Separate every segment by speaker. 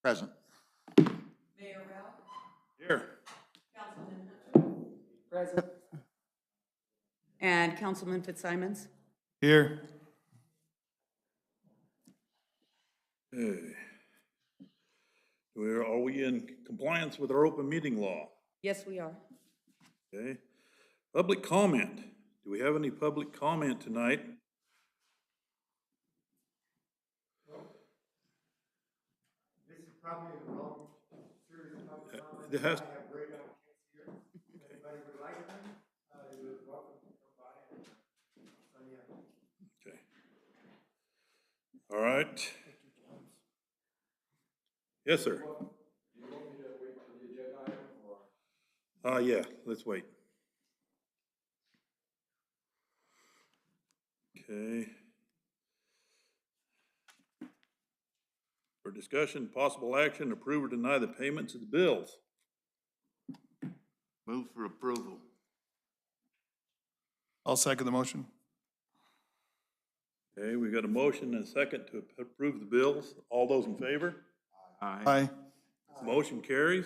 Speaker 1: Present.
Speaker 2: Mayor Ralph,
Speaker 1: Here.
Speaker 2: Councilman Hunter. Present. And Councilman Fitzsimons.
Speaker 3: Here.
Speaker 1: Okay. Are we in compliance with our open meeting law?
Speaker 2: Yes, we are.
Speaker 1: Okay. Public comment. Do we have any public comment tonight?
Speaker 4: This is probably the wrong series of public comments.
Speaker 1: It has-
Speaker 4: I have great applicants here. If anybody would like them, you are welcome to come by and, yeah.
Speaker 1: Okay. All right. Yes, sir.
Speaker 4: Do you want me to wait for the agenda item or?
Speaker 1: Yeah, let's wait. Okay. For discussion, possible action, approve or deny the payments of the bills.
Speaker 5: Move for approval.
Speaker 3: I'll second the motion.
Speaker 1: Okay, we got a motion and a second to approve the bills. All those in favor?
Speaker 5: Aye.
Speaker 3: Aye.
Speaker 1: Motion carries.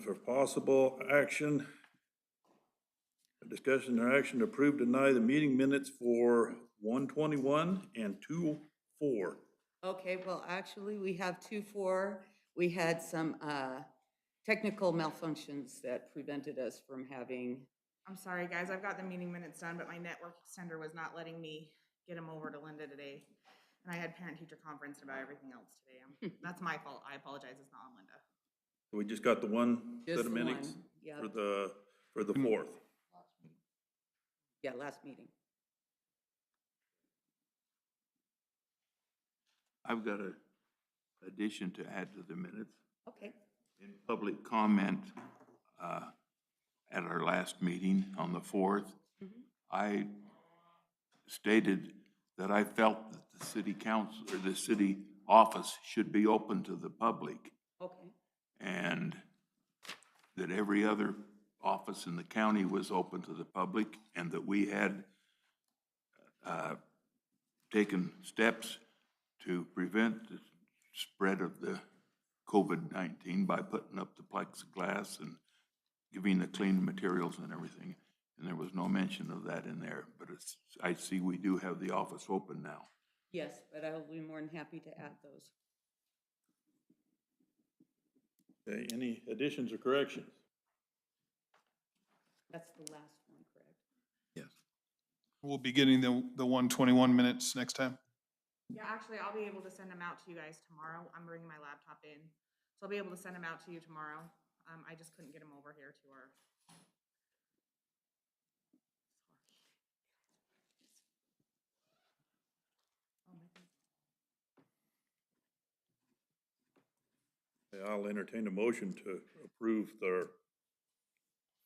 Speaker 1: For possible action, discussion or action to approve, deny the meeting minutes for 121 and 2/4.
Speaker 2: Okay, well, actually, we have 2-4. We had some technical malfunctions that prevented us from having,
Speaker 6: I'm sorry, guys, I've got the meeting minutes done, but my network extender was not letting me get them over to Linda today. And I had parent-teacher conference about everything else today. That's my fault. I apologize. It's not on Linda.
Speaker 1: We just got the one set
Speaker 2: just
Speaker 1: of
Speaker 2: the
Speaker 1: minutes
Speaker 2: one. Yeah,
Speaker 1: for the 4th.
Speaker 2: yeah, last meeting.
Speaker 5: I've got an addition to add to the minutes.
Speaker 2: Okay,
Speaker 5: In public comment, at our last meeting on the 4th, I stated that I felt that the city council, or the city office should be open to the public,
Speaker 2: okay,
Speaker 5: and that every other office in the county was open to the public, and that we had taken steps to prevent the spread of the COVID-19 by putting up the plexiglass and giving the clean materials and everything. And there was no mention of that in there, but I see we do have the office open now.
Speaker 2: yes, but I will be more than happy to add those.
Speaker 1: Okay, any additions or corrections?
Speaker 2: That's the last one, correct?
Speaker 5: Yes.
Speaker 3: We'll be getting the 121 minutes next time.
Speaker 6: Yeah, actually, I'll be able to send them out to you guys tomorrow. I'm bringing my laptop in. So I'll be able to send them out to you tomorrow. I just couldn't get them over here to our.
Speaker 1: Okay, I'll entertain a motion to approve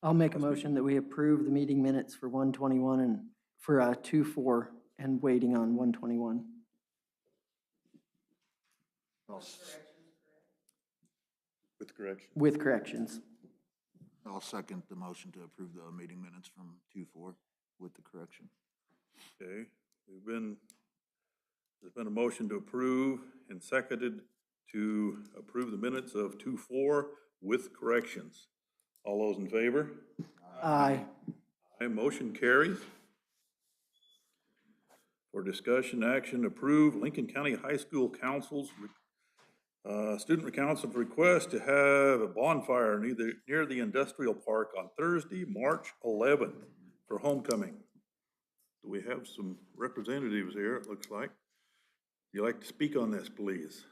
Speaker 7: I'll make a motion that we approve the meeting minutes for 121 and for 2-4 and waiting on 121
Speaker 1: with correction.
Speaker 7: with corrections.
Speaker 8: I'll second the motion to approve the meeting minutes from 2/4 with the correction.
Speaker 1: Okay, there's been a motion to approve and seconded to approve the minutes of 2/4 with corrections. All those in favor?
Speaker 7: Aye.
Speaker 1: Aye, motion carries. For discussion, action, approve Lincoln County High School Council's student council's request to have a bonfire near the industrial park on Thursday, March 11th for homecoming. Do we have some representatives here, it looks like? Would you like to speak on this, please?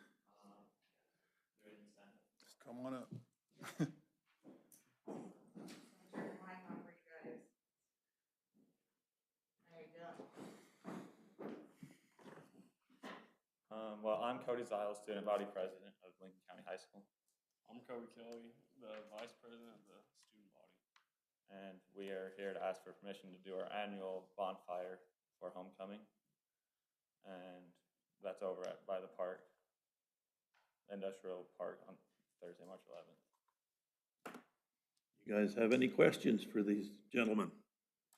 Speaker 3: Just come on up.
Speaker 9: Well, I'm Cody Ziles, student body president of Lincoln County High School.
Speaker 10: I'm Kobe Kelly, the vice president of the student body.
Speaker 9: And we are here to ask for permission to do our annual bonfire for homecoming. And that's over by the park, industrial park on Thursday, March 11th.
Speaker 1: You guys have any questions for these gentlemen?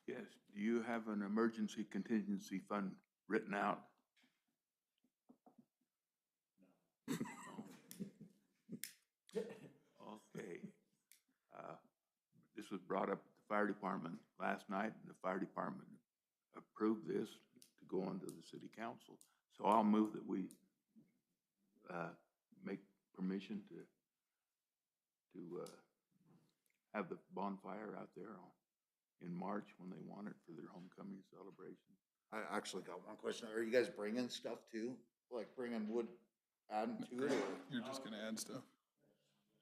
Speaker 5: Yes. Do you have an emergency contingency fund written out? Okay. This was brought up at the fire department last night, and the fire department approved this to go on to the city council. So I'll move that we make permission to have the bonfire out there in March when they want it for their homecoming celebration.
Speaker 8: I actually got one question. Are you guys bringing stuff too? Like bringing wood, adding to it, or?
Speaker 3: You're just gonna add stuff.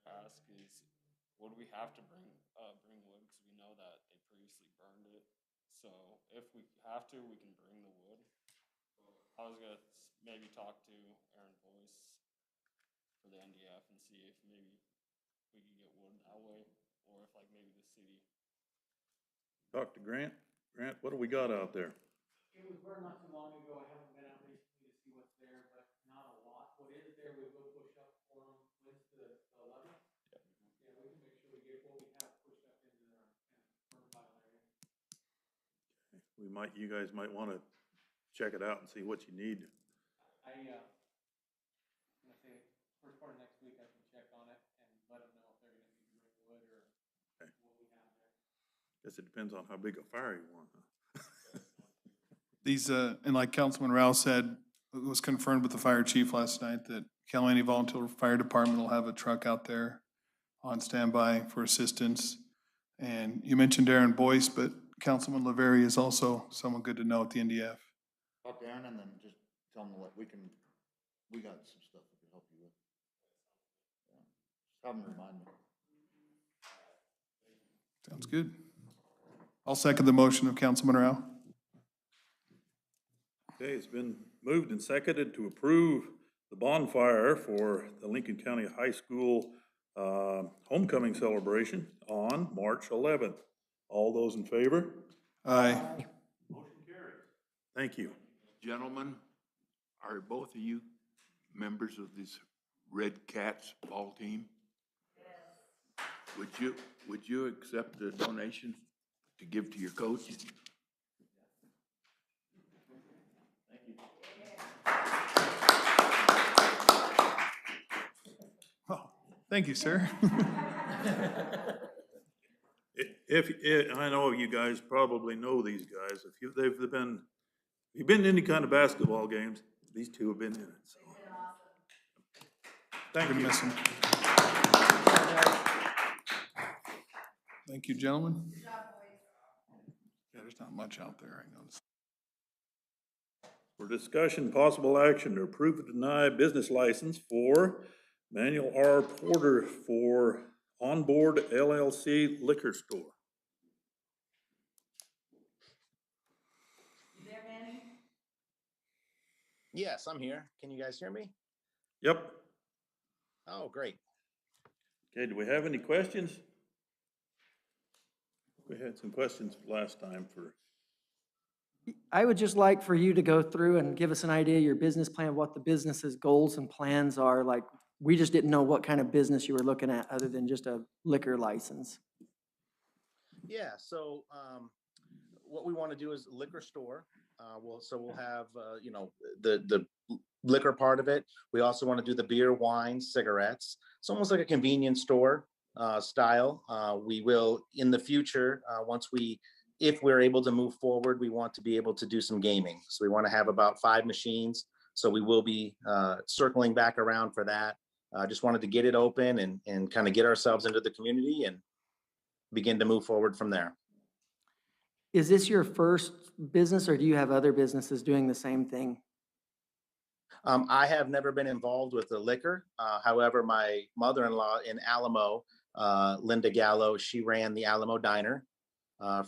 Speaker 10: Ask is, would we have to bring wood, cause we know that they previously burned it, so if we have to, we can bring the wood. I was gonna maybe talk to Aaron Boyce for the NDF and see if maybe we could get wood that way, or if like maybe the city.
Speaker 1: Talk to Grant. Grant, what do we got out there?
Speaker 4: It was burned not too long ago. I haven't been out recently to see what's there, but not a lot. What is there, we will push up for them. When's the 11th? Yeah, we can make sure we get what we have pushed up into our burn pile area.
Speaker 1: You guys might want to check it out and see what you need.
Speaker 4: I'm gonna say first part of next week I can check on it and let them know if they're gonna need to bring wood or
Speaker 1: Okay.
Speaker 4: what we have there.
Speaker 1: Guess it depends on how big a fire you want, huh?
Speaker 3: These, and like Councilman Rouse said, it was confirmed with the fire chief last night that Kelly Volunteer Fire Department will have a truck out there on standby for assistance. And you mentioned Aaron Boyce, but Councilman LaVerie is also someone good to know at the NDF.
Speaker 8: Talk to Aaron and then just tell them what we got some stuff we can help you with. Yeah. Just have them remind me.
Speaker 3: Sounds good. I'll second the motion of Councilman Rao.
Speaker 1: Okay, it's been moved and seconded to approve the bonfire for the Lincoln County High School homecoming celebration on March 11th. All those in favor?
Speaker 3: Aye.
Speaker 1: Motion carries. Thank you.
Speaker 5: Gentlemen, are both of you members of this Red Cats ball team? Yes. Would you accept the donation to give to your coach?
Speaker 3: Oh, thank you, sir.
Speaker 1: I know you guys probably know these guys. If you've been to any kind of basketball games, these two have been in it, so. Thank
Speaker 3: Gonna
Speaker 1: you.
Speaker 3: miss him. Thank you, gentlemen. Yeah, there's not much out there, I noticed.
Speaker 1: For discussion, possible action to approve or deny business license for Manuel R. Porter for Onboard LLC liquor store.
Speaker 2: You there, Manny?
Speaker 11: Yes, I'm here. Can you guys hear me?
Speaker 1: Yep.
Speaker 11: Oh, great.
Speaker 1: Okay, do we have any questions? We had some questions last time for,
Speaker 7: I would just like for you to go through and give us an idea of your business plan, what the business's goals and plans are. Like, we just didn't know what kind of business you were looking at other than just a liquor license.
Speaker 11: Yeah, so what we want to do is a liquor store. We'll have, the liquor part of it. We also want to do the beer, wine, cigarettes. It's almost like a convenience store style. We will, in the future, if we're able to move forward, we want to be able to do some gaming. So we want to have about 5 machines. So we will be circling back around for that. Just wanted to get it open and kind of get ourselves into the community and begin to move forward from there.
Speaker 7: Is this your first business or do you have other businesses doing the same thing?
Speaker 11: I have never been involved with the liquor. However, my mother-in-law in Alamo, Linda Gallo, she ran the Alamo Diner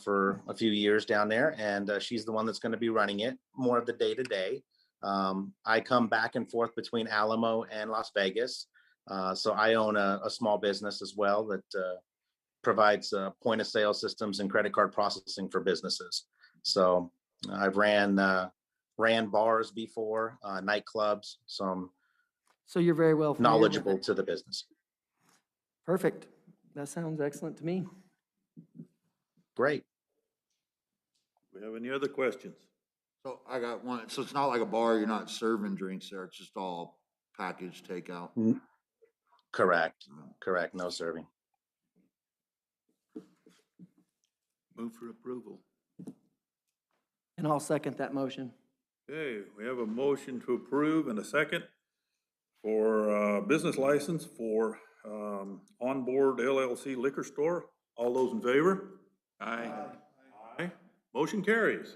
Speaker 11: for a few years down there, and she's the one that's going to be running it more of the day-to-day. I come back and forth between Alamo and Las Vegas. So I own a small business as well that provides point of sale systems and credit card processing for businesses. So I've ran bars before, nightclubs, so
Speaker 7: you're very well
Speaker 11: I'm
Speaker 7: familiar with
Speaker 11: knowledgeable
Speaker 7: it.
Speaker 11: to the business.
Speaker 7: Perfect. That sounds excellent to me.
Speaker 11: Great.
Speaker 1: do we have any other questions?
Speaker 8: So I got one, so it's not like a bar, you're not serving drinks there, it's just all packaged takeout.
Speaker 11: Correct, correct, no serving.
Speaker 5: Move for approval.
Speaker 7: And I'll second that motion.
Speaker 1: Okay, we have a motion to approve and a second for business license for Onboard LLC Liquor Store. All those in favor?
Speaker 5: Aye.
Speaker 1: Aye. Motion carries.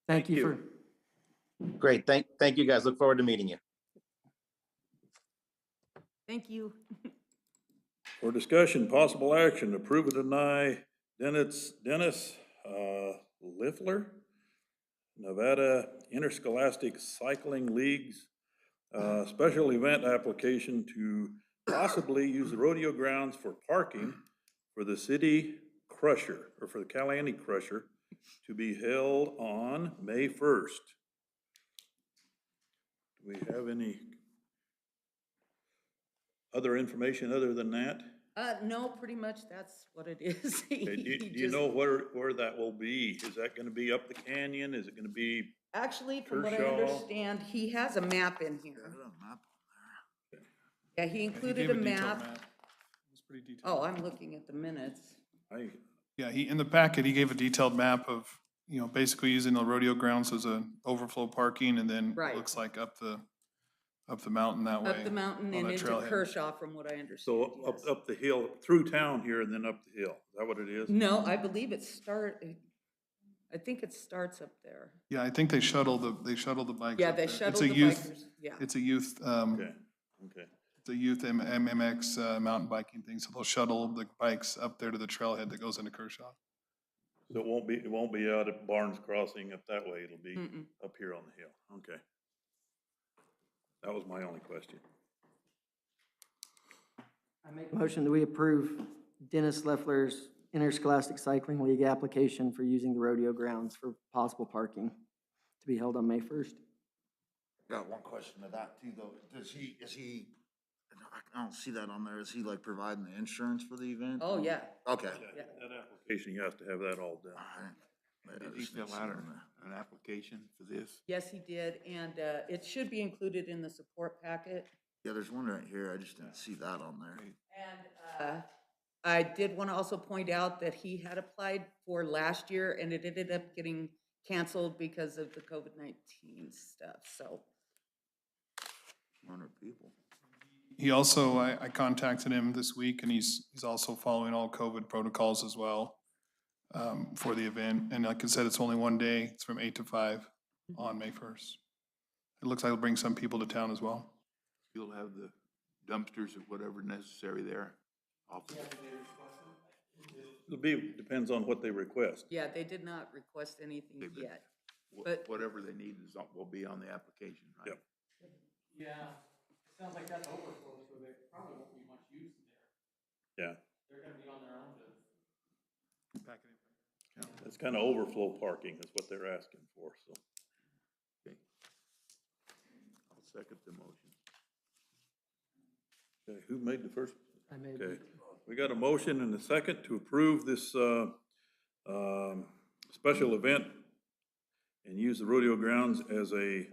Speaker 7: Thank you for.
Speaker 11: Great, thank you guys, look forward to meeting you.
Speaker 2: Thank you.
Speaker 1: For discussion, possible action, approve or deny Dennis Liffler, Nevada Interscholastic Cycling League's special event application to possibly use the rodeo grounds for parking for the city crusher, or for the Caliente Crusher, to be held on May 1st. Do we have any other information other than that?
Speaker 2: No, pretty much that's what it is.
Speaker 1: Okay, do
Speaker 2: He
Speaker 1: you
Speaker 2: just-
Speaker 1: know where that will be? Is that gonna be up the canyon? Is it gonna be?
Speaker 2: Actually, from what I
Speaker 1: Kershaw?
Speaker 2: understand, he has a map in here. Yeah, he
Speaker 3: He
Speaker 2: included
Speaker 3: gave
Speaker 2: a
Speaker 3: detailed
Speaker 2: map.
Speaker 3: It was pretty detailed.
Speaker 2: Oh, I'm looking at the minutes.
Speaker 3: Yeah, in the packet, he gave a detailed map of, basically using the rodeo grounds as a overflow parking, and then
Speaker 2: Right.
Speaker 3: it looks like up the mountain that way.
Speaker 2: Up the mountain
Speaker 3: on
Speaker 2: and
Speaker 3: that
Speaker 2: into
Speaker 3: trailhead.
Speaker 2: Kershaw, from what I understand.
Speaker 1: So
Speaker 2: yes.
Speaker 1: up the hill, through town here and then up the hill. Is that what it is?
Speaker 2: No, I believe I think it starts up there.
Speaker 3: Yeah, I think they shuttle the bikes.
Speaker 2: Yeah,
Speaker 3: up
Speaker 2: they
Speaker 3: there.
Speaker 2: shuttle
Speaker 3: It's
Speaker 2: the
Speaker 3: a youth.
Speaker 2: bikers, yeah.
Speaker 3: It's a youth,
Speaker 1: Okay, okay.
Speaker 3: it's a youth MMX mountain biking thing, so they'll shuttle the bikes up there to the trailhead that goes into Kershaw.
Speaker 1: So it won't be out at Barnes Crossing up that way. It'll be
Speaker 2: Mm-mm.
Speaker 1: up here on the hill. Okay. That was my only question.
Speaker 7: I make a motion that we approve Dennis Leffler's Interscholastic Cycling League application for using the rodeo grounds for possible parking to be held on May 1st.
Speaker 8: Got one question to that too, though. I don't see that on there. Is he like providing the insurance for the event?
Speaker 2: Oh, yeah.
Speaker 8: Okay.
Speaker 2: Yeah.
Speaker 1: That application, you have to have that all done.
Speaker 5: Did he fill out an application for this?
Speaker 2: Yes, he did, and it should be included in the support packet.
Speaker 8: Yeah, there's one right here. I just didn't see that on there.
Speaker 2: And I did want to also point out that he had applied for last year, and it ended up getting canceled because of the COVID-19 stuff, so.
Speaker 8: 100 people.
Speaker 3: He also, I contacted him this week, and he's also following all COVID protocols as well for the event. And like I said, it's only one day. It's from 8 to 5 on May 1st. It looks like it'll bring some people to town as well.
Speaker 5: You'll have the dumpsters or whatever necessary there.
Speaker 1: Depends on what they request.
Speaker 2: Yeah, they did not request anything
Speaker 5: They've been-
Speaker 2: yet. But-
Speaker 5: Whatever they need will be on the application, right?
Speaker 1: Yep.
Speaker 4: Yeah, it sounds like that's overflow, so there probably won't be much use there.
Speaker 1: Yeah,
Speaker 4: They're gonna be on their own to.
Speaker 1: it's kind of overflow parking is what they're asking for, so.
Speaker 5: Okay. I'll second the motion.
Speaker 1: Okay, who made the first?
Speaker 7: I made
Speaker 1: Okay, we got a motion and a second to approve this special event and use the rodeo grounds as a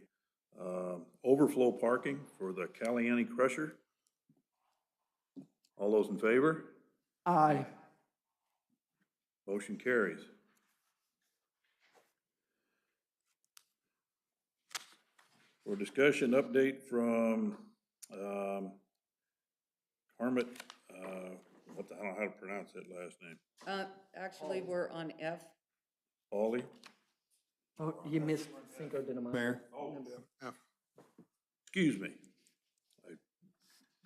Speaker 1: overflow parking for the Caliente Crusher. All those in favor?
Speaker 7: Aye.
Speaker 1: Motion carries. For discussion, update from Harmit, I don't know how to pronounce that last name.
Speaker 2: Actually, we're on F.
Speaker 1: Pauly?
Speaker 7: Oh, you missed Cinco de Mayo.
Speaker 3: Mayor?
Speaker 1: Excuse me. I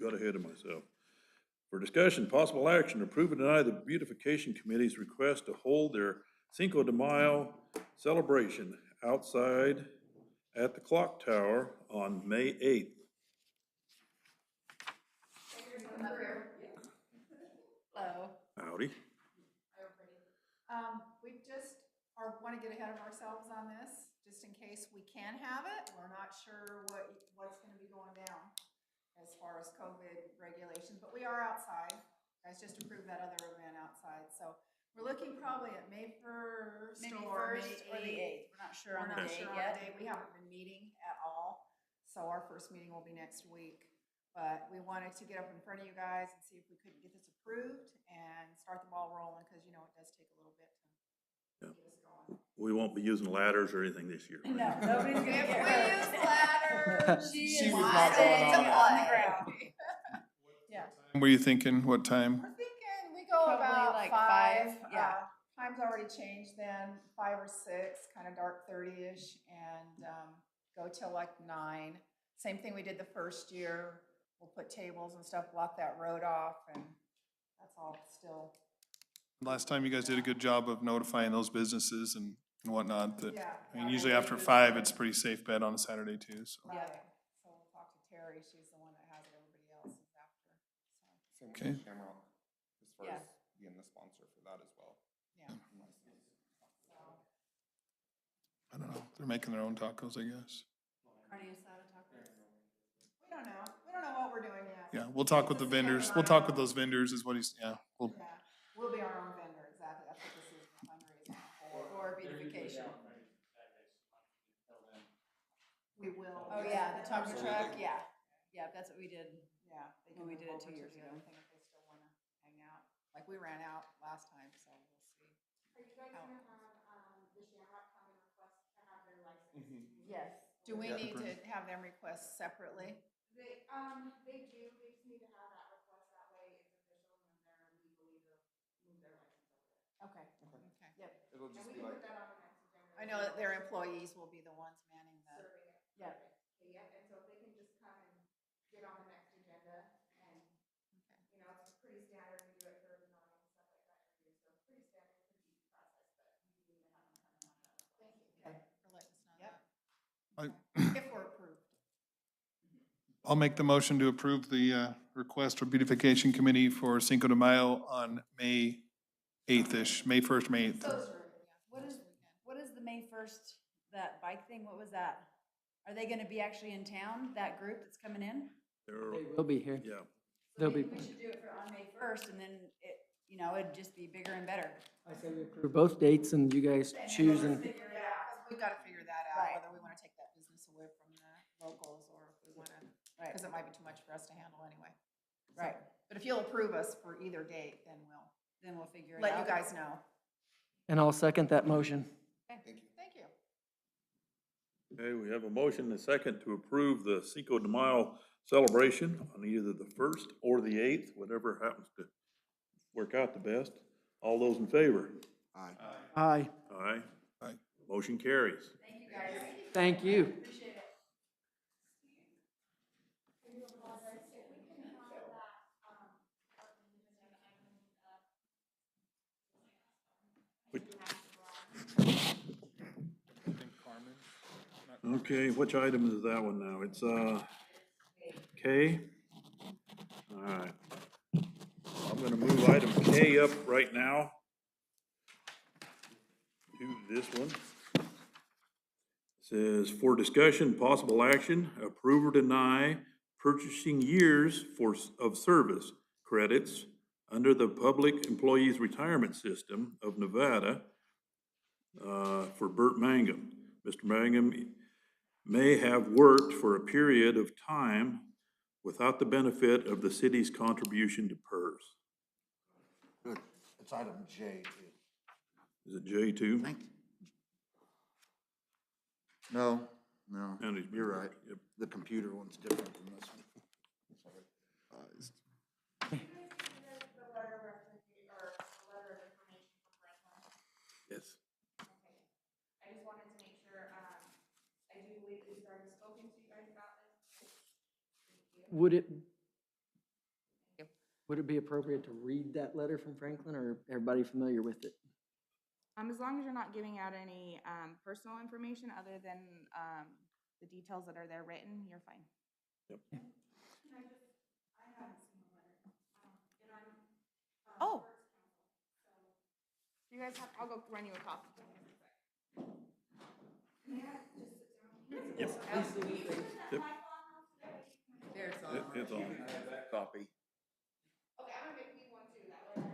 Speaker 1: got ahead of myself. For discussion, possible action, approve or deny the beautification committee's request to hold their Cinco de Mayo celebration outside at the clock tower on May 8th.
Speaker 12: Hello.
Speaker 1: Howdy.
Speaker 12: We just want to get ahead of ourselves on this, just in case we can have it. We're not sure what's going to be going down as far as COVID regulations, but we are outside. Guys just approved that other event outside, so We're looking probably at May first
Speaker 13: Maybe
Speaker 12: or May
Speaker 13: first or the 8th. We're not sure
Speaker 12: We're
Speaker 13: on the
Speaker 12: not
Speaker 13: date
Speaker 12: sure on
Speaker 13: yet.
Speaker 12: the date. We haven't been meeting at all. So our first meeting will be next week. But we wanted to get up in front of you guys and see if we couldn't get this approved and start the ball rolling, because you know, it does take a little bit to get us going.
Speaker 1: We won't be using ladders or anything this year. right?
Speaker 13: No, nobody's gonna
Speaker 12: If
Speaker 13: get
Speaker 12: we
Speaker 13: hurt.
Speaker 12: use ladders,
Speaker 13: She
Speaker 3: She
Speaker 13: is
Speaker 3: was not going
Speaker 13: sitting
Speaker 3: on
Speaker 13: on
Speaker 3: that.
Speaker 13: the ground.
Speaker 12: Yeah.
Speaker 3: Were you thinking, what time?
Speaker 12: We're thinking we go
Speaker 13: Probably
Speaker 12: about
Speaker 13: like
Speaker 12: 5.
Speaker 13: 5, yeah.
Speaker 12: Time's already changed then, 5 or 6, kind of dark 30-ish, and go till like 9. Same thing we did the first year. We'll put tables and stuff, block that road off, and that's all still.
Speaker 3: Last time you guys did a good job of notifying those businesses and whatnot that,
Speaker 12: Yeah.
Speaker 3: I mean, usually after 5, it's a pretty safe bet on a Saturday too, so.
Speaker 12: Right. So we'll talk to Terry. She's the one that has it. Everybody else is after. So,
Speaker 3: Okay.
Speaker 14: Shamrock, as far
Speaker 12: Yeah.
Speaker 14: as being the sponsor for that as well.
Speaker 12: yeah. So,
Speaker 3: I don't know, they're making their own tacos, I guess.
Speaker 13: Carne asada tacos.
Speaker 12: we don't know. We don't know what we're doing yet.
Speaker 3: Yeah, we'll talk with the vendors, we'll talk with those vendors is what he's, yeah, we'll,
Speaker 12: Yeah, we'll be our own vendor, exactly. That's what this is, the fundraising for beautification. We will.
Speaker 13: Oh, yeah, the taco truck, yeah. Yeah, that's what we did.
Speaker 12: Yeah. They
Speaker 13: When we
Speaker 12: move
Speaker 13: did it
Speaker 12: over
Speaker 13: 2
Speaker 12: to
Speaker 13: years
Speaker 12: the
Speaker 13: ago.
Speaker 12: other thing if they still wanna hang out. Like we ran out last time, so we'll see.
Speaker 6: Are you guys gonna have, the Shamrock come and request to have their license?
Speaker 13: Yes.
Speaker 12: Do we
Speaker 3: Yeah.
Speaker 12: need to have them request separately?
Speaker 6: They do, they just need to have that request, that way it's official and then they're legally to move their license over there.
Speaker 12: Okay. Okay.
Speaker 13: Yep.
Speaker 14: It'll
Speaker 6: And
Speaker 14: just
Speaker 6: we
Speaker 14: be
Speaker 6: can
Speaker 14: like,
Speaker 6: put that on the next agenda.
Speaker 12: I know that their employees will be the ones manning the.
Speaker 6: Serving it.
Speaker 13: Yeah.
Speaker 6: Okay, yep, and so if they can just come and get on the next agenda and, you know, it's pretty standard, we do it for zoning and stuff like that every year, so it's pretty standard, pretty easy process, but we do need to have them come and have that. Thank you.
Speaker 12: Okay, for letting us know
Speaker 13: Yep.
Speaker 12: that.
Speaker 3: I,
Speaker 12: If we're approved.
Speaker 3: I'll make the motion to approve the, request for beautification committee for Cinco de Mayo on May 8th-ish, May 1st, May 8th.
Speaker 13: What is the May 1st, that bike thing? What was that? Are they gonna be actually in town, that group that's coming in?
Speaker 1: They're-
Speaker 7: They will be here.
Speaker 1: Yeah,
Speaker 13: So
Speaker 7: They'll
Speaker 13: maybe
Speaker 7: be-
Speaker 13: we should do it on May 1st, and then it, you know, it'd just be bigger and better.
Speaker 7: I say we approve both dates and you guys choose and.
Speaker 12: Yeah, 'cause we've gotta figure that out,
Speaker 13: Right.
Speaker 12: whether we wanna take that business away from the locals or if we wanna,
Speaker 13: Right.
Speaker 12: cause it might be too much for us to handle anyway. So,
Speaker 13: Right.
Speaker 12: But if you'll approve us for either date, then we'll
Speaker 13: Then we'll figure it out.
Speaker 12: let you guys know.
Speaker 7: And I'll second that motion.
Speaker 12: Thank you.
Speaker 1: okay, we have a motion and a second to approve the Cinco de Mayo celebration on either the 1st or the 8th, whatever happens to work out the best. All those in favor?
Speaker 8: Aye.
Speaker 7: Aye.
Speaker 1: Aye.
Speaker 3: Aye.
Speaker 1: Motion carries.
Speaker 13: Thank you, guys.
Speaker 7: Thank you.
Speaker 13: Appreciate it.
Speaker 1: Okay, which item is that one now? It's, K? All right. I'm gonna move item K up right now to this one. Says, for discussion, possible action, approve or deny purchasing years of service credits under the Public Employees Retirement System of Nevada, for Bert Mangum. Mr. Mangum may have worked for a period of time without the benefit of the city's contribution to PERS.
Speaker 8: Good. It's item J too.
Speaker 1: Is it J2?
Speaker 8: No,
Speaker 1: And
Speaker 8: you're right.
Speaker 1: Yep.
Speaker 8: The computer one's different from this one. Sorry.
Speaker 6: The letter of recommendation, or the letter of information for Franklin.
Speaker 1: Yes.
Speaker 6: Okay. I just wanted to make sure, I do believe that we've already spoken to you guys about this. Thank you.
Speaker 7: Would it be appropriate to read that letter from Franklin, or everybody familiar with it?
Speaker 6: As long as you're not giving out any, personal information other than, the details that are there written, you're fine.
Speaker 1: Yep.
Speaker 6: I haven't seen the letter. And I'm,
Speaker 13: Oh.
Speaker 6: You guys have, I'll go run you a copy.
Speaker 1: Yep. Yep.
Speaker 2: There's all.
Speaker 1: It's on.
Speaker 5: Copy.
Speaker 6: Okay, I'm gonna make me one too, that way.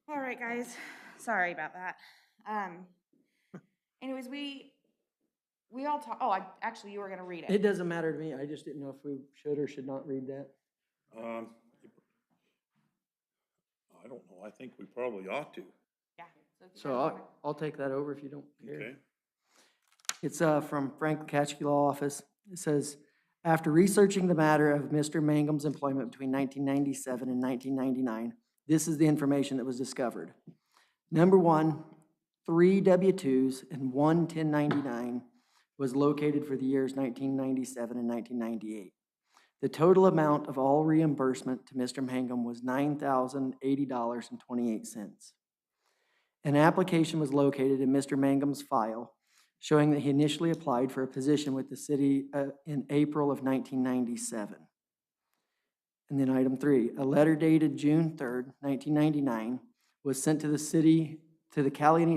Speaker 6: All right, guys, sorry about that. Anyways, we all talk, actually, you were gonna read
Speaker 7: It
Speaker 6: it.
Speaker 7: doesn't matter to me. I just didn't know if we should or should not read that.
Speaker 1: Um, I don't know, I think we probably ought to.
Speaker 6: Yeah. if you
Speaker 7: So
Speaker 6: guys
Speaker 7: I'll,
Speaker 6: wanna-
Speaker 7: I'll take that over if you don't care.
Speaker 1: Okay.
Speaker 7: It's from Frank Katchke Law Office. It says, after researching the matter of Mr. Mangum's employment between 1997 and 1999, this is the information that was discovered. Number one, 3 W-2s and 1 1099 was located for the years 1997 and 1998. The total amount of all reimbursement to Mr. Mangum was $9,080.28. An application was located in Mr. Mangum's file showing that he initially applied for a position with the city in April of 1997. And then item 3, a letter dated June 3rd, 1999 was sent to the Caliente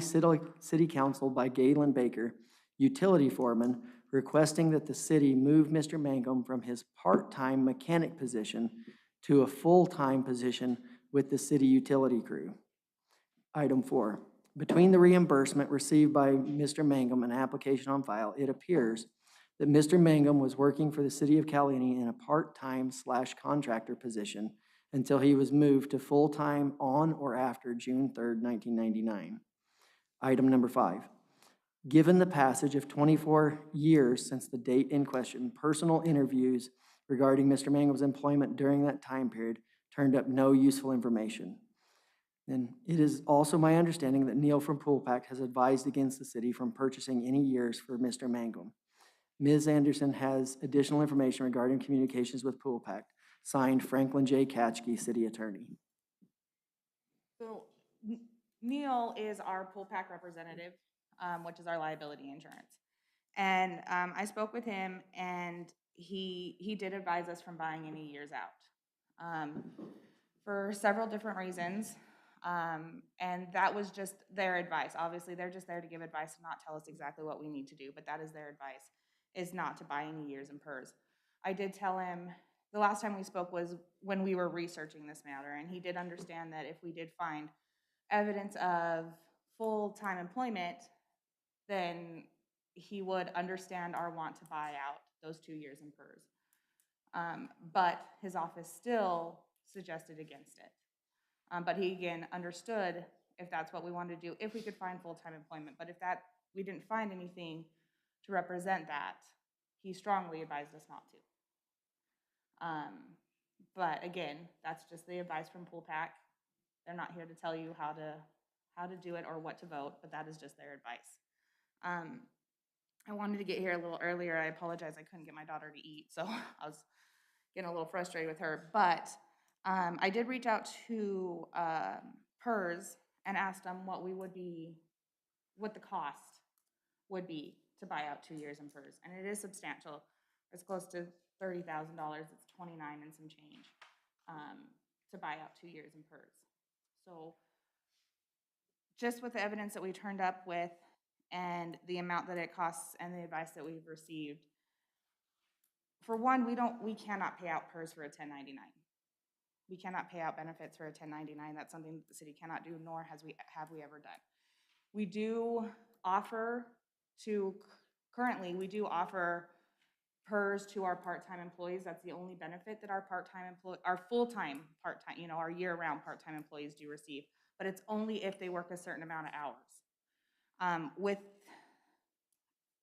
Speaker 7: City Council by Galen Baker, utility foreman, requesting that the city move Mr. Mangum from his part-time mechanic position to a full-time position with the city utility crew. Item 4, between the reimbursement received by Mr. Mangum and application on file, it appears that Mr. Mangum was working for the city of Caliente in a part-time / contractor position until he was moved to full-time on or after June 3rd, 1999. Item number 5, given the passage of 24 years since the date in question, personal interviews regarding Mr. Mangum's employment during that time period turned up no useful information. And it is also my understanding that Neil from Pool Pack has advised against the city from purchasing any years for Mr. Mangum. Ms. Anderson has additional information regarding communications with Pool Pack. Signed, Franklin J. Katchke, City Attorney.
Speaker 6: So Neil is our pool pack representative, which is our liability insurance. And I spoke with him, and he did advise us from buying any years out for several different reasons. And that was just their advice. Obviously, they're just there to give advice and not tell us exactly what we need to do, but that is their advice, is not to buy any years and PERS. I did tell him, the last time we spoke was when we were researching this matter, and he did understand that if we did find evidence of full-time employment, then he would understand our want to buy out those 2 years in PERS. But his office still suggested against it. But he, again, understood if that's what we wanted to do, if we could find full-time employment. But if we didn't find anything to represent that, he strongly advised us not to. But again, that's just the advice from Pool Pack. They're not here to tell you how to do it or what to vote, but that is just their advice. I wanted to get here a little earlier. I apologize, I couldn't get my daughter to eat, so I was getting a little frustrated with her. But I did reach out to PERS and asked them what the cost would be to buy out 2 years in PERS, and it is substantial. It's close to $30,000. It's 29 and some change to buy out 2 years in PERS. So just with the evidence that we turned up with and the amount that it costs and the advice that we've received, for one, we cannot pay out PERS for a 1099. We cannot pay out benefits for a 1099. That's something that the city cannot do, nor have we ever done. We do offer currently PERS to our part-time employees. That's the only benefit that our full-time part-time, our year-round part-time employees do receive. But it's only if they work a certain amount of hours.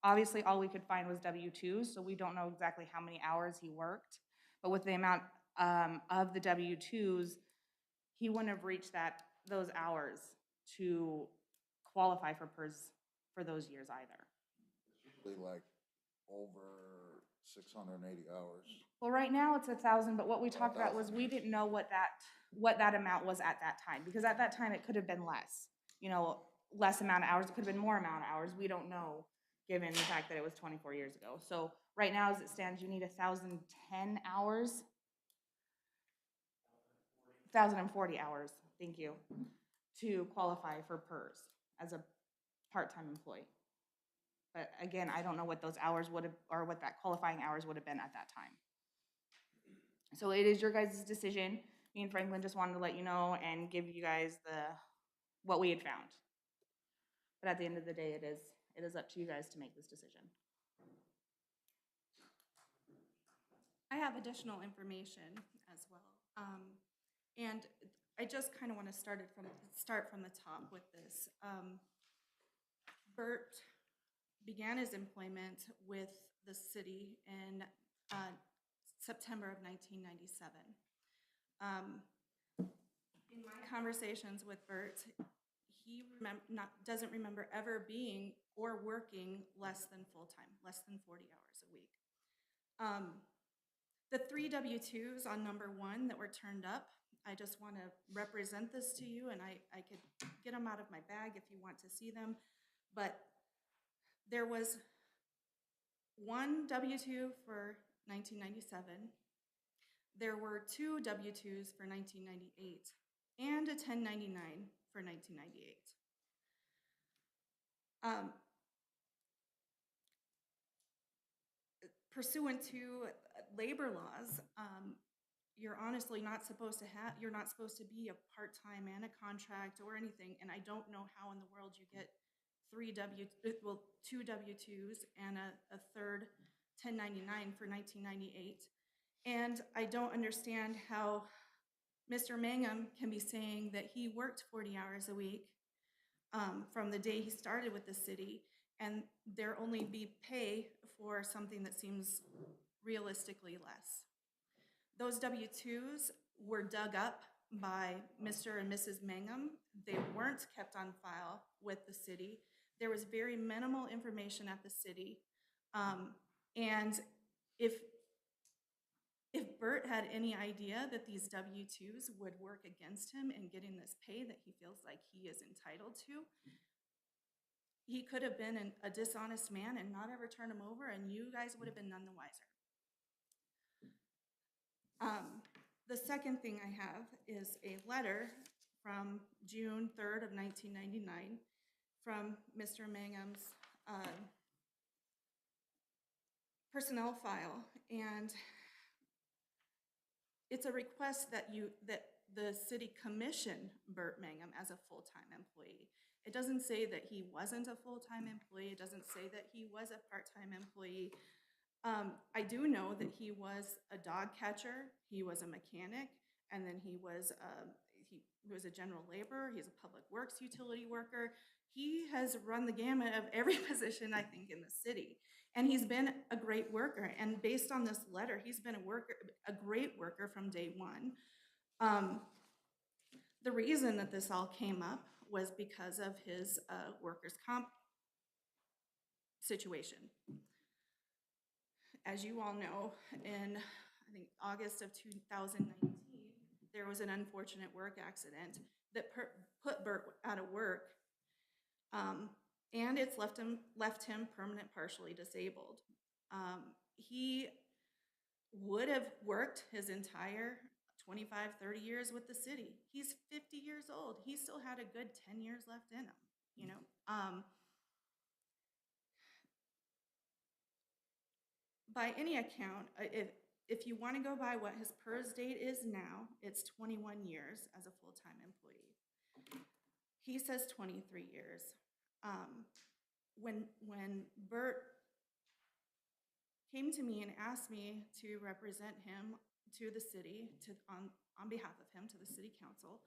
Speaker 6: Obviously, all we could find was W-2s, so we don't know exactly how many hours he worked. But with the amount of the W-2s, he wouldn't have reached those hours to qualify for PERS for those years either.
Speaker 8: It's usually like over 680 hours.
Speaker 6: Well, right now it's 1,000, but what we talked about was we didn't know what that amount was at that time, because at that time it could have been less, less amount of hours. It could have been more amount of hours. We don't know, given the fact that it was 24 years ago. So right now, as it stands, you need 1,010 hours. 1,040 hours, thank you, to qualify for PERS as a part-time employee. But again, I don't know what those hours would have, or what that qualifying hours would have been at that time. So it is your guys' decision. Me and Franklin just wanted to let you know and give you guys
Speaker 15: what we had found. But at the end of the day, it is up to you guys to make this decision.
Speaker 16: I have additional information as well. And I just kind of want to start from the top with this. Bert began his employment with the city in September of 1997. In my conversations with Bert, he doesn't remember ever being or working less than full-time, less than 40 hours a week. The 3 W-2s on number 1 that were turned up, I just want to represent this to you, and I could get them out of my bag if you want to see them. But there was 1 W-2 for 1997. There were 2 W-2s for 1998 and a 1099 for 1998. Pursuant to labor laws, you're honestly not supposed to you're not supposed to be a part-time and a contract or anything, and I don't know how in the world you get 2 W-2s and a third 1099 for 1998. And I don't understand how Mr. Mangum can be saying that he worked 40 hours a week from the day he started with the city, and there only be pay for something that seems realistically less. Those W-2s were dug up by Mr. and Mrs. Mangum. They weren't kept on file with the city. There was very minimal information at the city. And if Bert had any idea that these W-2s would work against him in getting this pay that he feels like he is entitled to, he could have been a dishonest man and not ever turn him over, and you guys would have been none the wiser. The second thing I have is a letter from June 3rd of 1999 from Mr. Mangum's personnel file, and it's a request that the city commission Bert Mangum as a full-time employee. It doesn't say that he wasn't a full-time employee. It doesn't say that he was a part-time employee. I do know that he was a dog catcher, he was a mechanic, and then he was a general laborer, he's a public works utility worker. He has run the gamut of every position, I think, in the city. And he's been a great worker. And based on this letter, he's been a great worker from day one. The reason that this all came up was because of his workers' comp situation. As you all know, in, I think, August of 2019, there was an unfortunate work accident that put Bert out of work, and it's left him permanent partially disabled. He would have worked his entire 25, 30 years with the city. He's 50 years old. He still had a good 10 years left in him, you know. By any account, if you want to go by what his PERS date is now, it's 21 years as a full-time employee. He says 23 years. When Bert came to me and asked me to represent him to the city, on behalf of him to the city council,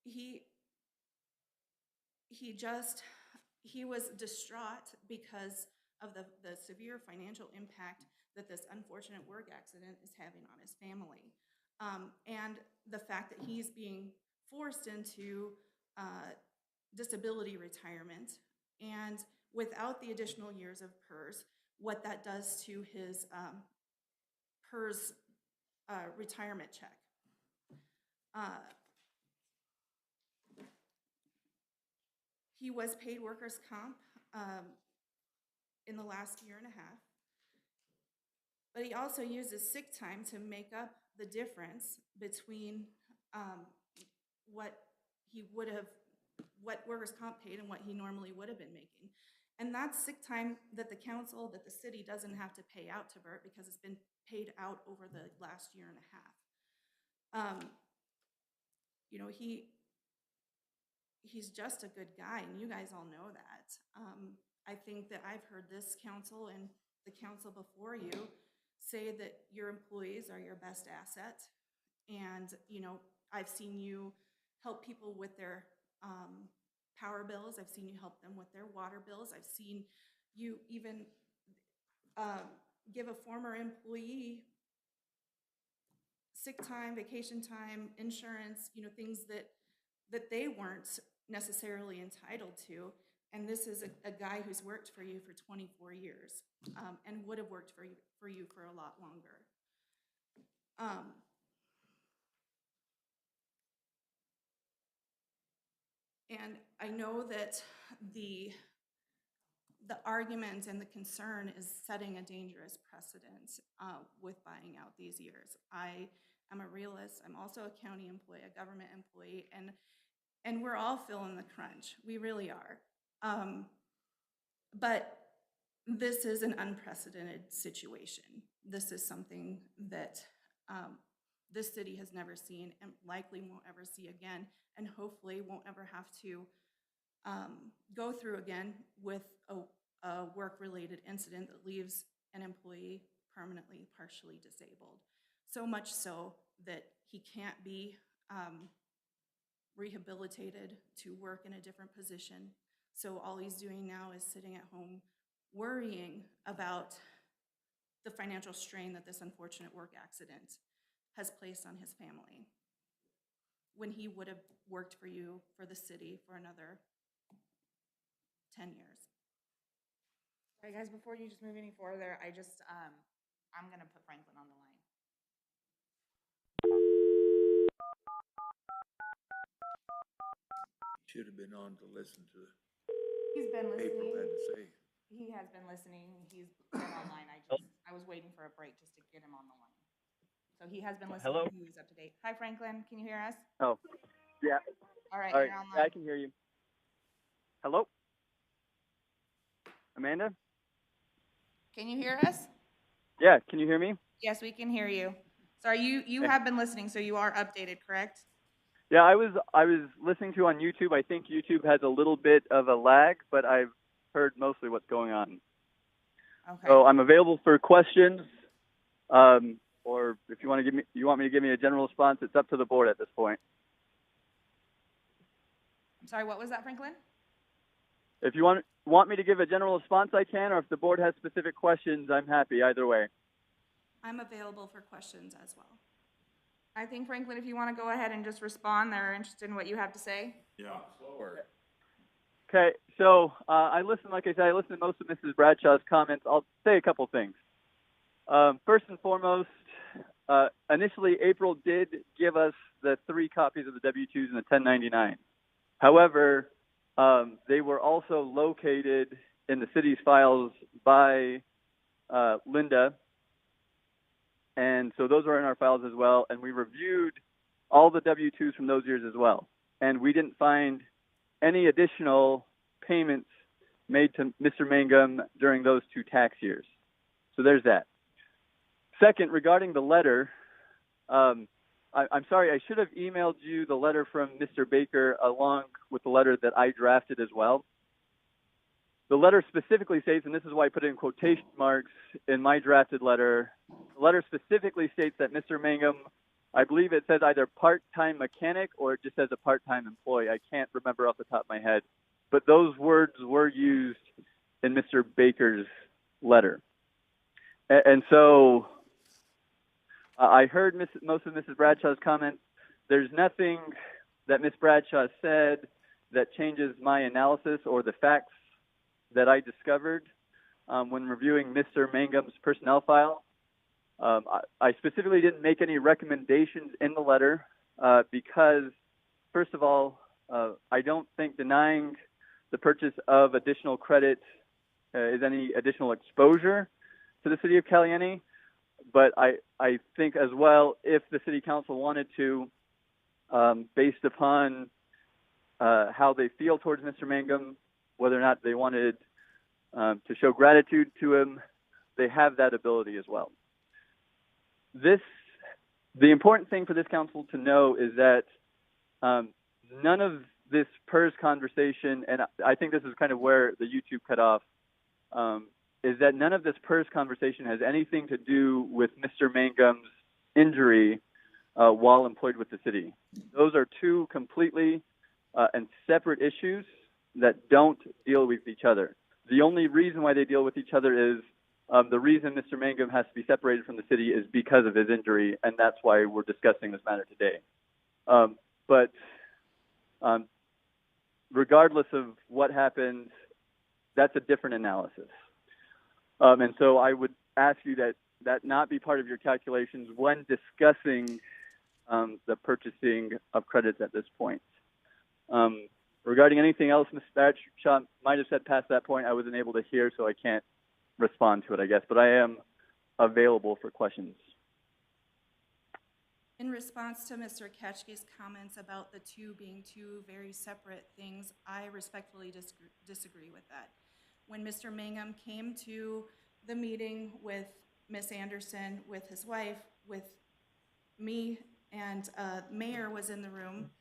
Speaker 16: he was distraught because of the severe financial impact that this unfortunate work accident is having on his family. And the fact that he's being forced into disability retirement, and without the additional years of PERS, what that does to his PERS retirement check. He was paid workers' comp in the last year and a half, but he also uses sick time to make up the difference between what workers' comp paid and what he normally would have been making. And that's sick time that the council, that the city doesn't have to pay out to Bert because it's been paid out over the last year and a half. you know, he's just a good guy, and you guys all know that. I think that I've heard this council and the council before you say that your employees are your best asset. And, you know, I've seen you help people with their power bills. I've seen you help them with their water bills. I've seen you even give a former employee sick time, vacation time, insurance, you know, things that they weren't necessarily entitled to. And this is a guy who's worked for you for 24 years and would have worked for you for a lot longer. And I know that the argument and the concern is setting a dangerous precedent with buying out these years. I am a realist. I'm also a county employee, a government employee, and we're all feeling the crunch. We really are. But this is an unprecedented situation. This is something that this city has never seen and likely won't ever see again, and hopefully won't ever have to go through again with a work-related incident that leaves an employee permanently, partially disabled. So much so that he can't be rehabilitated to work in a different position. So all he's doing now is sitting at home worrying about the financial strain that this unfortunate work accident has placed on his family, when he would have worked for you, for the city, for another 10 years.
Speaker 15: All right, guys, before you just move any further, I'm gonna put Franklin on the line.
Speaker 5: Should have been on to listen to
Speaker 15: He's been
Speaker 5: the paper
Speaker 15: listening.
Speaker 5: had to say.
Speaker 15: He has been listening. He's been online. I was waiting for a break just to get him on the line. So he has been listening.
Speaker 17: Hello?
Speaker 15: He's up to date. Hi, Franklin. Can you hear us?
Speaker 17: Oh, yeah.
Speaker 15: All right,
Speaker 17: All right.
Speaker 15: you're online.
Speaker 17: Yeah, I can hear you. Hello? Amanda?
Speaker 15: Can you hear us?
Speaker 17: Yeah, can you hear me?
Speaker 15: Yes, we can hear you. Sorry, you
Speaker 17: Okay.
Speaker 15: have been listening, so you are updated, correct?
Speaker 17: Yeah, I was listening to you on YouTube. I think YouTube has a little bit of a lag, but I've heard mostly what's going on.
Speaker 15: Okay.
Speaker 17: So I'm available for questions, or if you want me to give me a general response, it's up to the board at this point.
Speaker 15: I'm sorry, what was that, Franklin?
Speaker 17: If you want me to give a general response, I can, or if the board has specific questions, I'm happy either way.
Speaker 16: I'm available for questions as well.
Speaker 15: I think, Franklin, if you want to go ahead and just respond, they're interested in what you have to say.
Speaker 1: Yeah.
Speaker 5: Slower.
Speaker 17: Okay, so I listened to most of Mrs. Bradshaw's comments. I'll say a couple things. First and foremost, initially April did give us the 3 copies of the W-2s and the 1099. However, they were also located in the city's files by Linda, and so those are in our files as well. And we reviewed all the W-2s from those years as well, and we didn't find any additional payments made to Mr. Mangum during those 2 tax years. So there's that. Second, regarding the letter, I'm sorry, I should have emailed you the letter from Mr. Baker along with the letter that I drafted as well. The letter specifically states, and this is why I put it in quotation marks in my drafted letter, the letter specifically states that Mr. Mangum, I believe it says either part-time mechanic or it just says a part-time employee. I can't remember off the top of my head. But those words were used in Mr. Baker's letter. And so I heard most of Mrs. Bradshaw's comments. There's nothing that Ms. Bradshaw said that changes my analysis or the facts that I discovered when reviewing Mr. Mangum's personnel file. I specifically didn't make any recommendations in the letter because, first of all, I don't think denying the purchase of additional credit is any additional exposure to the city of Caliente. But I think as well, if the city council wanted to, based upon how they feel towards Mr. Mangum, whether or not they wanted to show gratitude to him, they have that ability as well. The important thing for this council to know is that none of this PERS conversation, and I think this is kind of where the YouTube cut off, is that none of this PERS conversation has anything to do with Mr. Mangum's injury while employed with the city. Those are two completely and separate issues that don't deal with each other. The only reason why they deal with each other is the reason Mr. Mangum has to be separated from the city is because of his injury, and that's why we're discussing this matter today. But regardless of what happened, that's a different analysis. And so I would ask you that not be part of your calculations when discussing the purchasing of credits at this point. Regarding anything else, Ms. Bradshaw might have said past that point, I wasn't able to hear, so I can't respond to it, I guess. But I am available for questions.
Speaker 16: In response to Mr. Ketchke's comments about the two being two very separate things, I respectfully disagree with that. When Mr. Mangum came to the meeting with Ms. Anderson, with his wife, with me, and Mayor was in the room,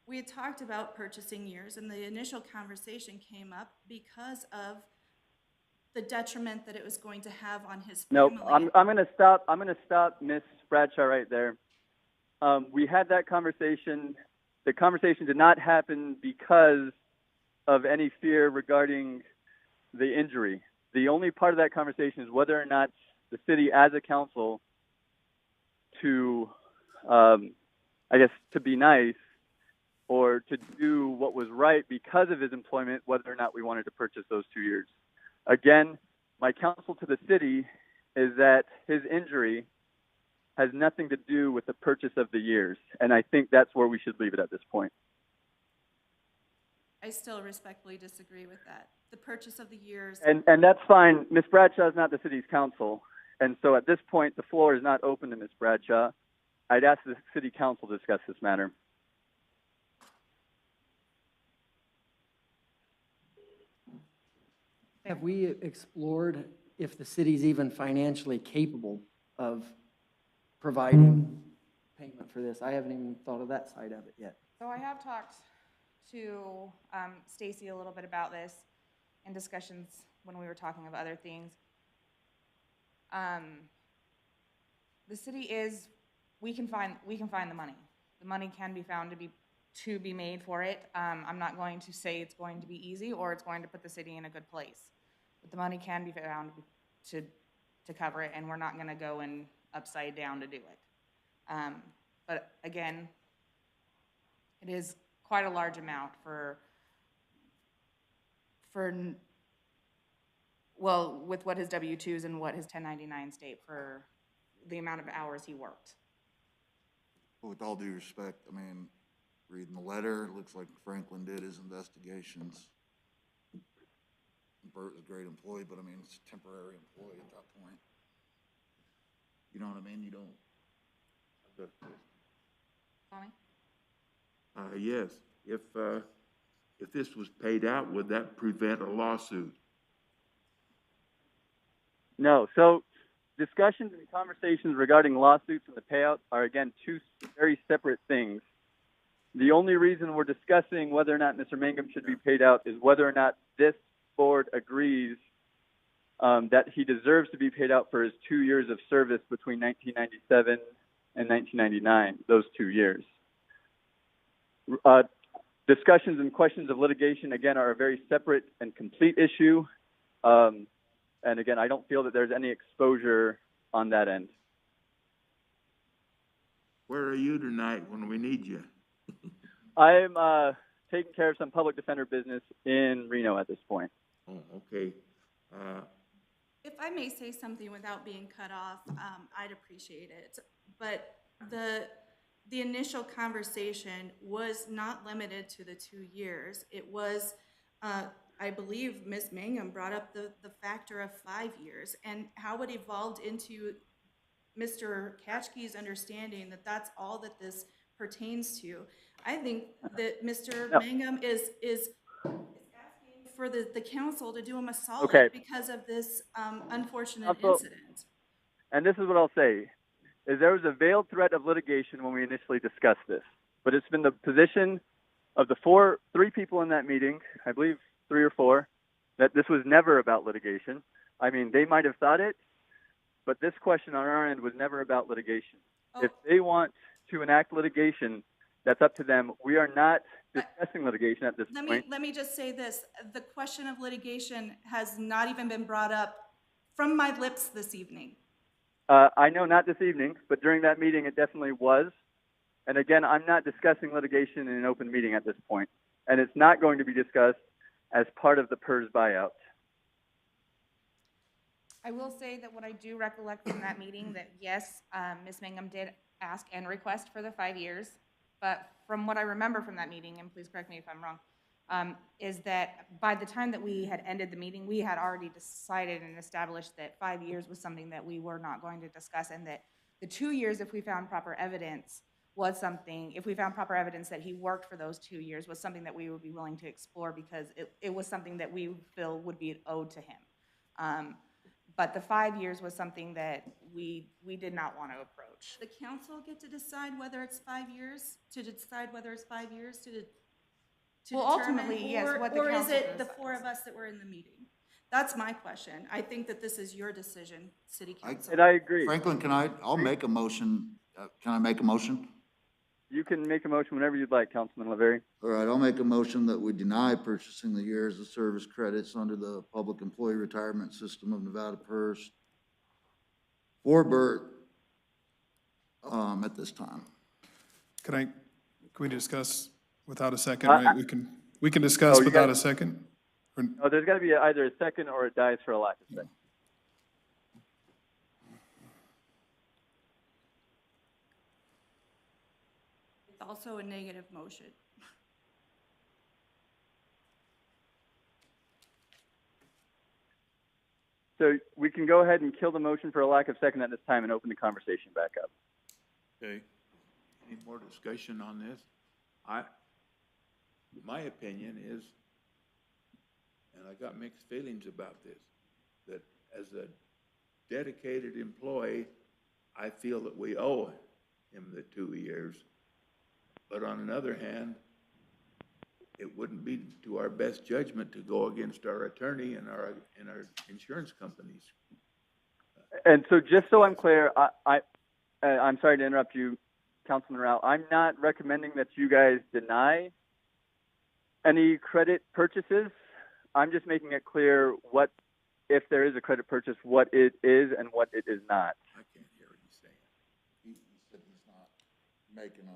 Speaker 16: we had talked about purchasing years, and the initial conversation came up because of the detriment that it was going to have on his family.
Speaker 17: No, I'm going to stop. I'm going to stop Ms. Bradshaw right there. We had that conversation. The conversation did not happen because of any fear regarding the injury. The only part of that conversation is whether or not the city, as a council, to, I guess, to be nice or to do what was right because of his employment, whether or not we wanted to purchase those 2 years. Again, my counsel to the city is that his injury has nothing to do with the purchase of the years, and I think that's where we should leave it at this point.
Speaker 16: I still respectfully disagree with that. The purchase of the years.
Speaker 17: And that's fine. Ms. Bradshaw is not the city's counsel, and so at this point, the floor is not open to Ms. Bradshaw. I'd ask the city council to discuss this matter.
Speaker 7: Have we explored if the city's even financially capable of providing payment for this? I haven't even thought of that side of it yet.
Speaker 15: So I have talked to Stacy a little bit about this in discussions when we were talking of other things. The city is, we can find the money. The money can be found to be made for it. I'm not going to say it's going to be easy or it's going to put the city in a good place. But the money can be found to cover it, and we're not going to go in upside down to do it. But again, it is quite a large amount well, with what his W-2s and what his 1099 state for the amount of hours he worked.
Speaker 8: With all due respect, I mean, reading the letter, it looks like Franklin did his investigations. Bert was a great employee, but I mean, it's a temporary employee at that point. You know what I mean? You don't.
Speaker 15: Tommy?
Speaker 5: Yes, if this was paid out, would that prevent a lawsuit?
Speaker 17: No. So discussions and conversations regarding lawsuits and the payout are, again, two very separate things. The only reason we're discussing whether or not Mr. Mangum should be paid out is whether or not this board agrees that he deserves to be paid out for his 2 years of service between 1997 and 1999, those 2 years. Discussions and questions of litigation, again, are a very separate and complete issue. And again, I don't feel that there's any exposure on that end.
Speaker 5: Where are you tonight when we need you?
Speaker 17: I'm taking care of some public defender business in Reno at this point.
Speaker 5: Oh, okay.
Speaker 16: If I may say something without being cut off, I'd appreciate it. But the initial conversation was not limited to the 2 years. It was, I believe Ms. Mangum brought up the factor of 5 years and how it evolved into Mr. Ketchke's understanding that that's all that this pertains to. I think that Mr. Mangum is asking for the council to do him a solid because of this unfortunate incident.
Speaker 17: And this is what I'll say. is there was a veiled threat of litigation when we initially discussed this, but it's been the position of the three people in that meeting, I believe 3 or 4, that this was never about litigation. I mean, they might have thought it, but this question on our end was never about litigation. If they want to enact litigation, that's up to them. We are not discussing litigation at this point.
Speaker 16: Let me just say this. The question of litigation has not even been brought up from my lips this evening.
Speaker 17: I know not this evening, but during that meeting, it definitely was. And again, I'm not discussing litigation in an open meeting at this point, and it's not going to be discussed as part of the PERS buyout.
Speaker 15: I will say that what I do recollect from that meeting, that yes, Ms. Mangum did ask and request for the 5 years, but from what I remember from that meeting, and please correct me if I'm wrong, is that by the time that we had ended the meeting, we had already decided and established that 5 years was something that we were not going to discuss, and that the 2 years, if we found proper evidence, was something, if we found proper evidence that he worked for those 2 years, was something that we would be willing to explore because it was something that we feel would be owed to him. But the 5 years was something that we did not want to approach.
Speaker 16: The council get to decide whether it's 5 years, to decide whether it's 5 years to
Speaker 15: Well,
Speaker 16: determine,
Speaker 15: ultimately, yes, what the
Speaker 16: or is
Speaker 15: council
Speaker 16: it the
Speaker 15: decides.
Speaker 16: 4 of us that were in the meeting? That's my question. I think that this is your decision, city council.
Speaker 17: And I agree.
Speaker 8: Franklin, I'll make a motion. Can I make a motion?
Speaker 17: You can make a motion whenever you'd like, Councilman LaVerry.
Speaker 8: All right, I'll make a motion that we deny purchasing the years of service credits under the Public Employee Retirement System of Nevada PERS for Bert, at this time.
Speaker 3: Can we discuss without a second, right? We can discuss without a second?
Speaker 17: Oh, there's got to be either a second or it dies for a lack of second.
Speaker 16: It's also a negative motion.
Speaker 17: So we can go ahead and kill the motion for a lack of second at this time and open the conversation back up.
Speaker 5: Okay. Any more discussion on this? My opinion is, and I got mixed feelings about this, that as a dedicated employee, I feel that we owe him the 2 years. But on another hand, it wouldn't be to our best judgment to go against our attorney and our insurance companies.
Speaker 17: And so just so I'm clear, I'm sorry to interrupt you, Councilman Rao. I'm not recommending that you guys deny any credit purchases. I'm just making it clear what, if there is a credit purchase, what it is and what it is not.
Speaker 5: I can't hear what he's saying.
Speaker 8: He said he's not making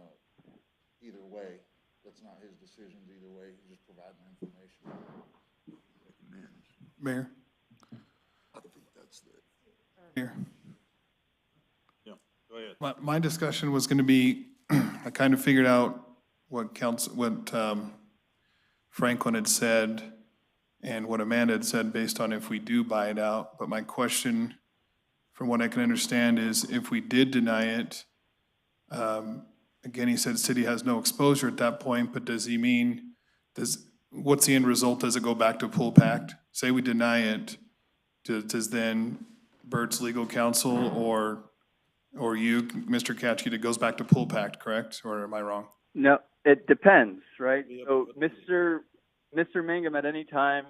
Speaker 8: either way. That's not his decisions either way. He's just providing information.
Speaker 3: Mayor?
Speaker 8: I think that's the.
Speaker 3: Mayor?
Speaker 1: Yeah, go ahead.
Speaker 3: My discussion was gonna be, I kind of figured out what Franklin had said and what Amanda had said based on if we do buy it out. But my question, from what I can understand, is if we did deny it, again, he said city has no exposure at that point, but does he mean, what's the end result? Does it go back to pool pact? Say we deny it, does then Bert's legal counsel or you, Mr. Katchke, it goes back to pool pact, correct? Or am I wrong?
Speaker 17: No, it depends, right? So Mr. Mangum at any time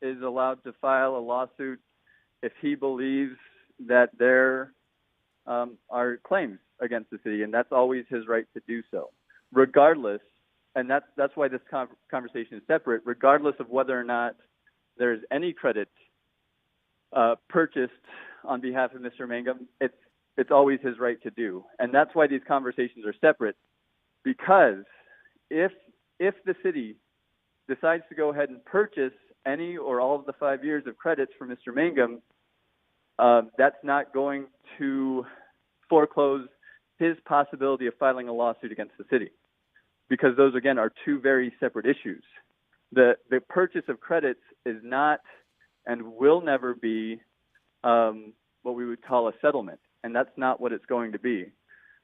Speaker 17: is allowed to file a lawsuit if he believes that there are claims against the city, and that's always his right to do so, regardless. And that's why this conversation is separate, regardless of whether or not there's any credit purchased on behalf of Mr. Mangum. It's always his right to do, and that's why these conversations are separate. Because if the city decides to go ahead and purchase any or all of the 5 years of credits for Mr. Mangum, that's not going to foreclose his possibility of filing a lawsuit against the city, because those, again, are two very separate issues. The purchase of credits is not and will never be what we would call a settlement, and that's not what it's going to be.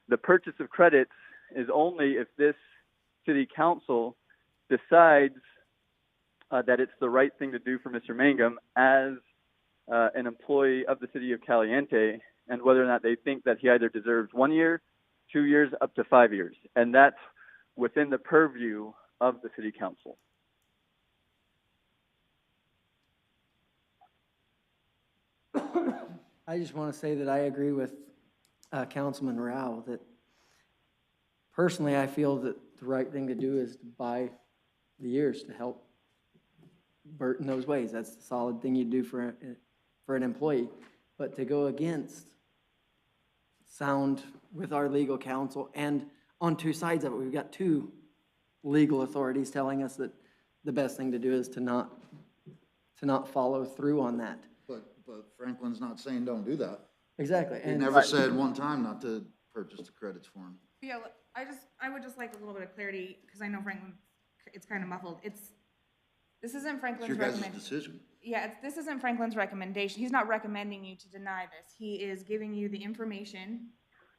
Speaker 17: The purchase of credits is only if this city council decides that it's the right thing to do for Mr. Mangum as an employee of the city of Caliente and whether or not they think that he either deserves 1 year, 2 years, up to 5 years. And that's within the purview of the city council.
Speaker 7: I just want to say that I agree with Councilman Rao that personally, I feel that the right thing to do is to buy the years to help Bert in those ways. That's the solid thing you do for an employee. But to go against sound with our legal counsel and on two sides of it, we've got two legal authorities telling us that the best thing to do is to not follow through on that.
Speaker 8: But Franklin's not saying don't do that.
Speaker 7: Exactly.
Speaker 8: He
Speaker 7: And
Speaker 8: never said one time not to purchase the credits for him.
Speaker 15: Yeah, I would just like a little bit of clarity, because I know Franklin, it's kind of muffled. This isn't
Speaker 8: It's
Speaker 15: Franklin's
Speaker 8: your guys'
Speaker 15: recommendation.
Speaker 8: decision.
Speaker 15: Yeah, this isn't Franklin's recommendation. He's not recommending you to deny this. He is giving you the information,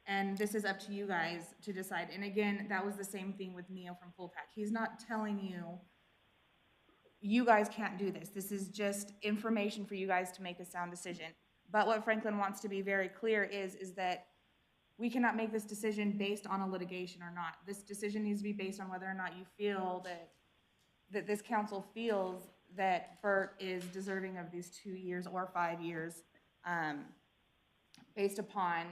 Speaker 15: and this is up to you guys to decide. And again, that was the same thing with Neo from Full Pack. He's not telling you, you guys can't do this. This is just information for you guys to make a sound decision. But what Franklin wants to be very clear is that we cannot make this decision based on a litigation or not. This decision needs to be based on whether or not you feel that this council feels that Bert is deserving of these 2 years or 5 years, based upon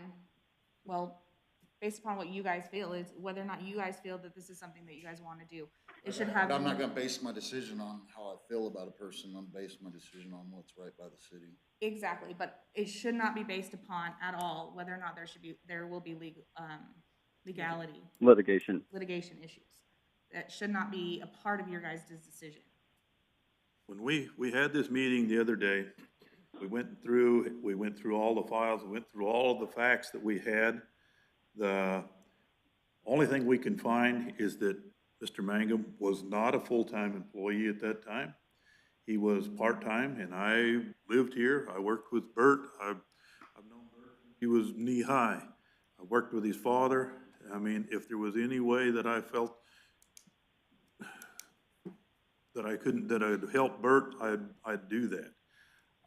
Speaker 15: what you guys feel, is whether or not you guys feel that this is something that you guys want to do. It should have.
Speaker 8: But I'm not gonna base my decision on how I feel about a person. I'm basing my decision on what's right by the city.
Speaker 15: Exactly, but it should not be based upon at all whether or not there will be legality.
Speaker 17: Litigation
Speaker 15: issues. That should not be a part of your guys' decision.
Speaker 1: When we had this meeting the other day, we went through all the files, we went through all of the facts that we had. The only thing we can find is that Mr. Mangum was not a full-time employee at that time. He was part-time, and I lived here. I worked with Bert. I've known Bert. He was knee-high. I worked with his father. I mean, if there was any way that I felt that I'd help Bert, I'd do that.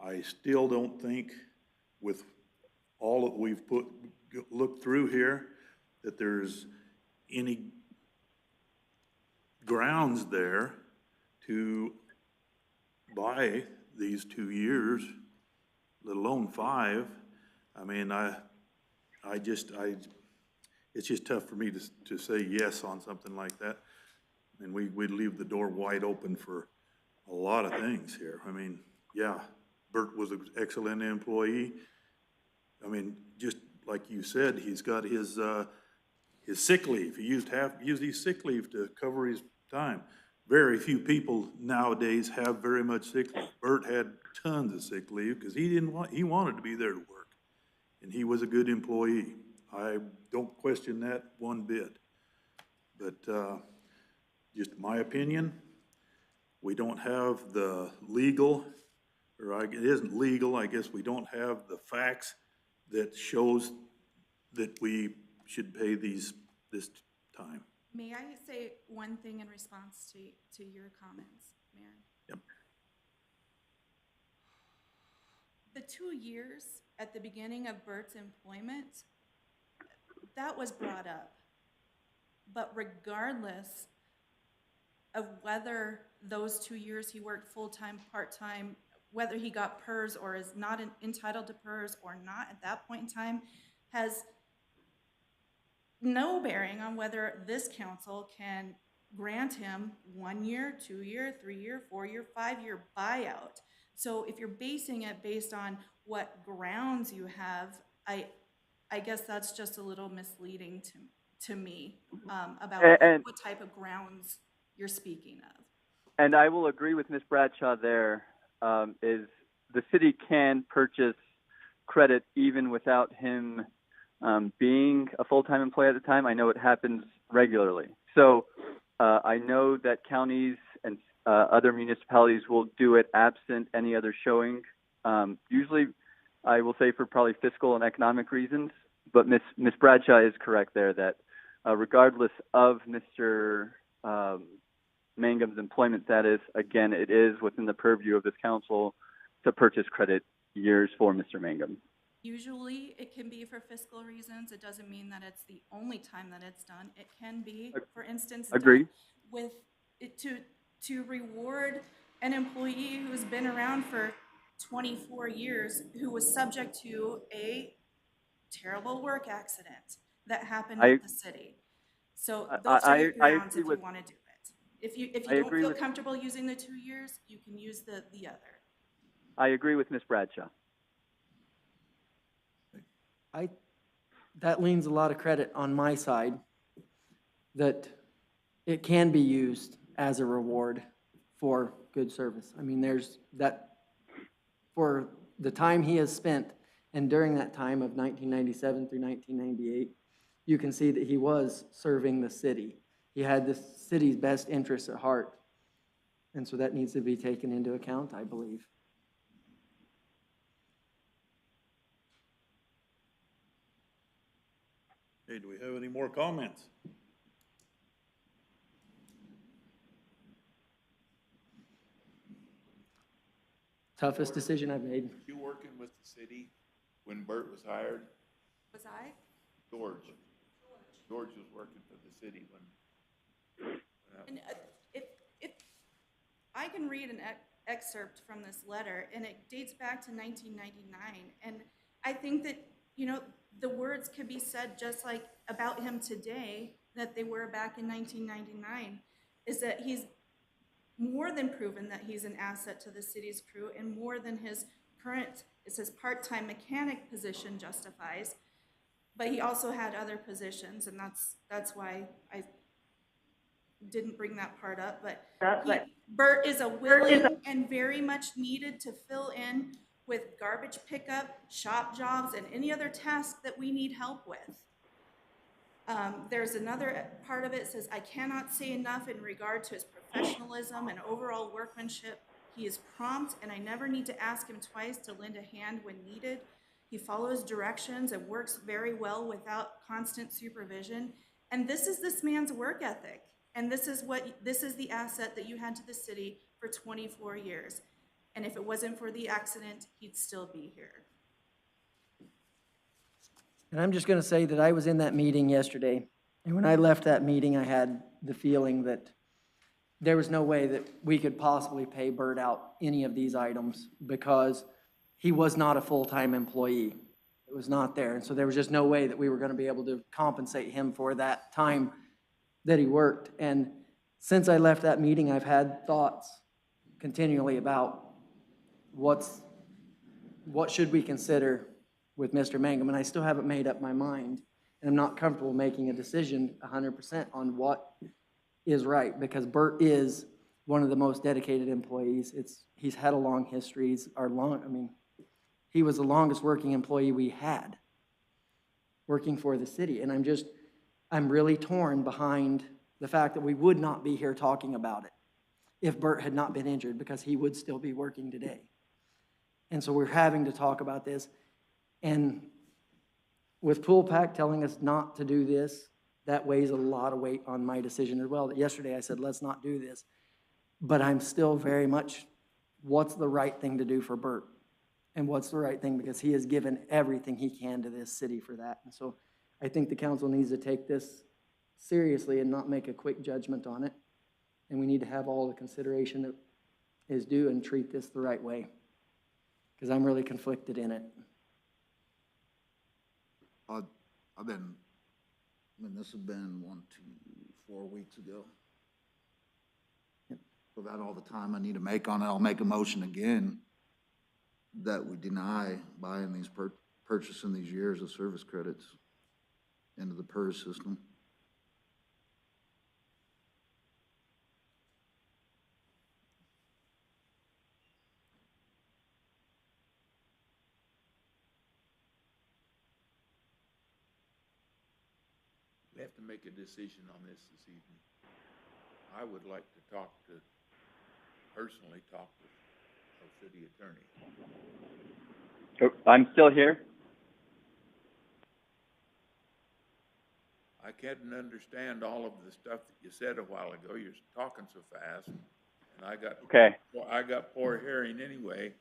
Speaker 1: I still don't think, with all that we've looked through here, that there's any grounds there to buy these 2 years, let alone 5. I mean, it's just tough for me to say yes on something like that. And we'd leave the door wide open for a lot of things here. I mean, yeah, Bert was an excellent employee. I mean, just like you said, he's got his sick leave. He used his sick leave to cover his time. Very few people nowadays have very much sick leave. Bert had tons of sick leave because he wanted to be there to work, and he was a good employee. I don't question that one bit. But just my opinion, we don't have the legal, or it isn't legal, I guess we don't have the facts that shows that we should pay this time.
Speaker 16: May I say one thing in response to your comments, Mayor?
Speaker 1: Yep.
Speaker 16: The 2 years at the beginning of Bert's employment, that was brought up. But regardless of whether those 2 years he worked full-time, part-time, whether he got PERS or is not entitled to PERS or not at that point in time, has no bearing on whether this council can grant him 1 year, 2 year, 3 year, 4 year, 5 year buyout. So if you're basing it based on what grounds you have, I guess that's just a little misleading to me about what type of grounds you're speaking of.
Speaker 17: And I will agree with Ms. Bradshaw there, is the city can purchase credit even without him being a full-time employee at the time. I know it happens regularly. So I know that counties and other municipalities will do it absent any other showing. Usually, I will say for probably fiscal and economic reasons, but Ms. Bradshaw is correct there that regardless of Mr. Mangum's employment status, again, it is within the purview of this council to purchase credit years for Mr. Mangum.
Speaker 16: Usually, it can be for fiscal reasons. It doesn't mean that it's the only time that it's done. It can be, for instance,
Speaker 17: Agreed.
Speaker 16: done with it to reward an employee who's been around for 24 years, who was subject to a terrible work accident that happened at the city. So those are your grounds if you want to do it. If you don't
Speaker 17: agree
Speaker 16: feel
Speaker 17: with-
Speaker 16: comfortable using the 2 years, you can use the other.
Speaker 17: I agree with Ms. Bradshaw.
Speaker 7: That leans a lot of credit on my side, that it can be used as a reward for good service. I mean, there's that, for the time he has spent, and during that time of 1997 through 1998, you can see that he was serving the city. He had the city's best interests at heart. And so that needs to be taken into account, I believe.
Speaker 1: Hey, do we have any more comments?
Speaker 7: Toughest decision I've made.
Speaker 5: You working with the city when Bert was hired?
Speaker 16: Was I?
Speaker 5: George was working for the city when.
Speaker 16: And if I can read an excerpt from this letter, and it dates back to 1999, and I think that, you know, the words could be said just like about him today that they were back in 1999, is that he's more than proven that he's an asset to the city's crew, and more than his current, it says part-time mechanic position justifies, but he also had other positions, and that's why I didn't bring that part up, but Bert is a willing and very much needed to fill in with garbage pickup, shop jobs, and any other task that we need help with. There's another part of it, says, I cannot say enough in regard to his professionalism and overall workmanship. He is prompt, and I never need to ask him twice to lend a hand when needed. He follows directions and works very well without constant supervision. And this is this man's work ethic. And this is the asset that you had to the city for 24 years. And if it wasn't for the accident, he'd still be here.
Speaker 7: And I'm just going to say that I was in that meeting yesterday, and when I left that meeting, I had the feeling that there was no way that we could possibly pay Bert out any of these items because he was not a full-time employee. It was not there, and so there was just no way that we were going to be able to compensate him for that time that he worked. And since I left that meeting, I've had thoughts continually about what should we consider with Mr. Mangum, and I still haven't made up my mind, and I'm not comfortable making a decision 100% on what is right, because Bert is one of the most dedicated employees. He's had a long history. He was the longest working employee we had working for the city, and I'm really torn behind the fact that we would not be here talking about it if Bert had not been injured, because he would still be working today. And so we're having to talk about this. And with Pool Pack telling us not to do this, that weighs a lot of weight on my decision as well. Yesterday I said, let's not do this. But I'm still very much, what's the right thing to do for Bert? And what's the right thing? Because he has given everything he can to this city for that. And so I think the council needs to take this seriously and not make a quick judgment on it. And we need to have all the consideration that is due and treat this the right way. Because I'm really conflicted in it.
Speaker 8: This has been 4 weeks ago. So about all the time I need to make on it, I'll make a motion again that we deny buying these, purchasing these years of service credits into the PERS system.
Speaker 5: We have to make a decision on this evening. I would like to personally talk with our city attorney.
Speaker 17: I'm still here.
Speaker 5: I can't understand all of the stuff that you said a while ago. You're talking so fast, and I got
Speaker 17: Okay.
Speaker 5: I got poor hearing anyway.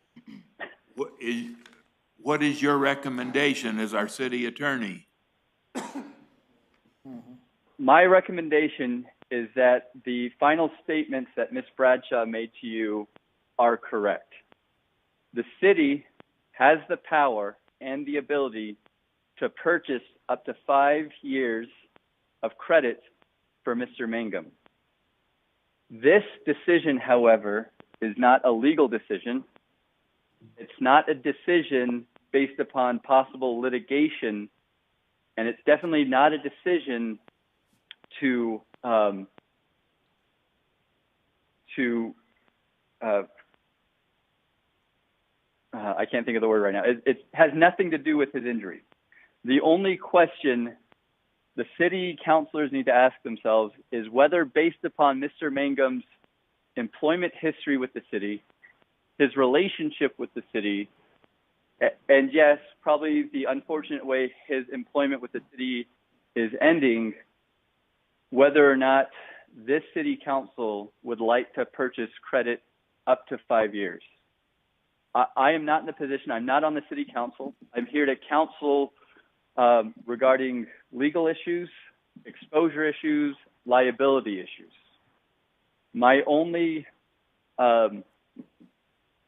Speaker 5: what is your recommendation as our city attorney?
Speaker 17: My recommendation is that the final statements that Ms. Bradshaw made to you are correct. The city has the power and the ability to purchase up to 5 years of credit for Mr. Mangum. This decision, however, is not a legal decision. It's not a decision based upon possible litigation, and it's definitely not a decision to I can't think of the word right now. It has nothing to do with his injury. The only question the city councilors need to ask themselves is whether, based upon Mr. Mangum's employment history with the city, his relationship with the city, and yes, probably the unfortunate way his employment with the city is ending, whether or not this city council would like to purchase credit up to 5 years. I am not in a position, I'm not on the city council. I'm here to counsel regarding legal issues, exposure issues, liability issues. My only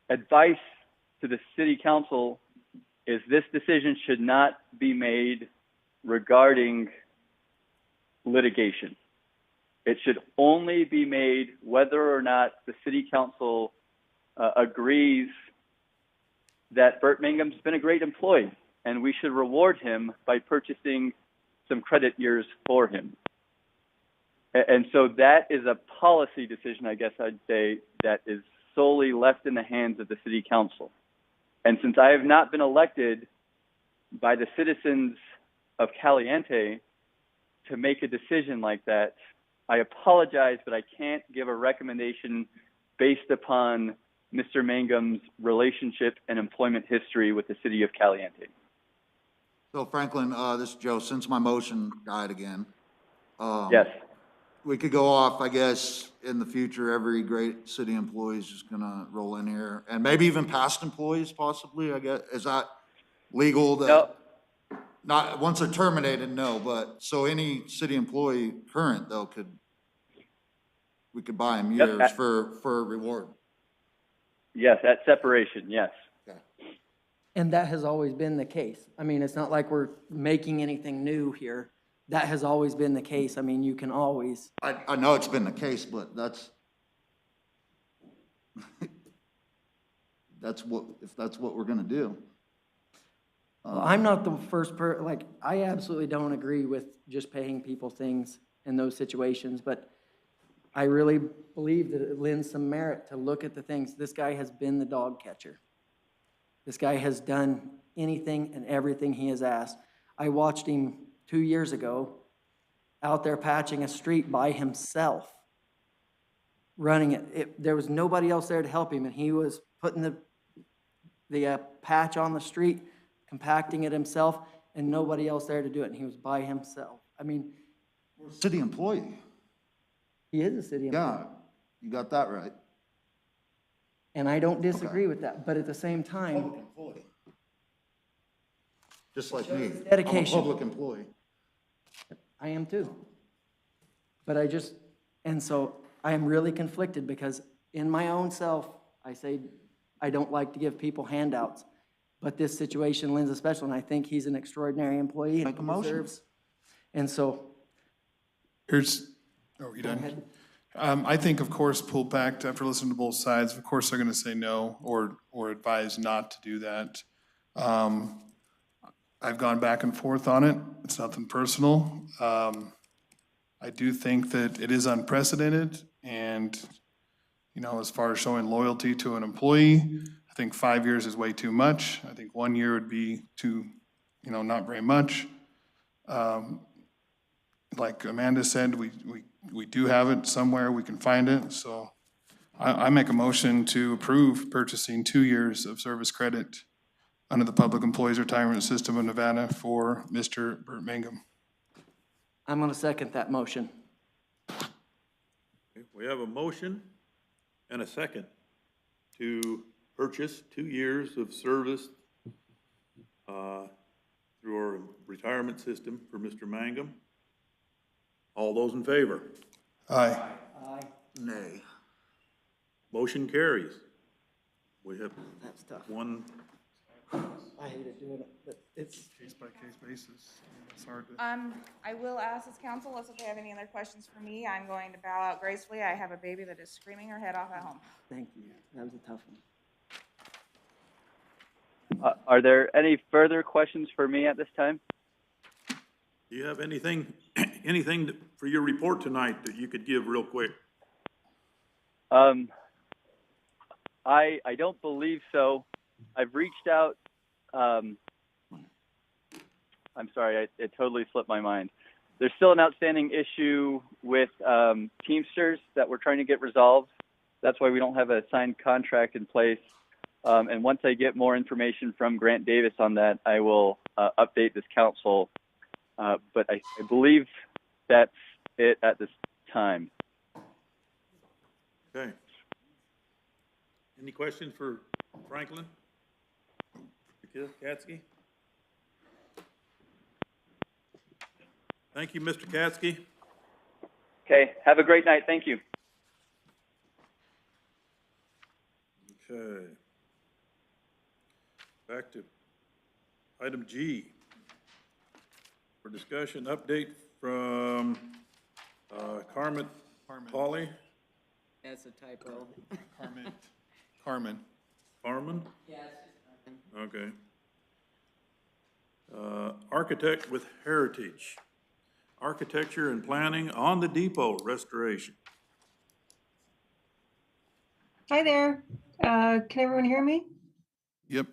Speaker 17: advice to the city council is this decision should not be made regarding litigation. It should only be made whether or not the city council agrees that Burt Mangum's been a great employee and we should reward him by purchasing some credit years for him. And so that is a policy decision, I guess I'd say, that is solely left in the hands of the city council. And since I have not been elected by the citizens of Caliente to make a decision like that, I apologize, but I can't give a recommendation based upon Mr. Mangum's relationship and employment history with the city of Caliente.
Speaker 8: So Franklin, this is Joe, since my motion died again.
Speaker 17: Yes.
Speaker 8: We could go off, I guess, in the future, every great city employee is just gonna roll in here, and maybe even past employees possibly, I guess. Is that legal?
Speaker 17: No.
Speaker 8: Not, once they're terminated, no, but, so any city employee current though we could buy them
Speaker 17: Yep.
Speaker 8: years for a reward.
Speaker 17: Yes, at separation, yes.
Speaker 7: And that has always been the case. I mean, it's not like we're making anything new here. That has always been the case. I mean, you can always.
Speaker 8: I know it's been the case, but that's, if that's what we're gonna do.
Speaker 7: Well, I'm not the first like, I absolutely don't agree with just paying people things in those situations, but I really believe that it lends some merit to look at the things. This guy has been the dog catcher. This guy has done anything and everything he has asked. I watched him 2 years ago out there patching a street by himself, running it. There was nobody else there to help him, and he was putting the patch on the street, compacting it himself, and nobody else there to do it, and he was by himself. I mean,
Speaker 8: City employee.
Speaker 7: he is a city employee.
Speaker 8: Yeah, you got that right.
Speaker 7: And I don't disagree with that, but at the same time,
Speaker 8: Public employee. Just like me.
Speaker 7: dedication.
Speaker 8: I'm a public employee.
Speaker 7: I am too. But and so I am really conflicted because in my own self, I say I don't like to give people handouts. But this situation lends a special, and I think he's an extraordinary employee.
Speaker 8: Make a motion.
Speaker 7: Deserves. And so.
Speaker 3: Are you done? I think, of course, pull back after listening to both sides. Of course, they're going to say no or advise not to do that. I've gone back and forth on it. It's nothing personal. I do think that it is unprecedented, and, you know, as far as showing loyalty to an employee, I think 5 years is way too much. I think 1 year would be too, not very much. Like Amanda said, we do have it somewhere, we can find it, so I make a motion to approve purchasing 2 years of service credit under the Public Employees Retirement System of Nevada for Mr. Burt Mangum.
Speaker 7: I'm going to second that motion.
Speaker 1: Okay, we have a motion and a second to purchase 2 years of service through our retirement system for Mr. Mangum. All those in favor?
Speaker 3: Aye.
Speaker 7: Aye.
Speaker 8: Nay.
Speaker 1: Motion carries. We have
Speaker 7: That's tough.
Speaker 1: one,
Speaker 7: I hated doing it, but it's.
Speaker 3: Case by case basis. It's hard to.
Speaker 15: I will ask this council, unless if they have any other questions for me, I'm going to bow out gracefully. I have a baby that is screaming her head off at home.
Speaker 7: Thank you. That was a tough one.
Speaker 17: Are there any further questions for me at this time?
Speaker 1: do you have anything, for your report tonight that you could give real quick?
Speaker 17: I don't believe so. I've reached out. I'm sorry, it totally slipped my mind. There's still an outstanding issue with Teamsters that we're trying to get resolved. That's why we don't have a signed contract in place. And once I get more information from Grant Davis on that, I will update this council. But I believe that's it at this time.
Speaker 1: Okay. Any questions for Franklin? Katsky? Thank you, Mr. Katsky.
Speaker 17: Okay, have a great night. Thank you.
Speaker 1: Okay. Back to item G. For discussion, update from Carmen Polly.
Speaker 2: That's a typo.
Speaker 3: Carmen.
Speaker 1: Carmen?
Speaker 2: Yeah, it's just Carmen.
Speaker 1: Okay. Architect with Heritage. Architecture and planning on the depot restoration.
Speaker 18: Hi there. Can everyone hear me?
Speaker 1: Yep.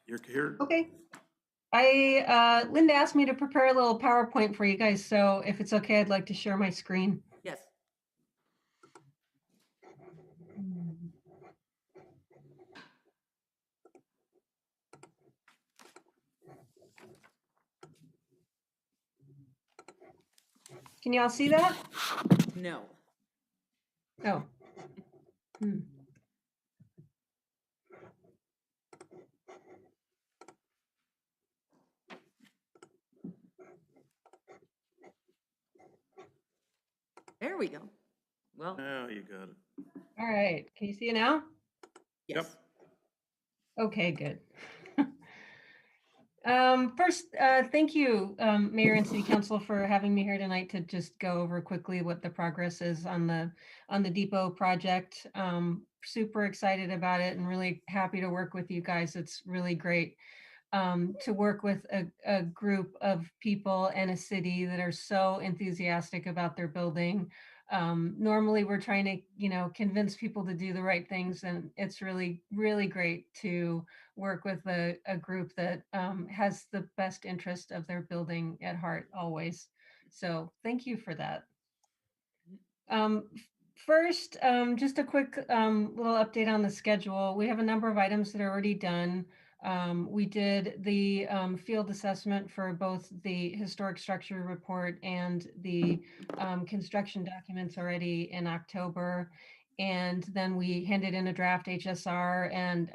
Speaker 1: You're here.
Speaker 18: Okay. Linda asked me to prepare a little PowerPoint for you guys, so if it's okay, I'd like to share my screen.
Speaker 2: Yes.
Speaker 18: Can you all see that?
Speaker 2: No.
Speaker 18: Oh.
Speaker 2: There we go. Well.
Speaker 1: Now you got it.
Speaker 18: All right. Can you see it now?
Speaker 2: Yes.
Speaker 18: Okay, good. First, thank you, Mayor and City Council, for having me here tonight to just go over quickly what the progress is on the depot project. Super excited about it and really happy to work with you guys. It's really great to work with a group of people and a city that are so enthusiastic about their building. Normally we're trying to, convince people to do the right things, and it's really, really great to work with a group that has the best interest of their building at heart always. So thank you for that. First, just a quick little update on the schedule. We have a number of items that are already done. We did the field assessment for both the historic structure report and the construction documents already in October. And then we handed in a draft HSR and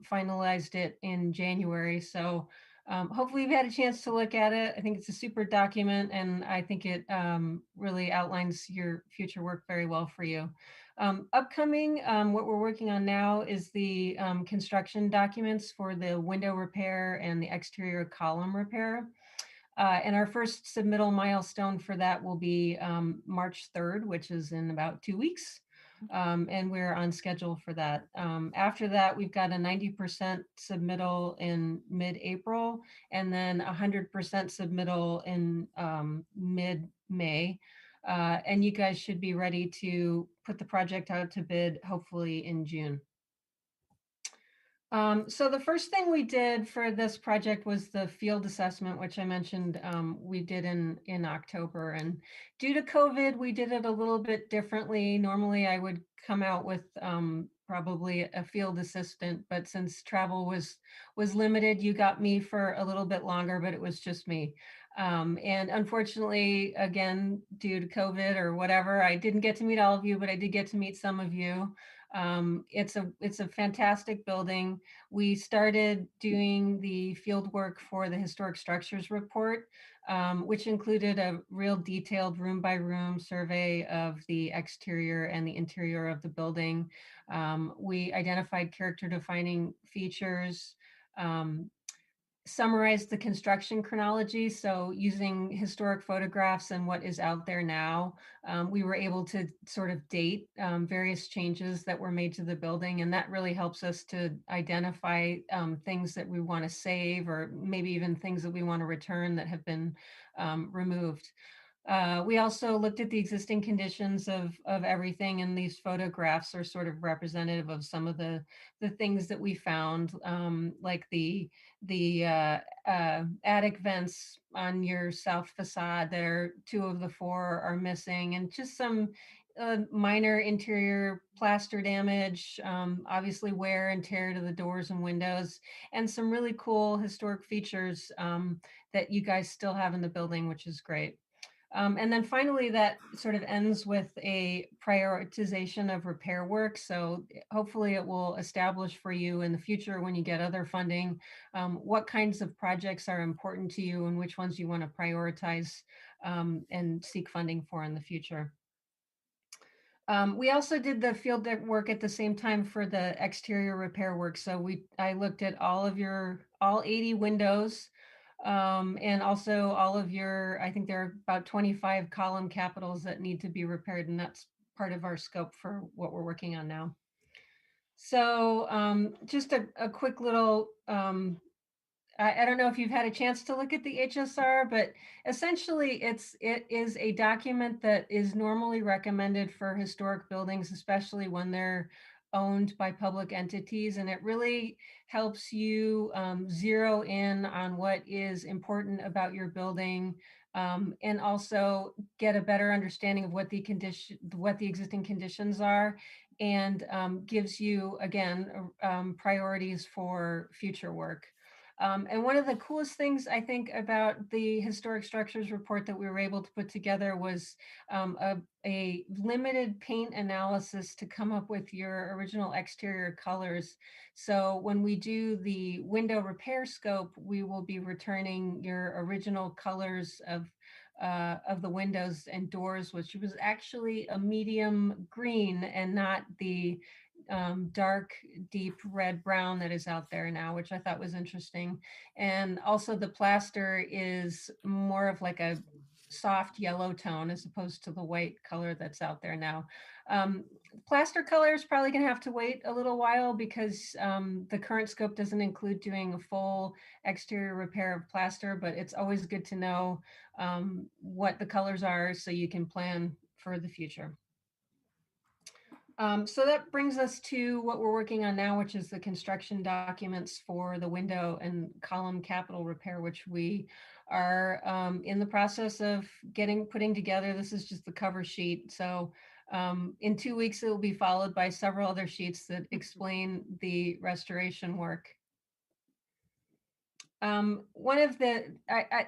Speaker 18: finalized it in January. So hopefully you've had a chance to look at it. I think it's a super document, and I think it really outlines your future work very well for you. Upcoming, what we're working on now is the construction documents for the window repair and the exterior column repair. And our first submittal milestone for that will be March 3rd, which is in about 2 weeks. And we're on schedule for that. After that, we've got a 90% submittal in mid-April, and then 100% submittal in mid-May. And you guys should be ready to put the project out to bid, hopefully in June. So the first thing we did for this project was the field assessment, which I mentioned we did in October. And due to COVID, we did it a little bit differently. Normally, I would come out with probably a field assistant, but since travel was limited, you got me for a little bit longer, but it was just me. And unfortunately, again, due to COVID or whatever, I didn't get to meet all of you, but I did get to meet some of you. It's a fantastic building. We started doing the field work for the historic structures report, which included a real detailed room by room survey of the exterior and the interior of the building. We identified character defining features, summarized the construction chronology. So using historic photographs and what is out there now, we were able to sort of date various changes that were made to the building. And that really helps us to identify things that we want to save, or maybe even things that we want to return that have been removed. We also looked at the existing conditions of everything, and these photographs are sort of representative of some of the things that we found, like the attic vents on your south facade. There, 2 of the 4 are missing, and just some minor interior plaster damage, obviously wear and tear to the doors and windows, and some really cool historic features that you guys still have in the building, which is great. And then finally, that sort of ends with a prioritization of repair work. So hopefully it will establish for you in the future, when you get other funding, what kinds of projects are important to you and which ones you want to prioritize and seek funding for in the future. We also did the field work at the same time for the exterior repair work. So I looked at all 80 windows, and also all of I think there are about 25 column capitals that need to be repaired, and that's part of our scope for what we're working on now. So just a quick little, I don't know if you've had a chance to look at the HSR, but essentially it is a document that is normally recommended for historic buildings, especially when they're owned by public entities. And it really helps you zero in on what is important about your building, and also get a better understanding of what the existing conditions are, and gives you, again, priorities for future work. And one of the coolest things I think about the historic structures report that we were able to put together was a limited paint analysis to come up with your original exterior colors. So when we do the window repair scope, we will be returning your original colors of the windows and doors, which was actually a medium green and not the dark, deep red brown that is out there now, which I thought was interesting. And also the plaster is more of like a soft yellow tone as opposed to the white color that's out there now. Plaster color is probably going to have to wait a little while, because the current scope doesn't include doing a full exterior repair of plaster, but it's always good to know what the colors are so you can plan for the future. So that brings us to what we're working on now, which is the construction documents for the window and column capital repair, which we are in the process of putting together. This is just the cover sheet. So in 2 weeks, it will be followed by several other sheets that explain the restoration work. One of the,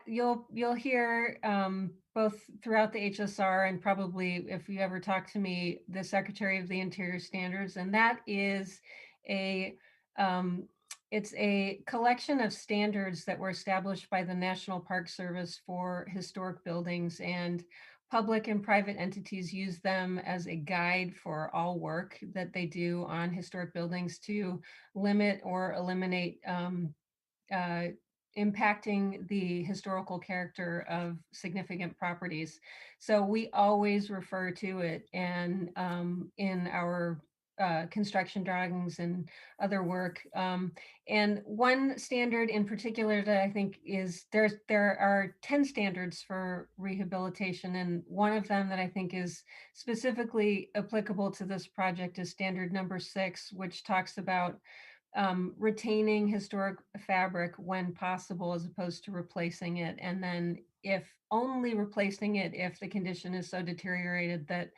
Speaker 18: you'll hear both throughout the HSR, and probably if you ever talk to me, the Secretary of the Interior Standards, and that is it's a collection of standards that were established by the National Park Service for historic buildings, and public and private entities use them as a guide for all work that they do on historic buildings to limit or eliminate impacting the historical character of significant properties. So we always refer to it, and in our construction drawings and other work. And one standard in particular that I think is, there are 10 standards for rehabilitation, and one of them that I think is specifically applicable to this project is standard number 6, which talks about retaining historic fabric when possible, as opposed to replacing it. And then if only replacing it if the condition is so deteriorated that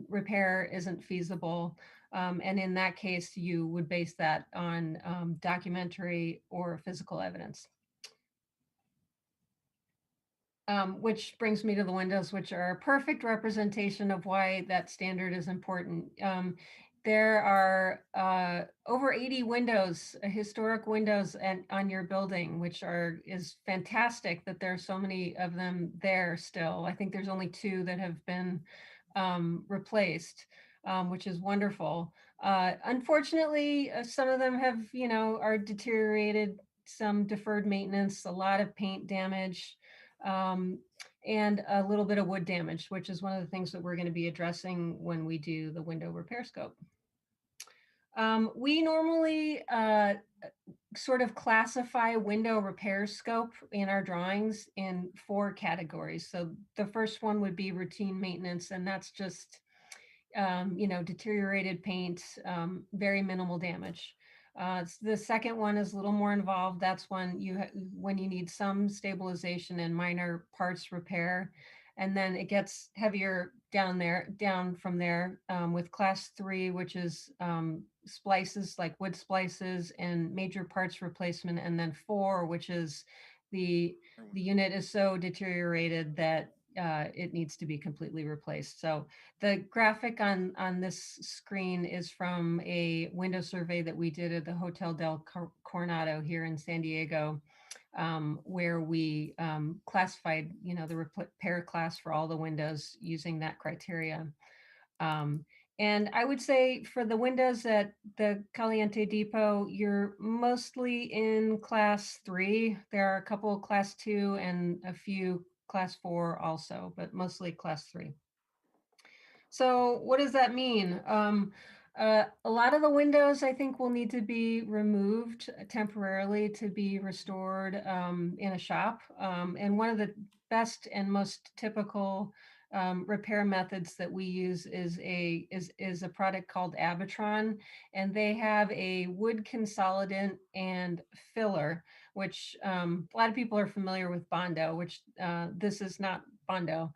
Speaker 18: repair isn't feasible. And in that case, you would base that on documentary or physical evidence. Which brings me to the windows, which are a perfect representation of why that standard is important. There are over 80 windows, historic windows on your building, which is fantastic that there are so many of them there still. I think there's only 2 that have been replaced, which is wonderful. Unfortunately, some of them have, are deteriorated, some deferred maintenance, a lot of paint damage, and a little bit of wood damage, which is one of the things that we're going to be addressing when we do the window repair scope. We normally sort of classify window repair scope in our drawings in 4 categories. So the first one would be routine maintenance, and that's just deteriorated paint, very minimal damage. The second one is a little more involved. That's when you need some stabilization and minor parts repair. And then it gets heavier down from there, with class 3, which is splices like wood splices and major parts replacement. And then 4, which is the unit is so deteriorated that it needs to be completely replaced. So the graphic on this screen is from a window survey that we did at the Hotel del Coronado here in San Diego, where we classified, the repair class for all the windows using that criteria. And I would say for the windows at the Caliente Depot, you're mostly in class 3. There are a couple of class 2 and a few class 4 also, but mostly class 3. So what does that mean? A lot of the windows, I think, will need to be removed temporarily to be restored in a shop. And one of the best and most typical repair methods that we use is a product called Abatron, and they have a wood consolidant and filler, which a lot of people are familiar with Bondo, which this is not Bondo.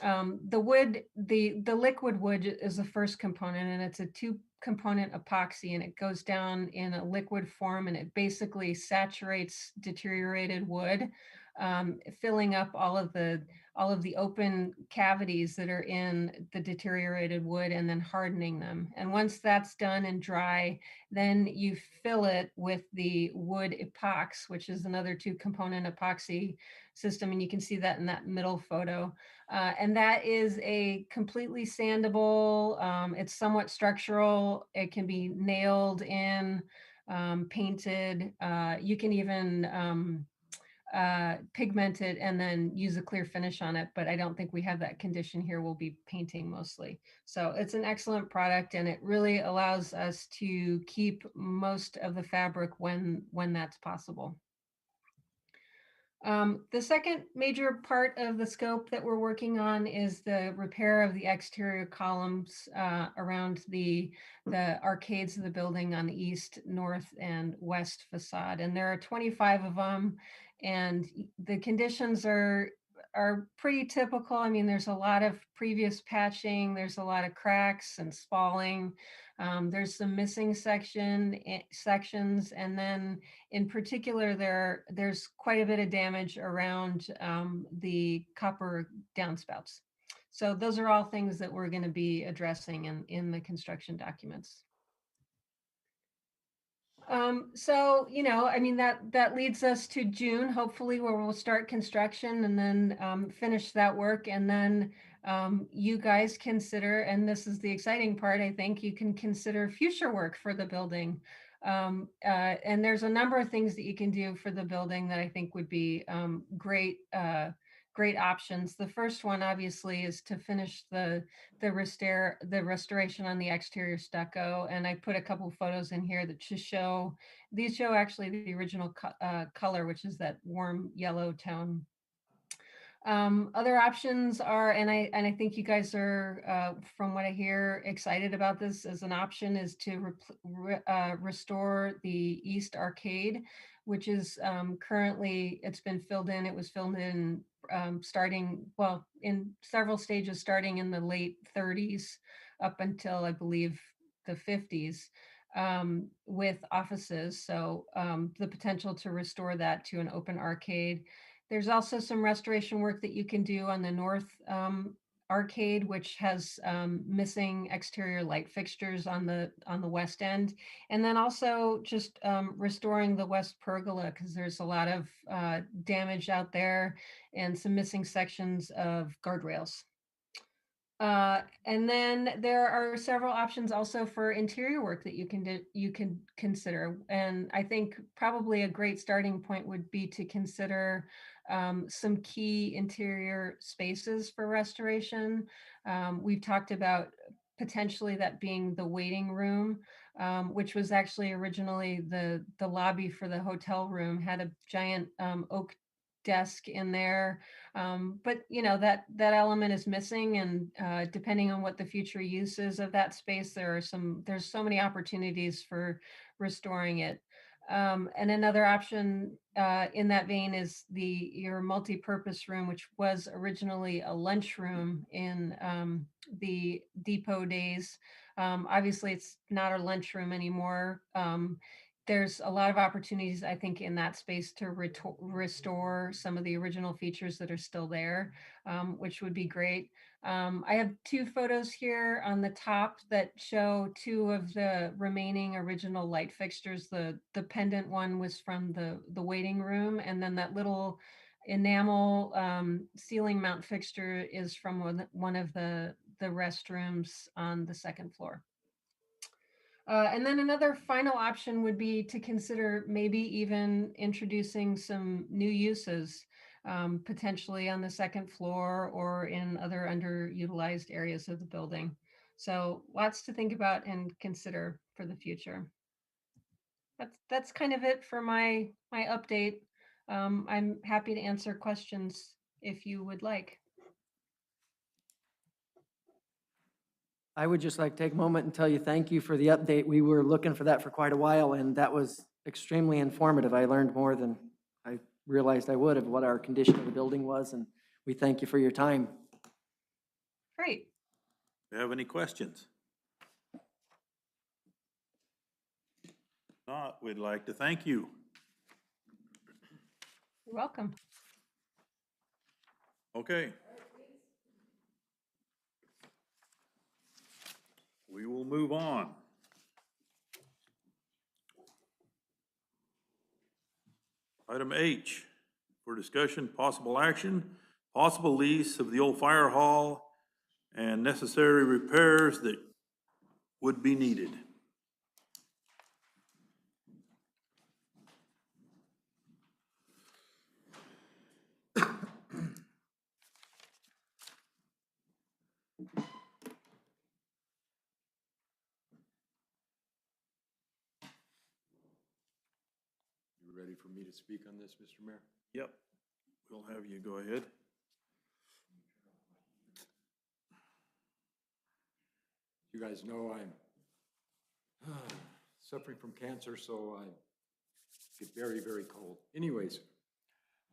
Speaker 18: The liquid wood is the first component, and it's a 2-component epoxy, and it goes down in a liquid form, and it basically saturates deteriorated wood, filling up all of the open cavities that are in the deteriorated wood and then hardening them. And once that's done and dry, then you fill it with the wood epox, which is another 2-component epoxy system. And you can see that in that middle photo. And that is a completely sandable, it's somewhat structural. It can be nailed in, painted. You can even pigment it and then use a clear finish on it, but I don't think we have that condition here. We'll be painting mostly. So it's an excellent product, and it really allows us to keep most of the fabric when that's possible. The second major part of the scope that we're working on is the repair of the exterior columns around the arcades of the building on the east, north, and west facade. And there are 25 of them, and the conditions are pretty typical. I mean, there's a lot of previous patching, there's a lot of cracks and spalling. There's some missing sections, and then in particular, there's quite a bit of damage around the copper downspouts. So those are all things that we're going to be addressing in the construction documents. So, I mean, that leads us to June, hopefully, where we'll start construction and then finish that work. And then you guys consider, and this is the exciting part, I think, you can consider future work for the building. And there's a number of things that you can do for the building that I think would be great options. The first one, obviously, is to finish the restoration on the exterior stucco. And I put a couple of photos in here that show actually the original color, which is that warm yellow tone. Other options are, and I think you guys are, from what I hear, excited about this as an option, is to restore the East Arcade, which is currently, it's been filled in. It was filled in starting, well, in several stages, starting in the late 30s up until, I believe, the 50s, with offices. So the potential to restore that to an open arcade. There's also some restoration work that you can do on the north arcade, which has missing exterior light fixtures on the west end. And then also just restoring the west pergola, because there's a lot of damage out there and some missing sections of guardrails. And then there are several options also for interior work that you can consider. And I think probably a great starting point would be to consider some key interior spaces for restoration. We've talked about potentially that being the waiting room, which was actually originally the lobby for the hotel room, had a giant oak desk in there. But you know, that element is missing, and depending on what the future use is of that space, there's so many opportunities for restoring it. And another option in that vein is your multi-purpose room, which was originally a lunchroom in the depot days. Obviously, it's not a lunchroom anymore. There's a lot of opportunities, I think, in that space to restore some of the original features that are still there, which would be great. I have two photos here on the top that show two of the remaining original light fixtures. The pendant one was from the waiting room, and then that little enamel ceiling mount fixture is from one of the restrooms on the second floor. And then another final option would be to consider maybe even introducing some new uses, potentially on the second floor or in other underutilized areas of the building. So lots to think about and consider for the future. That's kind of it for my update. I'm happy to answer questions if you would like.
Speaker 7: I would just like to take a moment and tell you thank you for the update. We were looking for that for quite a while, and that was extremely informative. I learned more than I realized I would of what our condition of the building was, and we thank you for your time.
Speaker 18: Great.
Speaker 1: Do you have any questions? If not, we'd like to thank you.
Speaker 18: You're welcome.
Speaker 1: Okay. We will move on. Item H, for discussion, possible action, possible lease of the old fire hall and necessary repairs that would be needed.
Speaker 19: Ready for me to speak on this, Mr. Mayor?
Speaker 1: Yep, we'll have you go ahead.
Speaker 19: You guys know I'm suffering from cancer, so I get very, very cold. Anyways,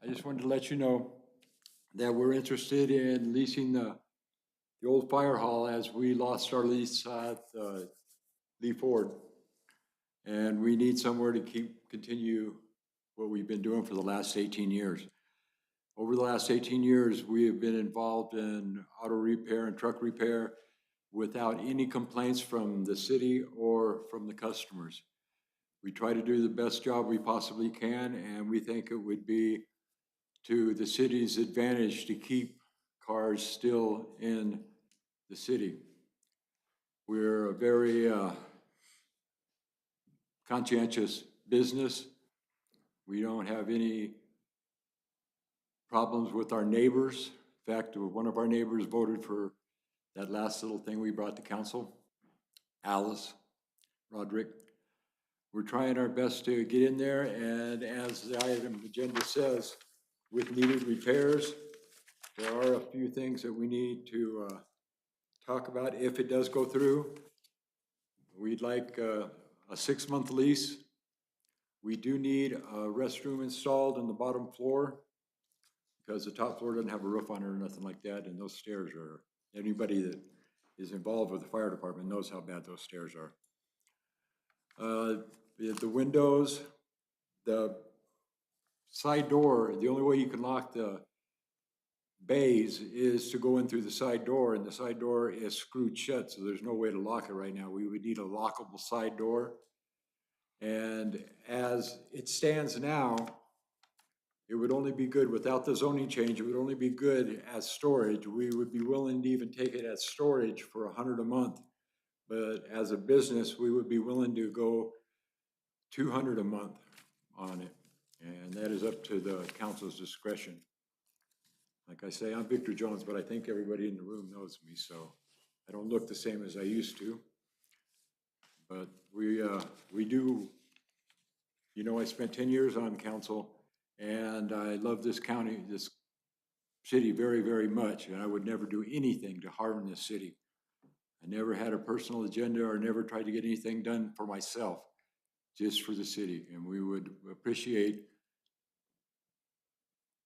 Speaker 19: I just wanted to let you know that we're interested in leasing the old fire hall, as we lost our lease at Lee Ford. And we need somewhere to continue what we've been doing for the last 18 years. Over the last 18 years, we have been involved in auto repair and truck repair without any complaints from the city or from the customers. We try to do the best job we possibly can, and we think it would be to the city's advantage to keep cars still in the city. We're a very conscientious business. We don't have any problems with our neighbors. In fact, one of our neighbors voted for that last little thing we brought to council, Alice Roderick. We're trying our best to get in there, and as the item agenda says, with needed repairs, there are a few things that we need to talk about if it does go through. We'd like a 6-month lease. We do need a restroom installed on the bottom floor because the top floor doesn't have a roof on it or nothing like that, and those stairs are, anybody that is involved with the fire department knows how bad those stairs are. The windows, the side door, the only way you can lock the bays is to go in through the side door, and the side door is screwed shut, so there's no way to lock it right now. We would need a lockable side door. And as it stands now, it would only be good without the zoning change. It would only be good as storage. We would be willing to even take it as storage for $100 a month. But as a business, we would be willing to go $200 a month on it. And that is up to the council's discretion. Like I say, I'm Victor Jones, but I think everybody in the room knows me, so I don't look the same as I used to. But we do, you know, I spent 10 years on council, and I love this county, this city very, very much, and I would never do anything to harm this city. I never had a personal agenda or never tried to get anything done for myself, just for the city, and we would appreciate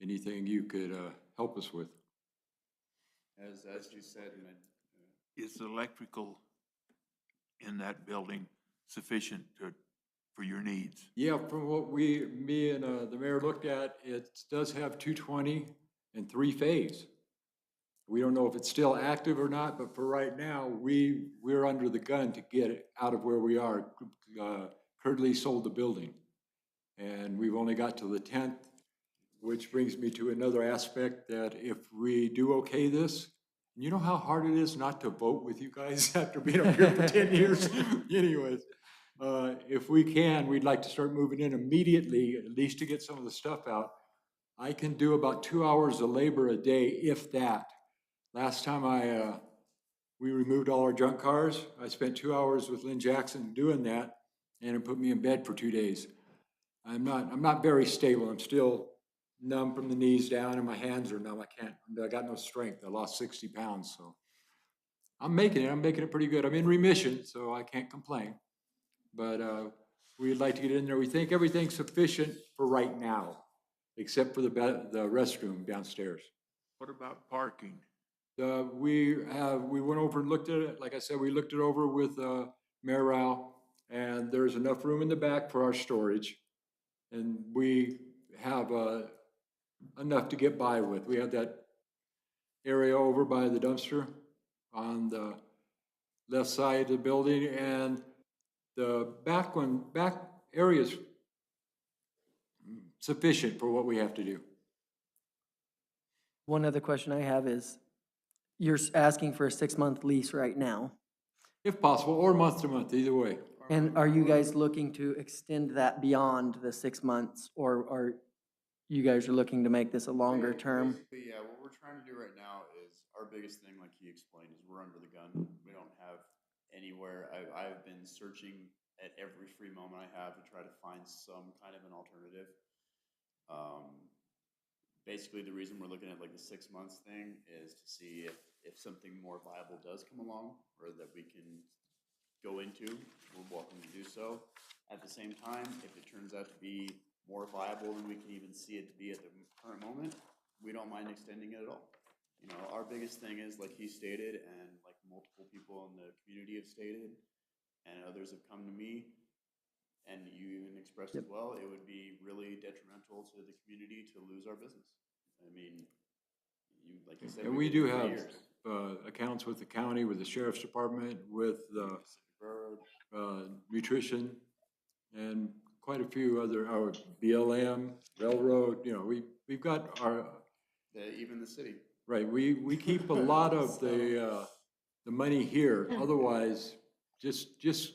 Speaker 19: anything you could help us with.
Speaker 14: As you said,
Speaker 5: Is the electrical in that building sufficient for your needs?
Speaker 19: Yeah, from what me and the mayor looked at, it does have 220 and 3-phase. We don't know if it's still active or not, but for right now, we're under the gun to get it out of where we are. Currently sold the building, and we've only got till the 10th, which brings me to another aspect that if we do okay this, you know how hard it is not to vote with you guys after being up here for 10 years? Anyways, if we can, we'd like to start moving in immediately, at least to get some of the stuff out. I can do about 2 hours of labor a day, if that. Last time we removed all our junk cars, I spent 2 hours with Lynn Jackson doing that, and it put me in bed for 2 days. I'm not very stable. I'm still numb from the knees down, and my hands are numb. I got no strength. I lost 60 pounds, so I'm making it pretty good. I'm in remission, so I can't complain. But we'd like to get in there. We think everything's sufficient for right now, except for the restroom downstairs.
Speaker 5: What about parking?
Speaker 19: We went over and looked at it. Like I said, we looked it over with Mayor Rao, and there's enough room in the back for our storage. And we have enough to get by with. We have that area over by the dumpster on the left side of the building, and the back area is sufficient for what we have to do.
Speaker 7: One other question I have is, you're asking for a 6-month lease right now.
Speaker 19: If possible, or month to month, either way.
Speaker 7: And are you guys looking to extend that beyond the 6 months, or are you guys are looking to make this a longer term?
Speaker 14: Basically, yeah, what we're trying to do right now is, our biggest thing, like he explained, is we're under the gun. We don't have anywhere. I've been searching at every free moment I have to try to find some kind of an alternative. Basically, the reason we're looking at like the 6 months thing is to see if something more viable does come along, or that we can go into. We're welcome to do so. At the same time, if it turns out to be more viable than we can even see it to be at the current moment, we don't mind extending it at all. You know, our biggest thing is, like he stated, and like multiple people in the community have stated, and others have come to me, and you even expressed as well, it would be really detrimental to the community to lose our business. I mean, like you said.
Speaker 19: And
Speaker 14: we've
Speaker 19: we
Speaker 14: been
Speaker 19: do
Speaker 14: here for
Speaker 19: have
Speaker 14: years.
Speaker 19: accounts with the county, with the sheriff's department, with the nutrition, and quite a few other, our BLM, railroad, you know, we've got our.
Speaker 14: Even the city.
Speaker 19: Right, we keep a lot of the money here. Otherwise, just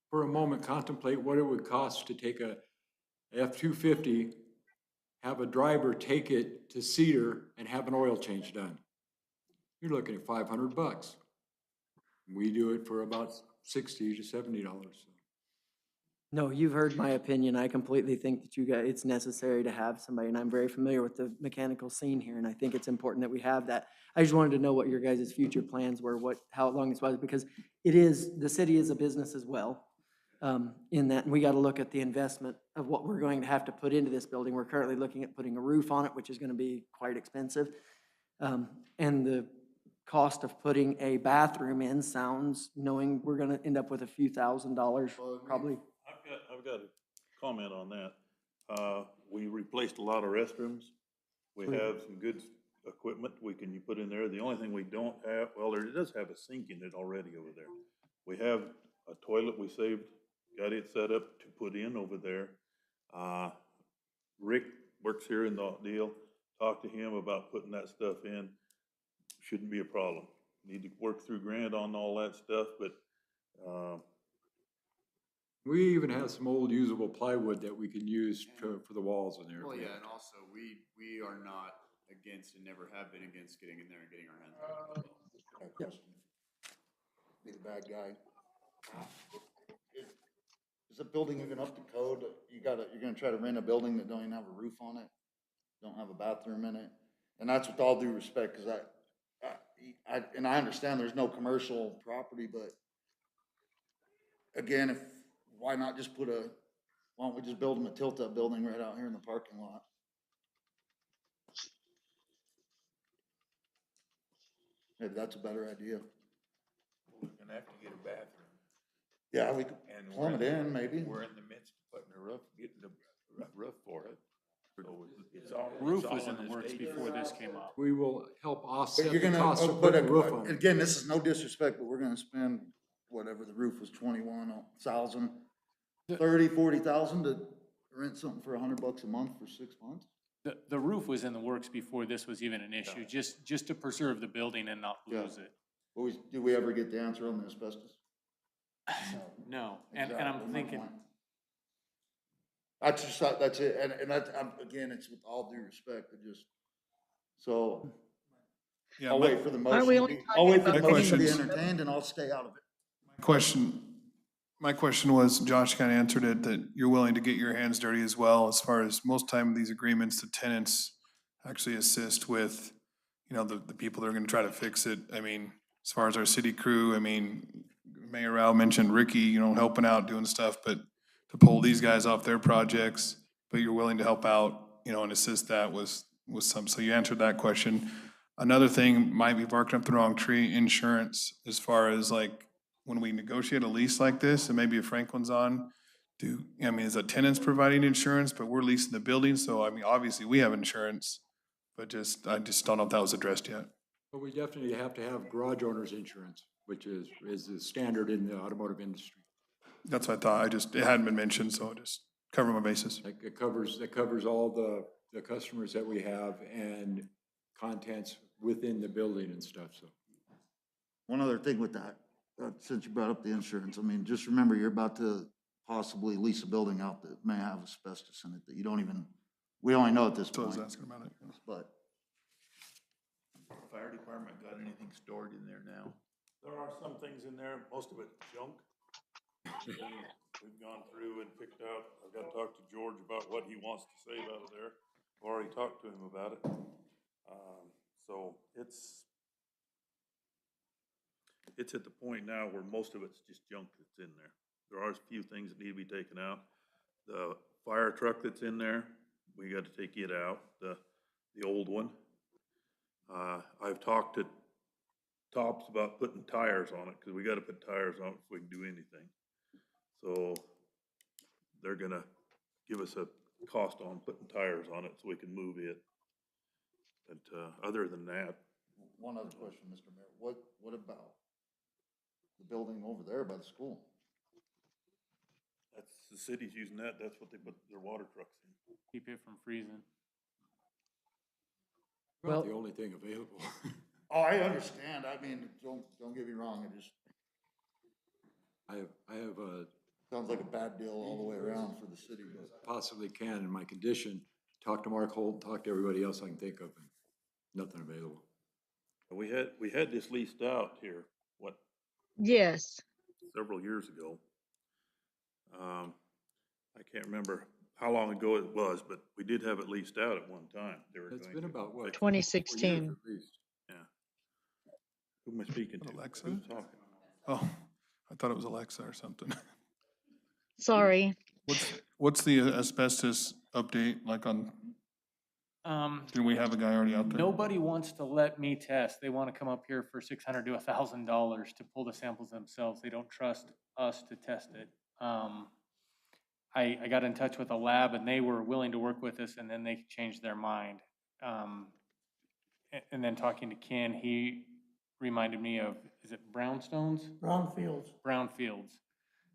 Speaker 19: for a moment, contemplate what it would cost to take a F-250, have a driver take it to Cedar and have an oil change done. You're looking at $500. We do it for about $60 to $70.
Speaker 7: No, you've heard my opinion. I completely think that you guys, it's necessary to have somebody, and I'm very familiar with the mechanical scene here, and I think it's important that we have that. I just wanted to know what your guys' future plans were, how long this was, because the city is a business as well. In that, and we got to look at the investment of what we're going to have to put into this building. We're currently looking at putting a roof on it, which is going to be quite expensive. And the cost of putting a bathroom in sounds, knowing we're going to end up with a few $1,000s probably.
Speaker 1: I've got a comment on that. We replaced a lot of restrooms. We have some good equipment we can put in there. The only thing we don't have, well, there does have a sink in it already over there. We have a toilet we saved, got it set up to put in over there. Rick works here in the deal. Talked to him about putting that stuff in. Shouldn't be a problem. Need to work through Grant on all that stuff, but,
Speaker 19: We even have some old usable plywood that we can use for the walls in there.
Speaker 14: Well, yeah, and also, we are not against and never have been against getting in there and getting our hands on it.
Speaker 8: Be the bad guy. Is the building even up to code? You're gonna try to rent a building that don't even have a roof on it, don't have a bathroom in it? And that's with all due respect, cause and I understand there's no commercial property, but again, why not just why don't we just build them a tilt-up building right out here in the parking lot? Maybe that's a better idea.
Speaker 5: We're gonna have to get a bathroom.
Speaker 8: Yeah, we could
Speaker 5: And
Speaker 8: plumb it in, maybe.
Speaker 5: We're in the midst of putting a roof, getting the roof for it. So it's all.
Speaker 4: Roof
Speaker 5: it's all
Speaker 4: was in the works
Speaker 5: stages.
Speaker 4: before this came up.
Speaker 19: We will help
Speaker 8: But
Speaker 19: offset
Speaker 8: you're
Speaker 19: the
Speaker 8: gonna,
Speaker 19: cost of
Speaker 8: but
Speaker 19: putting a roof on it.
Speaker 8: again, this is no disrespect, but we're gonna spend whatever the roof was, 21,000, 40,000 to rent something for $100 a month for 6 months?
Speaker 4: The roof was in the works before this was even an issue, just to preserve the building and not lose it.
Speaker 8: Did we ever get the answer on the asbestos?
Speaker 4: No, and
Speaker 8: Exactly
Speaker 4: I'm
Speaker 8: my
Speaker 4: thinking,
Speaker 8: point. That's it, and again, it's with all due respect, so.
Speaker 3: Yeah,
Speaker 8: I'll
Speaker 3: my-
Speaker 8: wait for the
Speaker 7: Aren't we
Speaker 8: motion,
Speaker 7: only
Speaker 8: I'll wait for
Speaker 3: talking
Speaker 8: the
Speaker 3: about-
Speaker 8: motion to be
Speaker 3: Questions?
Speaker 8: entertained, and I'll stay out of it.
Speaker 3: My question was, Josh kind of answered it, that you're willing to get your hands dirty as well, as far as most time these agreements, the tenants actually assist with, the people that are gonna try to fix it. I mean, as far as our city crew, I mean, Mayor Rao mentioned Ricky, helping out, doing stuff, but to pull these guys off their projects, but you're willing to help out, and assist that with some, so you answered that question. Another thing, might be barking up the wrong tree, insurance, as far as like, when we negotiate a lease like this, and maybe if Franklin's on, is the tenants providing insurance, but we're leasing the building, so obviously we have insurance, but I just don't know if that was addressed yet.
Speaker 19: But we definitely have to have garage owner's insurance, which is the standard in the automotive industry.
Speaker 3: That's what I thought, it hadn't been mentioned, so just cover my bases.
Speaker 19: Like it covers all the customers that we have and contents within the building and stuff, so.
Speaker 8: One other thing with that, since you brought up the insurance, just remember, you're about to possibly lease a building out that may have asbestos in it that we only know at this
Speaker 3: So I was
Speaker 8: point,
Speaker 3: asking about it.
Speaker 8: but.
Speaker 5: Fire department got anything stored in there now?
Speaker 1: There are some things in there, most of it's junk. We've gone through and picked out, I've got to talk to George about what he wants to save out of there. I've already talked to him about it. So it's at the point now where most of it's just junk that's in there. There are a few things that need to be taken out. The fire truck that's in there, we got to take it out, the old one. I've talked to Tops about putting tires on it, because we got to put tires on it if we can do anything. So they're gonna give us a cost on putting tires on it so we can move it. But other than that.
Speaker 8: One other question, Mr. Mayor, what about the building over there by the school?
Speaker 1: That's, the city's using that, that's what they put their water trucks in.
Speaker 4: keep it from freezing.
Speaker 19: Not the only thing available.
Speaker 8: Oh, I understand, don't get me wrong,
Speaker 19: I have a.
Speaker 8: sounds like a bad deal all the way around for the city, but.
Speaker 19: Possibly can in my condition, talk to Mark Holt, talk to everybody else I can think of, and nothing available.
Speaker 1: We had this leased out here,
Speaker 18: Yes.
Speaker 1: several years ago. I can't remember how long ago it was, but we did have it leased out at one time. They were
Speaker 19: It's
Speaker 1: going
Speaker 19: been
Speaker 1: to
Speaker 19: about what?
Speaker 1: fix it.
Speaker 18: 2016.
Speaker 19: 4 years at least.
Speaker 1: Yeah. Who am I speaking to?
Speaker 3: Alexa?
Speaker 1: Who's talking?
Speaker 3: Oh, I thought it was Alexa or something.
Speaker 18: Sorry.
Speaker 3: What's the asbestos update like on, do we have a guy already out there?
Speaker 4: Nobody wants to let me test. They want to come up here for $600 to $1,000 to pull the samples themselves. They don't trust us to test it. I got in touch with a lab and they were willing to work with us and then they changed their mind. And then talking to Ken, he reminded me of, is it Brownstones?
Speaker 20: Brownfields.
Speaker 4: Brownfields,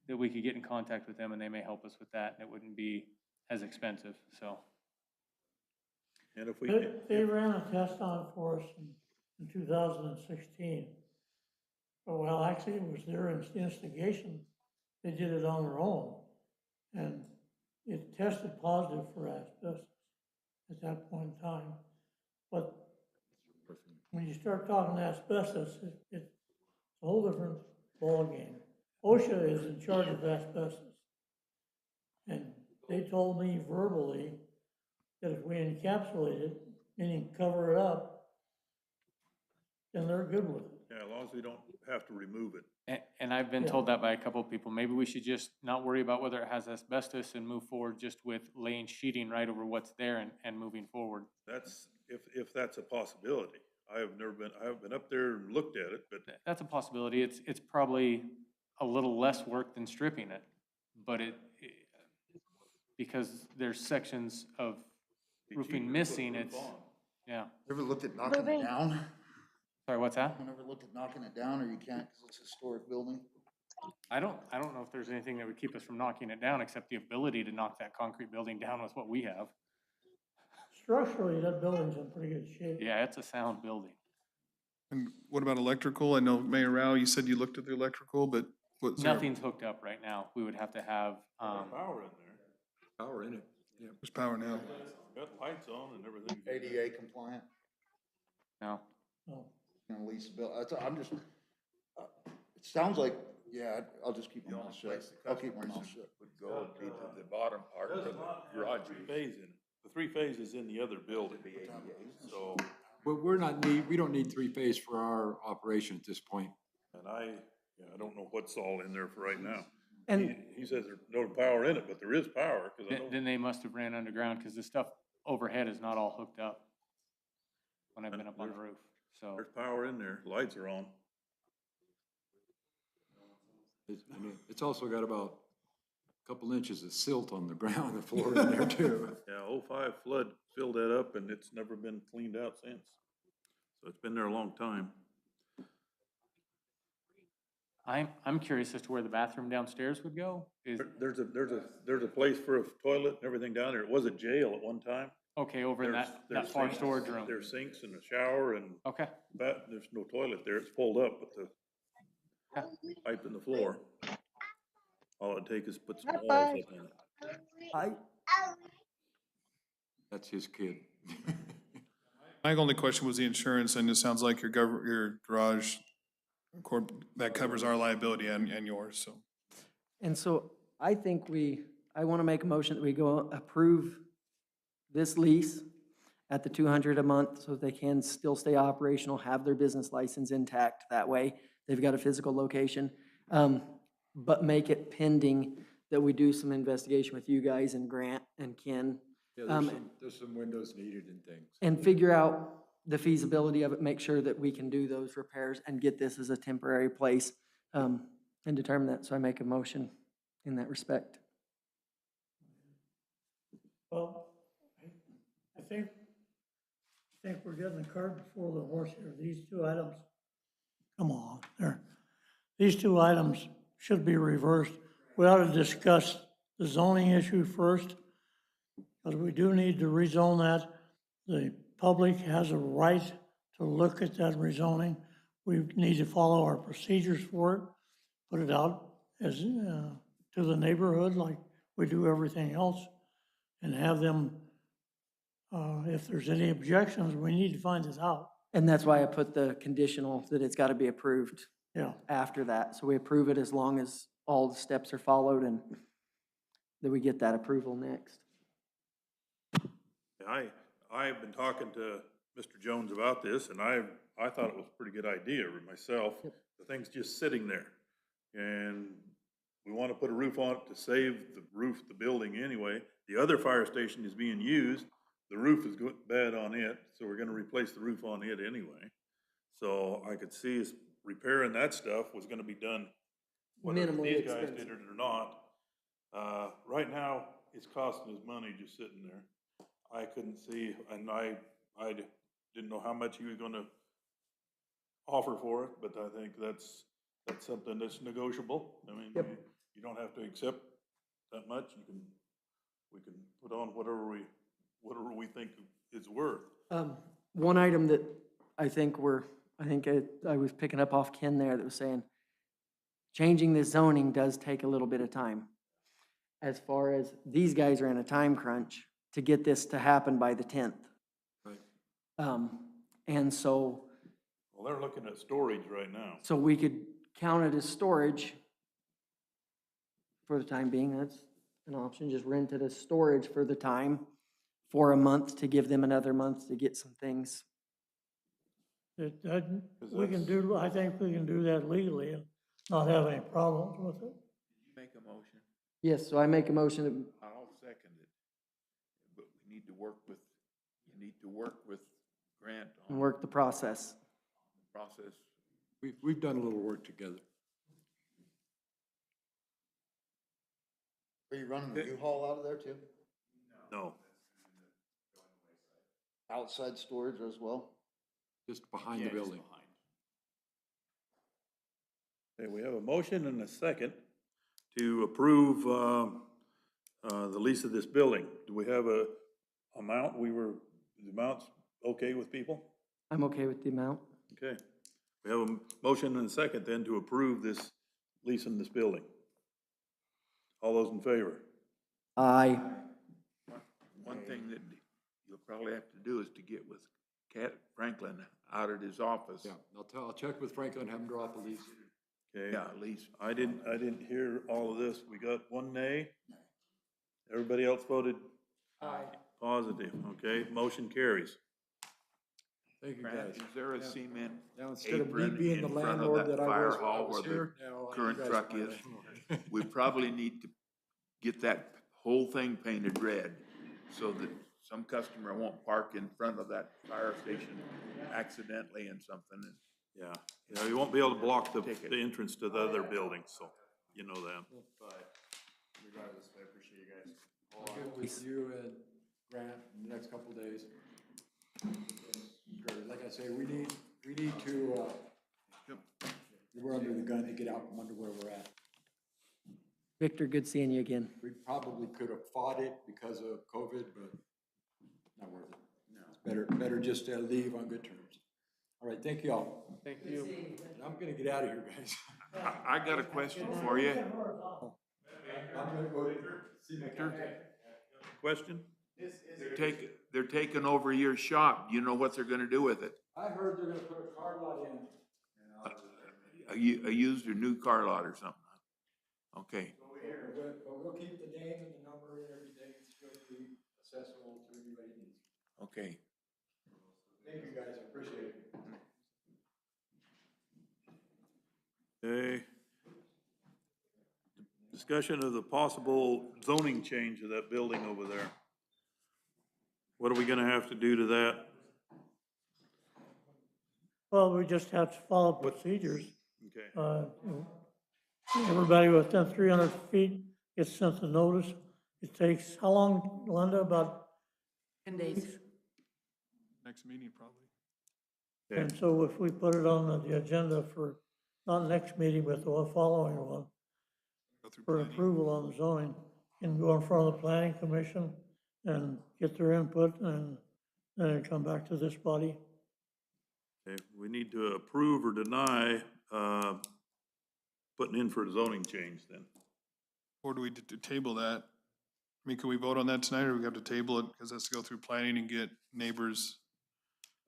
Speaker 4: that we could get in contact with them and they may help us with that and it wouldn't be as expensive, so.
Speaker 1: And if we,
Speaker 20: They ran a test on it for us in 2016. Well, actually, it was their instigation. They did it on their own. And it tested positive for asbestos at that point in time. But when you start talking asbestos, it's a whole different ballgame. OSHA is in charge of asbestos. And they told me verbally that if we encapsulate it, meaning cover it up, then they're good with it.
Speaker 1: yeah, as long as we don't have to remove it.
Speaker 4: And I've been
Speaker 20: Yeah.
Speaker 4: told that by a couple of people, maybe we should just not worry about whether it has asbestos and move forward just with laying sheeting right over what's there and moving forward.
Speaker 1: That's, if that's a possibility. I haven't been up there and looked at it, but
Speaker 4: That's a possibility. It's probably a little less work than stripping it, but because there's sections of roofing missing, it's, yeah.
Speaker 8: Ever looked at knocking it down?
Speaker 4: Sorry, what's that?
Speaker 8: Ever looked at knocking it down, or you can't because it's a historic building?
Speaker 4: I don't know if there's anything that would keep us from knocking it down, except the ability to knock that concrete building down with what we have.
Speaker 20: Structurally, that building's in pretty good shape.
Speaker 4: Yeah, it's a sound building.
Speaker 3: And what about electrical? I know Mayor Rao, you said you looked at the electrical, but what's there?
Speaker 4: Nothing's hooked up right now. We would have to have,
Speaker 1: power in there.
Speaker 19: Power in it, yeah.
Speaker 3: There's power now.
Speaker 1: Got lights on and everything.
Speaker 8: ADA compliant,
Speaker 4: no.
Speaker 20: No.
Speaker 8: and lease bill, I'm just, it sounds like, yeah, I'll just keep my mouth shut. I'll keep my mouth shut.
Speaker 5: Would go be to the bottom part of the garage.
Speaker 1: Phase in it. The 3-phase is in the other building. So,
Speaker 19: But we don't need three-phase for our operation at this point.
Speaker 1: and I don't know what's all in there for right now.
Speaker 7: And
Speaker 1: He says there's no power in it, but there is power, because I know.
Speaker 4: Then they must have ran underground, because the stuff overhead is not all hooked up when I've been up on the roof, so.
Speaker 1: There's power in there, lights are on.
Speaker 19: It's also got about a couple inches of silt on the ground, the floor in there too.
Speaker 1: Yeah, 05 flood filled that up and it's never been cleaned out since. So it's been there a long time.
Speaker 4: I'm curious as to where the bathroom downstairs would go. Is,
Speaker 1: There's a place for a toilet and everything down there. It was a jail at one time.
Speaker 4: okay, over in that
Speaker 1: There's
Speaker 4: far
Speaker 1: sinks-
Speaker 4: storage room.
Speaker 1: There's sinks and a shower and
Speaker 4: Okay,
Speaker 1: there's no toilet there. It's pulled up with the pipe in the floor. All it takes is put some walls up in it.
Speaker 19: That's his kid.
Speaker 3: My only question was the insurance, and it sounds like your garage, that covers our liability and yours, so.
Speaker 7: And so I think I want to make a motion that we go approve this lease at the 200 a month so they can still stay operational, have their business license intact. That way, they've got a physical location. But make it pending that we do some investigation with you guys and Grant and Ken.
Speaker 19: Yeah, there's some windows needed and things.
Speaker 7: And figure out the feasibility of it, make sure that we can do those repairs and get this as a temporary place, and determine that. So I make a motion in that respect.
Speaker 20: Well, I think we're getting the cart before the horse here. These two items, come on, these two items should be reversed. We ought to discuss the zoning issue first, because we do need to rezone that. The public has a right to look at that rezoning. We need to follow our procedures for it, put it out as, to the neighborhood like we do everything else, and have them, if there's any objections, we need to find this out.
Speaker 7: And that's why I put the conditional that it's got to be approved
Speaker 20: Yeah.
Speaker 7: after that. So we approve it as long as all the steps are followed and that we get that approval next.
Speaker 1: I've been talking to Mr. Jones about this, and I thought it was a pretty good idea myself. The thing's just sitting there. And we want to put a roof on it to save the roof of the building anyway. The other fire station is being used. The roof is bad on it, so we're gonna replace the roof on it anyway. So I could see us repairing that stuff was gonna be done, whether
Speaker 7: Minimally
Speaker 1: these guys did
Speaker 7: expensive.
Speaker 1: it or not. Right now, it's costing us money just sitting there. I couldn't see, and I didn't know how much he was gonna offer for it, but I think that's something that's negotiable. I mean,
Speaker 7: Yep.
Speaker 1: you don't have to accept that much. We can put on whatever we think it's worth.
Speaker 7: One item that I think I was picking up off Ken there that was saying, changing the zoning does take a little bit of time. As far as these guys are in a time crunch to get this to happen by the 10th.
Speaker 1: Right.
Speaker 7: And so,
Speaker 1: Well, they're looking at storage right now.
Speaker 7: so we could count it as storage for the time being. That's an option. Just rent it as storage for the time for a month to give them another month to get some things.
Speaker 20: We can do, I think we can do that legally and not have any problems with it.
Speaker 5: Make a motion.
Speaker 7: Yes, so I make a motion that
Speaker 5: I'll second it. But we need to work with, you need to work with Grant on
Speaker 7: and work the process.
Speaker 5: the process.
Speaker 19: We've done a little work together.
Speaker 8: Are you running the U-Haul out of there too?
Speaker 1: No.
Speaker 8: Outside storage as well?
Speaker 19: Just behind the
Speaker 14: Yeah, just
Speaker 19: building.
Speaker 14: behind.
Speaker 1: Okay, we have a motion and a second to approve, the lease of this building. Do we have a amount? The amount's okay with people?
Speaker 7: I'm okay with the amount.
Speaker 1: Okay. We have a motion and a second then to approve this lease in this building. All those in favor?
Speaker 7: Aye.
Speaker 5: One thing that you'll probably have to do is to get with Cat Franklin out at his office.
Speaker 19: Yeah, I'll check with Franklin, have him draw up a lease.
Speaker 1: Okay.
Speaker 5: Yeah, at least.
Speaker 1: I didn't hear all of this. We got one nay. Everybody else voted
Speaker 7: Aye.
Speaker 1: positive, okay? Motion carries.
Speaker 19: Thank you,
Speaker 5: Grant,
Speaker 19: guys.
Speaker 5: is there a
Speaker 19: Yeah.
Speaker 5: cement
Speaker 19: Now, instead of me
Speaker 5: apron
Speaker 19: being the
Speaker 5: in front of
Speaker 19: landlord
Speaker 5: that
Speaker 19: that I
Speaker 5: fire
Speaker 19: was when I
Speaker 5: hall
Speaker 19: was
Speaker 5: where the
Speaker 19: here, now you
Speaker 5: current
Speaker 19: guys
Speaker 5: truck
Speaker 19: are my
Speaker 5: is?
Speaker 19: landlord.
Speaker 5: We probably need to get that whole thing painted red so that some customer won't park in front of that fire station accidentally and something.
Speaker 1: Yeah, you won't be able to block the
Speaker 5: Take it.
Speaker 1: entrance to the other building, so you know that.
Speaker 14: But regardless, I appreciate you guys.
Speaker 19: I'll get with you and Grant in the next couple of days. Great. Like I say, we need to, we're under the gun to get out from under where we're at.
Speaker 7: Victor, good seeing you again.
Speaker 19: We probably could have fought it because of COVID, but not worth it. No. It's better just to leave on good terms. All right, thank you all.
Speaker 4: Thank you.
Speaker 19: And I'm gonna get out of here, guys.
Speaker 5: I got a question for you.
Speaker 19: I'm gonna go see my contact.
Speaker 1: Question?
Speaker 5: They're taking over your shop. You know what they're gonna do with it?
Speaker 19: I heard they're gonna put a car lot in.
Speaker 5: A used or new car lot or something? Okay.
Speaker 19: But we'll keep the name and the number and everything, it's going to be accessible to anybody who needs.
Speaker 5: Okay.
Speaker 19: Thank you, guys, I appreciate it.
Speaker 1: Okay. Discussion of the possible zoning change of that building over there. What are we gonna have to do to that?
Speaker 20: Well, we just have to follow procedures.
Speaker 1: Okay.
Speaker 20: Everybody within 300 feet gets sent a notice. It takes, how long, Linda, about?
Speaker 2: 10 days.
Speaker 3: Next meeting, probably.
Speaker 1: Okay.
Speaker 20: And so if we put it on the agenda for, not next meeting, but the following one,
Speaker 3: Go through
Speaker 20: for
Speaker 3: planning.
Speaker 20: approval on zoning, and go in front of the planning commission and get their input, and then come back to this body.
Speaker 1: Okay, we need to approve or deny, putting in for a zoning change then.
Speaker 3: Or do we table that? I mean, can we vote on that tonight, or we have to table it because it has to go through planning and get neighbors?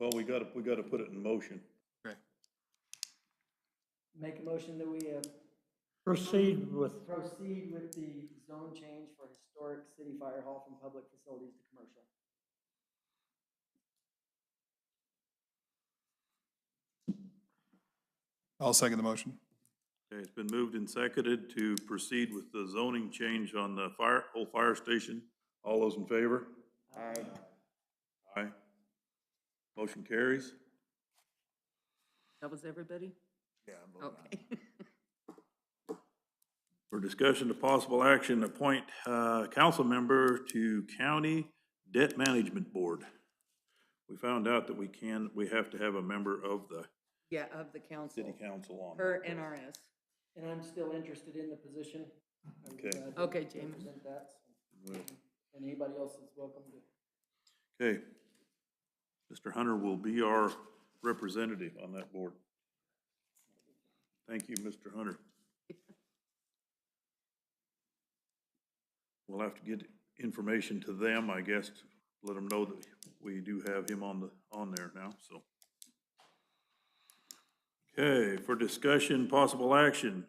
Speaker 1: Well, we gotta put it in motion.
Speaker 3: Okay.
Speaker 7: Make a motion that we
Speaker 20: Proceed with,
Speaker 7: proceed with the zone change for historic city fire hall from public facilities to commercial.
Speaker 3: I'll second the motion.
Speaker 1: Okay, it's been moved and seconded to proceed with the zoning change on the old fire station. All those in favor?
Speaker 7: Aye.
Speaker 1: Aye. Motion carries.
Speaker 2: That was everybody?
Speaker 1: Yeah.
Speaker 2: Okay.
Speaker 1: For discussion to possible action, appoint council member to County Debt Management Board. We found out that we have to have a member of the
Speaker 2: Yeah, of the council.
Speaker 1: city council on.
Speaker 2: Per NRS.
Speaker 7: And I'm still interested in the position. I would,
Speaker 1: Okay.
Speaker 2: Okay, James.
Speaker 7: represent that, so.
Speaker 1: Well,
Speaker 7: And anybody else is welcome to.
Speaker 1: Okay. Mr. Hunter will be our representative on that board. Thank you, Mr. Hunter. We'll have to get information to them, I guess, to let them know that we do have him on there now, so. Okay, for discussion, possible action,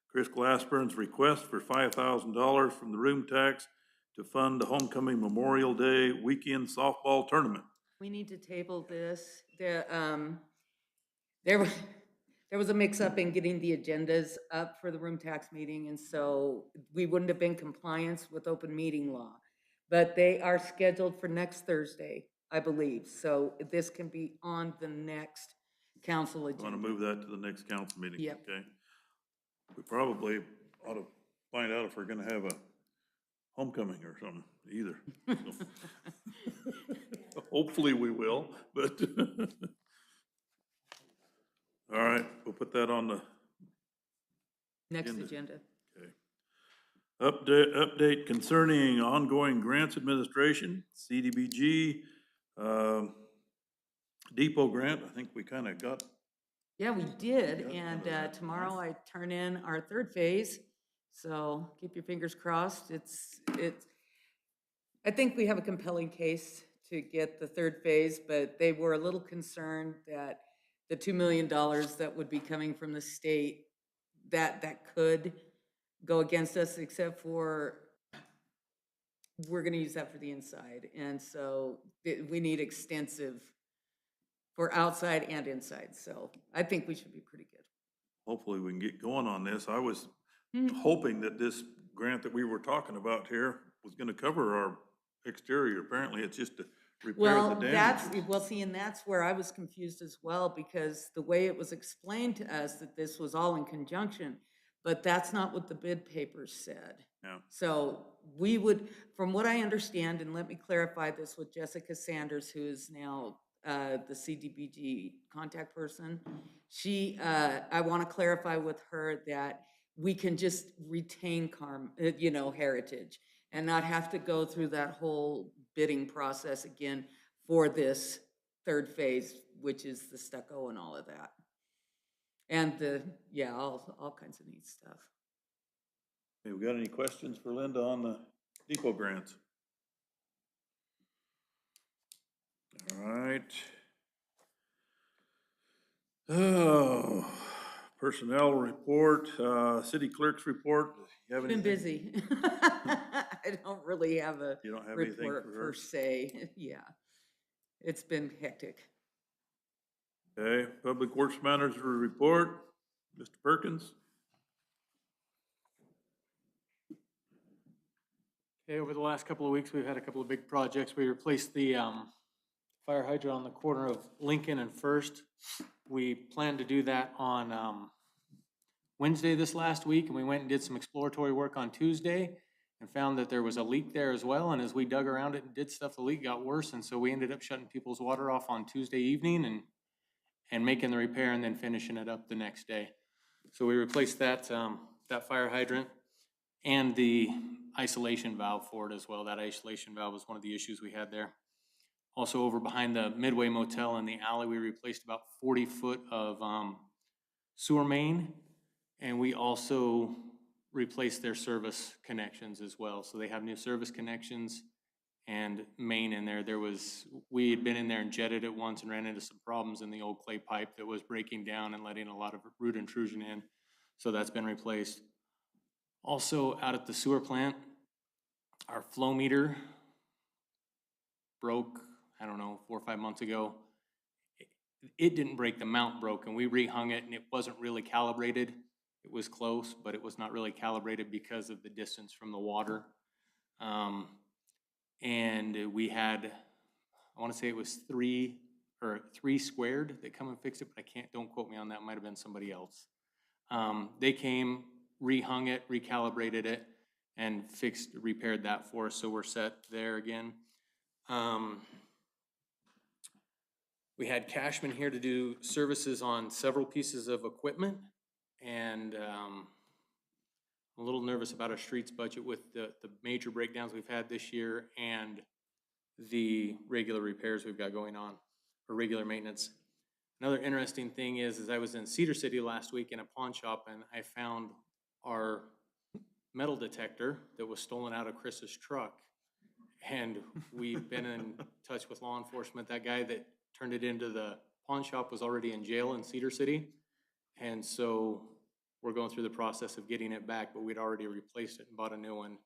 Speaker 1: Chris Glassburn's request for $5,000 from the room tax to fund the Homecoming Memorial Day weekend softball tournament.
Speaker 2: We need to table this. There was a mix-up in getting the agendas up for the room tax meeting, and so we wouldn't have been compliance with open meeting law. But they are scheduled for next Thursday, I believe, so this can be on the next council agenda.
Speaker 1: Want to move that to the next council meeting?
Speaker 2: Yep.
Speaker 1: Okay. We probably ought to find out if we're gonna have a homecoming or something either. So, hopefully we will, but. All right, we'll put that on the
Speaker 2: Next agenda.
Speaker 1: update concerning ongoing grants administration, CDBG, depot grant. I think we kind of got.
Speaker 2: Yeah, we did, and tomorrow I turn in our third phase, so keep your fingers crossed. I think we have a compelling case to get the third phase, but they were a little concerned that the $2 million that would be coming from the state, that could go against us, except for we're gonna use that for the inside, and so we need extensive for outside and inside, so I think we should be pretty good.
Speaker 1: Hopefully we can get going on this. I was hoping that this grant that we were talking about here was gonna cover our exterior. Apparently it's just to repair the damage.
Speaker 2: Well, see, and that's where I was confused as well, because the way it was explained to us that this was all in conjunction, but that's not what the bid papers said.
Speaker 1: Yeah.
Speaker 2: So we would, from what I understand, and let me clarify this with Jessica Sanders, who is now the CDBG contact person. I want to clarify with her that we can just retain heritage and not have to go through that whole bidding process again for this third phase, which is the stucco and all of that. And all kinds of neat stuff.
Speaker 1: Okay, we got any questions for Linda on the depot grants? All right. Oh, personnel report, city clerk's report. You have
Speaker 2: Been
Speaker 1: anything?
Speaker 2: busy. I don't really have a
Speaker 1: You don't have anything
Speaker 2: report
Speaker 1: for her?
Speaker 2: per se. Yeah, it's been hectic.
Speaker 1: Okay, Public Works Manager report, Mr. Perkins.
Speaker 4: Okay, over the last couple of weeks, we've had a couple of big projects. We replaced the fire hydrant on the corner of Lincoln and First. We planned to do that on Wednesday this last week, and we went and did some exploratory work on Tuesday and found that there was a leak there as well. And as we dug around it and did stuff, the leak got worse, and so we ended up shutting people's water off on Tuesday evening and making the repair and then finishing it up the next day. So we replaced that fire hydrant and the isolation valve for it as well. That isolation valve was one of the issues we had there. Also over behind the Midway Motel in the alley, we replaced about 40 foot of sewer main, and we also replaced their service connections as well. So they have new service connections and main in there. We had been in there and jetted it once and ran into some problems in the old clay pipe that was breaking down and letting a lot of root intrusion in. So that's been replaced. Also out at the sewer plant, our flow meter broke, I don't know, 4 or 5 months ago. It didn't break, the mount broke, and we rehung it, and it wasn't really calibrated. It was close, but it was not really calibrated because of the distance from the water. And we had, I want to say it was three squared that come and fix it, but don't quote me on that, might have been somebody else. They came, rehung it, recalibrated it, and repaired that for us, so we're set there again. We had Cashman here to do services on several pieces of equipment, and I'm a little nervous about our streets budget with the major breakdowns we've had this year and the regular repairs we've got going on, or regular maintenance. Another interesting thing is I was in Cedar City last week in a pawn shop, and I found our metal detector that was stolen out of Chris's truck. And we've been in touch with law enforcement. That guy that turned it into the pawn shop was already in jail in Cedar City. And so we're going through the process of getting it back, but we'd already replaced it and bought a new one.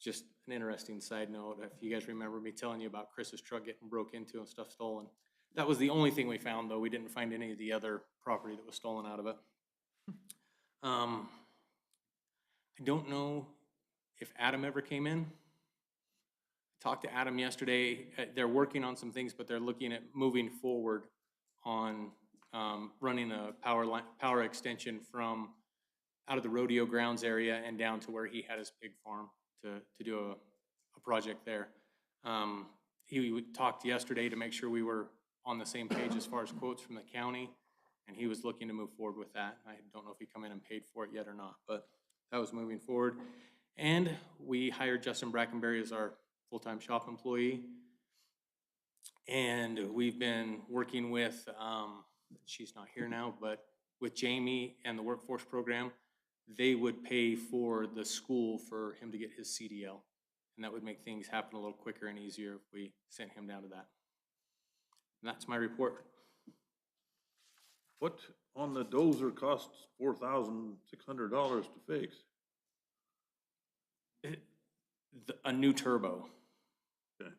Speaker 4: Just an interesting side note, if you guys remember me telling you about Chris's truck getting broke into and stuff stolen. That was the only thing we found, though. We didn't find any of the other property that was stolen out of it. I don't know if Adam ever came in. Talked to Adam yesterday. They're working on some things, but they're looking at moving forward on running a power extension from out of the rodeo grounds area and down to where he had his pig farm to do a project there. He talked yesterday to make sure we were on the same page as far as quotes from the county, and he was looking to move forward with that. I don't know if he come in and paid for it yet or not, but that was moving forward. And we hired Justin Brackenberry as our full-time shop employee. And we've been working with, she's not here now, but with Jamie and the workforce program, they would pay for the school for him to get his CDL. And that would make things happen a little quicker and easier if we sent him down to that. And that's my report.
Speaker 1: What on the dozer costs $4,600 to fix?
Speaker 4: A new turbo.
Speaker 1: Okay.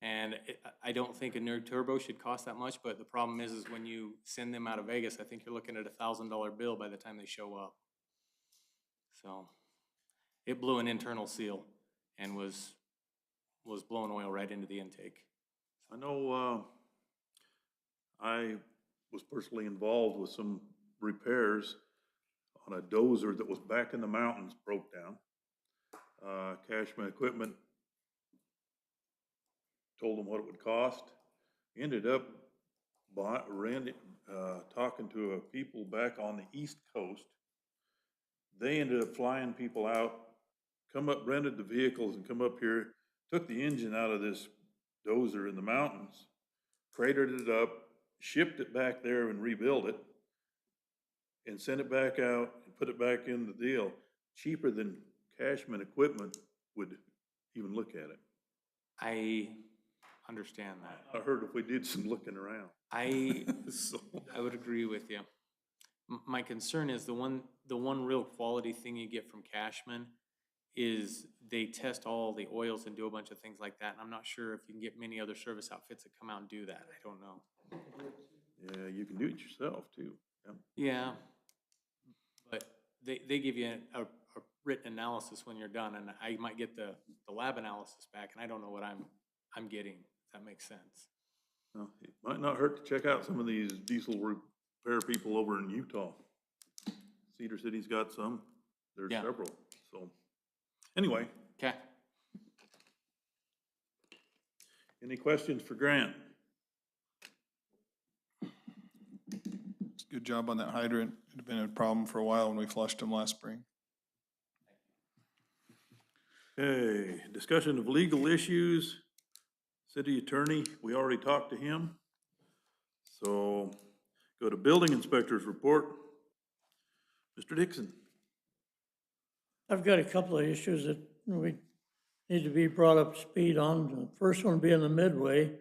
Speaker 4: And I don't think a new turbo should cost that much, but the problem is when you send them out of Vegas, I think you're looking at $1,000 bill by the time they show up. So it blew an internal seal and was blowing oil right into the intake.
Speaker 1: I know I was personally involved with some repairs on a dozer that was back in the mountains, broke down. Cashman Equipment told them what it would cost. Ended up talking to people back on the East Coast. They ended up flying people out, come up, rented the vehicles and come up here, took the engine out of this dozer in the mountains, cratered it up, shipped it back there and rebuilt it, and sent it back out and put it back in the deal. Cheaper than Cashman Equipment would even look at it.
Speaker 4: I understand that.
Speaker 1: I heard if we did some looking around.
Speaker 4: I would agree with you. My concern is the one real quality thing you get from Cashman is they test all the oils and do a bunch of things like that. And I'm not sure if you can get many other service outfits that come out and do that. I don't know.
Speaker 1: Yeah, you can do it yourself too.
Speaker 4: Yeah, but they give you a written analysis when you're done, and I might get the lab analysis back, and I don't know what I'm getting, if that makes sense.
Speaker 1: Well, it might not hurt to check out some of these diesel repair people over in Utah. Cedar City's got some. There's several. So anyway.
Speaker 4: Okay.
Speaker 1: Any questions for Grant?
Speaker 3: Good job on that hydrant. It had been a problem for a while when we flushed them last spring.
Speaker 1: Okay, discussion of legal issues. City attorney, we already talked to him. So go to building inspector's report. Mr. Dixon.
Speaker 20: I've got a couple of issues that we need to be brought up to speed on. The first one being the Midway.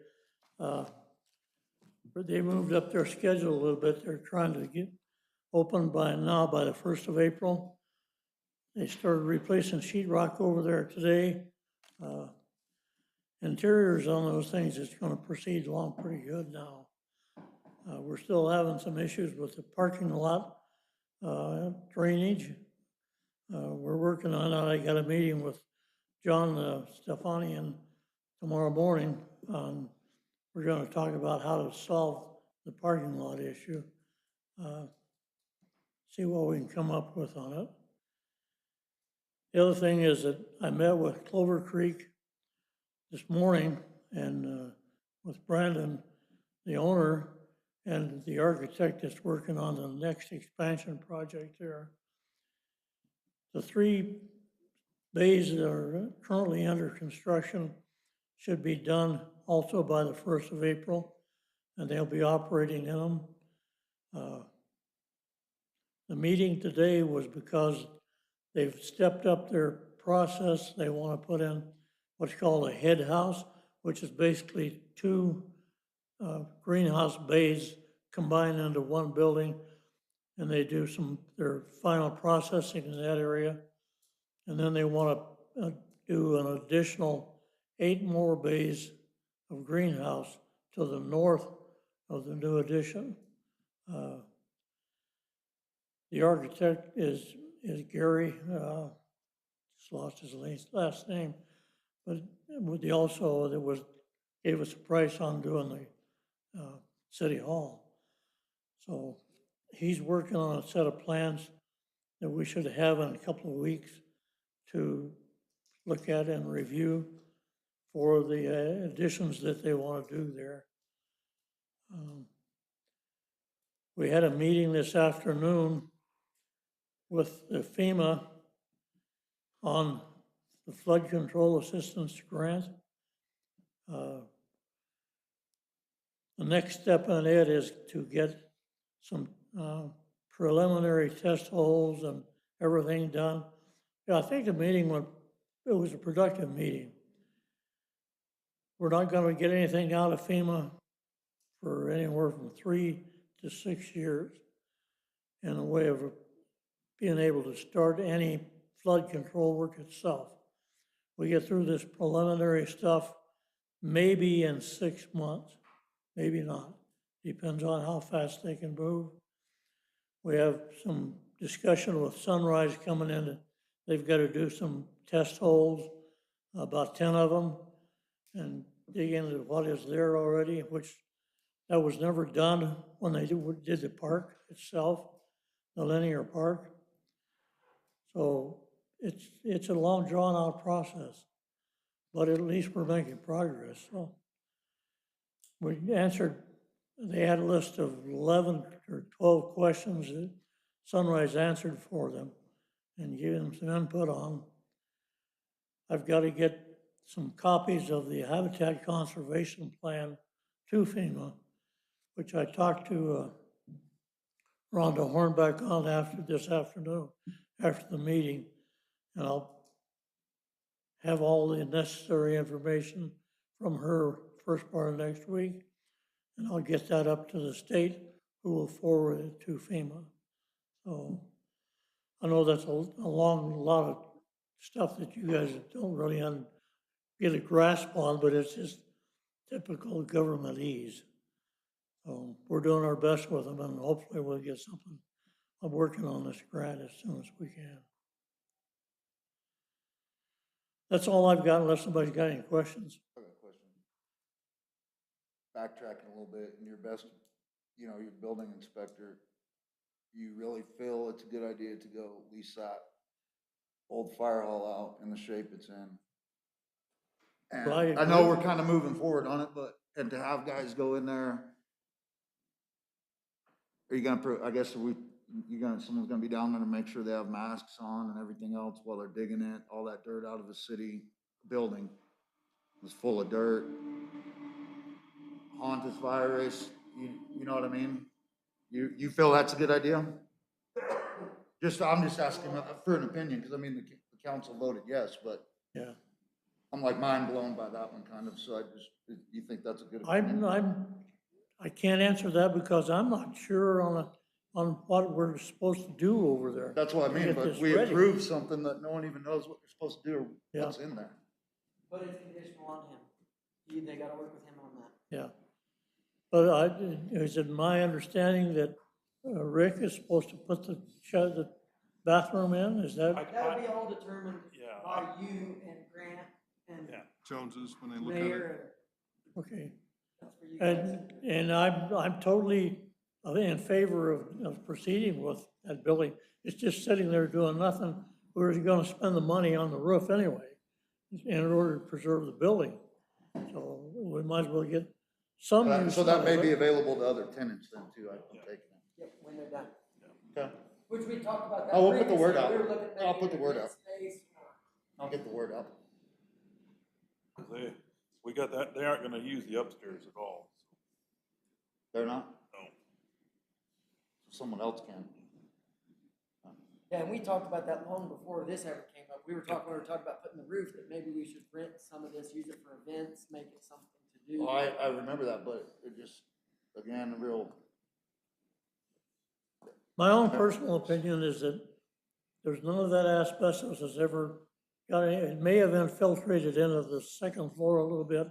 Speaker 20: They moved up their schedule a little bit. They're trying to get open by the 1st of April. They started replacing sheetrock over there today. Interiors on those things is gonna proceed along pretty good now. We're still having some issues with the parking lot, drainage. We're working on it. I got a meeting with John Stefanian tomorrow morning. We're gonna talk about how to solve the parking lot issue. See what we can come up with on it. The other thing is that I met with Clover Creek this morning and with Brandon, the owner, and the architect that's working on the next expansion project there. The 3 bays that are currently under construction should be done also by the 1st of April, and they'll be operating in them. The meeting today was because they've stepped up their process. They want to put in what's called a head house, which is basically 2 greenhouse bays combined into one building. And they do their final processing in that area. And then they want to do an additional 8 more bays of greenhouse to the north of the new addition. The architect is Gary, just lost his last name, but they also gave us a price on doing the city hall. So he's working on a set of plans that we should have in a couple of weeks to look at and review for the additions that they want to do there. We had a meeting this afternoon with the FEMA on the flood control assistance grant. The next step in it is to get some preliminary test holes and everything done. Yeah, I think the meeting it was a productive meeting. We're not going to get anything out of FEMA for anywhere from 3 to 6 years in a way of being able to start any flood control work itself. We get through this preliminary stuff maybe in 6 months, maybe not. Depends on how fast they can move. We have some discussion with Sunrise coming in. They've got to do some test holes, about 10 of them, and dig into what is there already, which that was never done when they did the park itself, the linear park. So it's a long drawn out process, but at least we're making progress. So they had a list of 11 or 12 questions that Sunrise answered for them and gave them some input on. I've got to get some copies of the Habitat Conservation Plan to FEMA, which I talked to Rhonda Hornbeck on this afternoon, after the meeting, and I'll have all the necessary information from her first part of next week, and I'll get that up to the state, who will forward it to FEMA. So I know that's a lot of stuff that you guys don't really get a grasp on, but it's just typical government ease. So we're doing our best with them, and hopefully we'll get something. I'm working on this grant as soon as we can. That's all I've got, unless somebody's got any questions.
Speaker 8: I got a question. Backtracking a little bit, in your best, your building inspector, you really feel it's a good idea to go lease that old fire hall out in the shape it's in? And
Speaker 20: Well,
Speaker 8: I know we're kind of moving forward on it, and to have guys go in there, are you gonna, I guess someone's gonna be down there to make sure they have masks on and everything else while they're digging it, all that dirt out of a city building was full of dirt. Hontus virus, you know what I mean? You feel that's a good idea? I'm just asking for an opinion, because the council voted yes, but
Speaker 20: yeah,
Speaker 8: I'm like mind blown by that one kind of, so you think that's a good opinion?
Speaker 20: I can't answer that because I'm not sure on what we're supposed to do over there.
Speaker 8: That's what I mean,
Speaker 20: Get
Speaker 8: but
Speaker 20: this
Speaker 8: we
Speaker 20: ready.
Speaker 8: approved something that no one even knows what they're supposed to do or what's in there.
Speaker 7: But it's conditional on him. They gotta work with him on that.
Speaker 20: Yeah. But is it my understanding that Rick is supposed to put the bathroom in? Is that?
Speaker 7: That'll be all determined by you and Grant and
Speaker 3: Joneses, when they look at it.
Speaker 7: Mayor.
Speaker 20: Okay.
Speaker 7: That's for you guys.
Speaker 20: And I'm totally in favor of proceeding with that building. It's just sitting there doing nothing we're gonna spend the money on the roof anyway, in order to preserve the building. So we might as well get some use
Speaker 8: So that
Speaker 20: out
Speaker 8: may
Speaker 20: of
Speaker 8: be
Speaker 20: it.
Speaker 8: available to other tenants then too, I can take that.
Speaker 7: Yep, when they're done.
Speaker 8: Okay.
Speaker 7: Which we talked about that.
Speaker 8: Oh, we'll put the word
Speaker 7: previously.
Speaker 8: out.
Speaker 7: We were looking at
Speaker 8: I'll
Speaker 7: maybe
Speaker 8: put the
Speaker 7: an
Speaker 8: word
Speaker 7: event
Speaker 8: out.
Speaker 7: space.
Speaker 8: I'll get the word out.
Speaker 1: We got that, they aren't gonna use the upstairs at all.
Speaker 8: They're not?
Speaker 1: No.
Speaker 8: Someone else can.
Speaker 7: Yeah, and we talked about that long before this ever came up. We were talking about putting the roof, that maybe we should rent some of this, use it for events, make it something to do.
Speaker 8: Well, I remember that, but it just, again, real.
Speaker 20: My own personal opinion is that there's none of that asbestos has ever got any, it may have infiltrated into the second floor a little bit,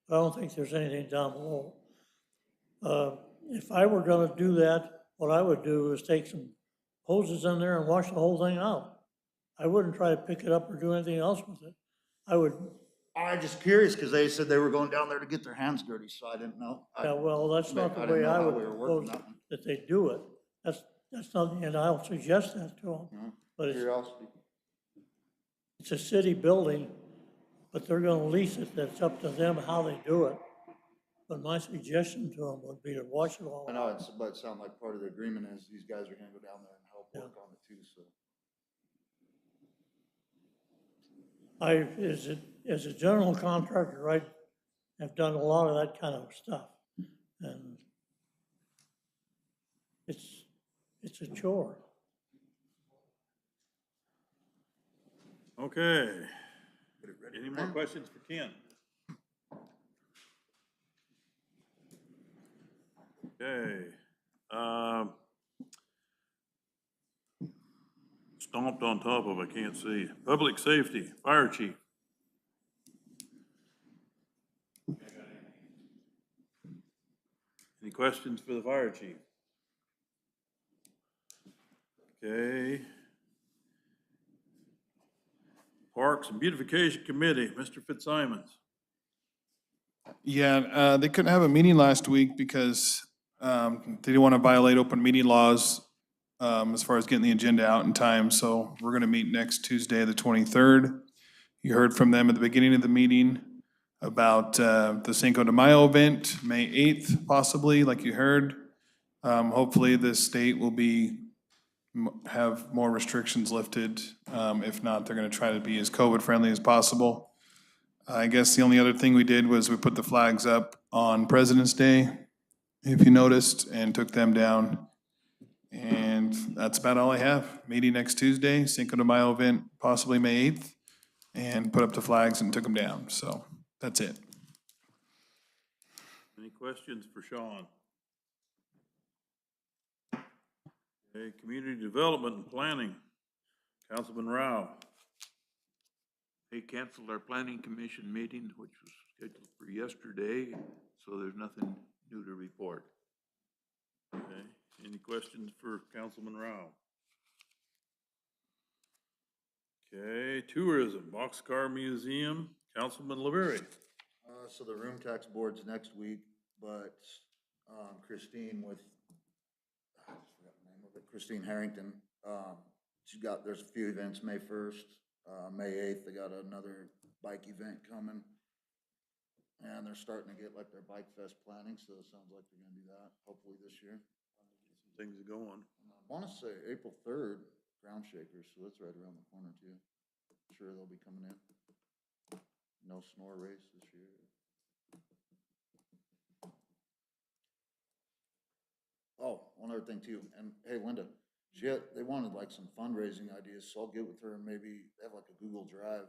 Speaker 20: but I don't think there's anything down below. If I were gonna do that, what I would do is take some hoses in there and wash the whole thing out. I wouldn't try to pick it up or do anything else with it.
Speaker 8: I'm just curious, because they said they were going down there to get their hands dirty, so I didn't know.
Speaker 20: Yeah, well, that's not the
Speaker 8: didn't
Speaker 20: way
Speaker 8: know
Speaker 20: I
Speaker 8: how
Speaker 20: would
Speaker 8: we were working
Speaker 20: propose
Speaker 8: that one.
Speaker 20: that they do it. That's not, and I'll suggest that to them. But
Speaker 8: Curiosity.
Speaker 20: it's a city building, but they're gonna lease it, that's up to them how they do it. But my suggestion to them would be to wash it all
Speaker 8: I
Speaker 20: out.
Speaker 8: know, but it sounded like part of the agreement is these guys are gonna go down there and help work on it too, so.
Speaker 20: As a general contractor, I have done a lot of that kind of stuff. And it's a chore.
Speaker 1: Okay. Any more questions for Ken? Okay. Stomped on top of, I can't see. Public safety, fire chief. Any questions for the fire chief? Okay. Parks and Beautification Committee, Mr. Fitzsimons.
Speaker 3: Yeah, they couldn't have a meeting last week because they didn't want to violate open meeting laws as far as getting the agenda out in time. So we're going to meet next Tuesday, the 23rd. You heard from them at the beginning of the meeting about the Cinco de Mayo event, May 8th possibly, like you heard. Hopefully the state will have more restrictions lifted. If not, they're going to try to be as COVID-friendly as possible. I guess the only other thing we did was we put the flags up on President's Day, if you noticed, and took them down. And that's about all I have. Meeting next Tuesday, Cinco de Mayo event, possibly May 8th, and put up the flags and took them down. So that's it.
Speaker 1: Any questions for Sean? Okay, Community Development and Planning, Councilman Rao.
Speaker 5: They canceled our planning commission meeting, which was scheduled for yesterday, so there's nothing new to report.
Speaker 1: Okay, any questions for Councilman Rao? Okay, Tourism, Boxcar Museum, Councilman LaVerry.
Speaker 8: So the room tax board's next week, but Christine I just forgot the name of it, Christine Harrington, there's a few events, May 1st, May 8th, they got another bike event coming. And they're starting to get like their Bike Fest planning, so it sounds like they're gonna do that, hopefully this year.
Speaker 1: Some things are going.
Speaker 8: I wanna say April 3rd, Ground Shakers, so that's right around the corner too. Sure they'll be coming in. No snore race this year. Oh, one other thing too, and hey, Linda, they wanted like some fundraising ideas, so I'll get with her and maybe they have like a Google Drive.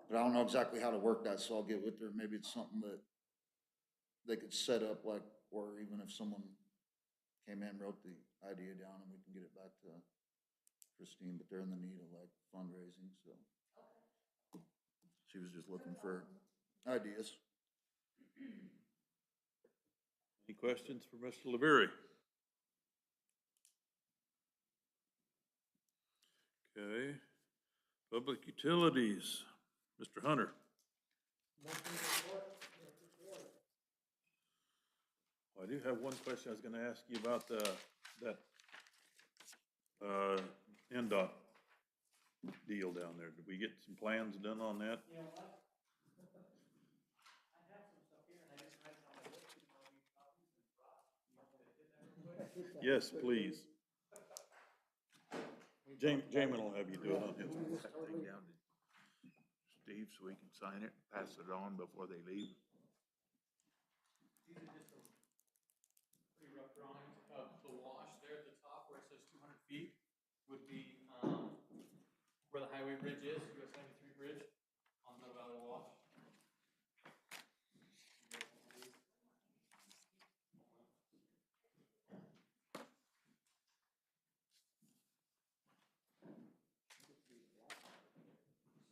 Speaker 8: But I don't know exactly how to work that, so I'll get with her. Maybe it's something that they could set up like, or even if someone came in, wrote the idea down and we can get it back to Christine, but they're in the need of like fundraising, so. She was just looking for ideas.
Speaker 1: Any questions for Mr. LaVerry? Okay, Public Utilities, Mr. Hunter. Well, I do have one question I was gonna ask you about that NDOT deal down there? Did we get some plans done on that?
Speaker 4: You know what? I have some stuff here, and I didn't write it on my list, you know, these copies and brought. You want me to hit that real quick?
Speaker 1: Yes, please. Jamin will have you do it on his.
Speaker 5: That thing down to Steve so he can sign it, pass it on before they leave.
Speaker 4: These are just some pretty rough drawings of the wash there at the top where it says 200 feet would be, where the highway bridge is, US 93 bridge on the Valley Wash.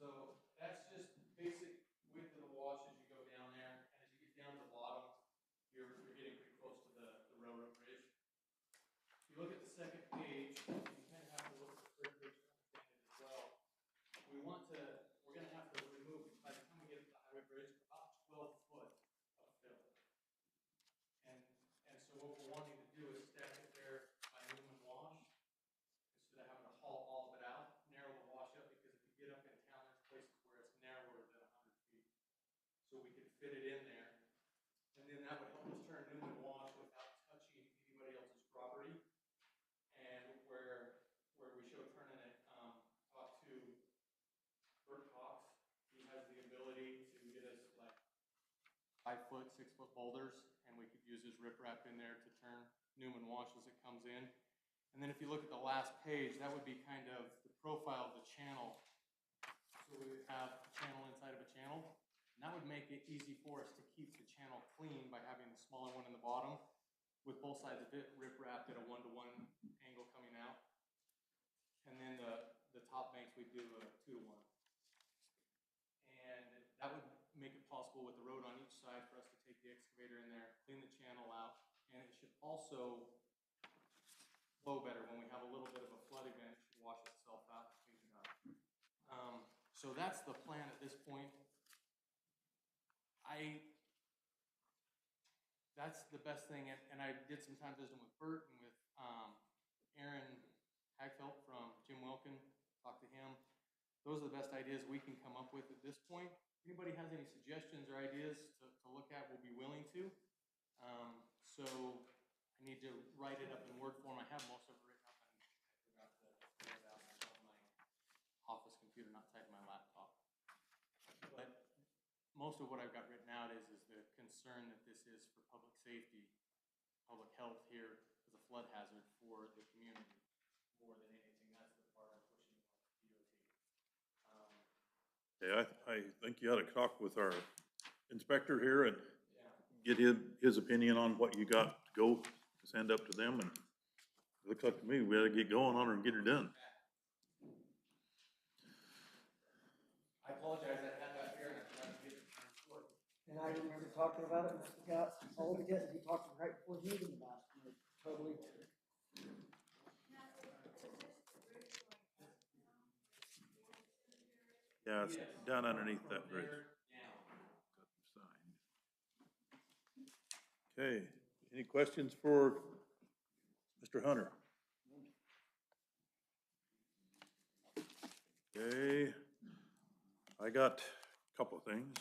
Speaker 4: So that's just basic width of the wash as you go down there, and as you get down to the bottom, you're getting pretty close to the railroad bridge. If you look at the second page, you kind of have to look at the third page to understand it as well. We're gonna have to remove, by the time we get to the highway bridge, about 12 foot of fill. And so what we're wanting to do is stack it there by Newman Wash, instead of having to haul all of it out, narrow the wash up, because if you get up in town, there's places where it's narrower than 100 feet. So we could fit it in there, and then that would help us turn Newman Wash without touching anybody else's property. And where we show turning it, talk to Bert Cox. He has the ability to get us like 5 foot, 6 foot boulders, and we could use his riprap in there to turn Newman Wash as it comes in. And then if you look at the last page, that would be kind of the profile of the channel. So we would have a channel inside of a channel, and that would make it easy for us to keep the channel clean by having the smaller one in the bottom, with both sides of it rip-wrapped at a 1-to-1 angle coming out. And then the top banks, we do a 2-to-1. And that would make it possible with the road on each side for us to take the excavator in there, clean the channel out, and it should also flow better. When we have a little bit of a flood event, it should wash itself out and clean it up. So that's the plan at this point. That's the best thing, and I did some time visiting with Bert and with Aaron Hagfeld from Jim Wilkin, talked to him. Those are the best ideas we can come up with at this point. If anybody has any suggestions or ideas to look at, we'll be willing to. So I need to write it up in Word form. I have most of it written up, and I forgot to print it out on my office computer, not tied to my laptop. But most of what I've got written out is the concern that this is for public safety, public health here as a flood hazard for the community. More than anything, that's the part I'm pushing on DOT.
Speaker 1: Yeah, I think you ought to talk with our inspector here and get his opinion on what you got to go to send up to them, and it looks like to me we ought to get going on her and get her done.
Speaker 4: I apologize, I had that here and I forgot to get it short.
Speaker 7: And I remember talking about it, and forgot all to get, he talked right before the meeting about it, and it totally.
Speaker 1: Yeah, it's down underneath that bridge. Okay, any questions for Mr. Hunter? Okay, I got a couple of things.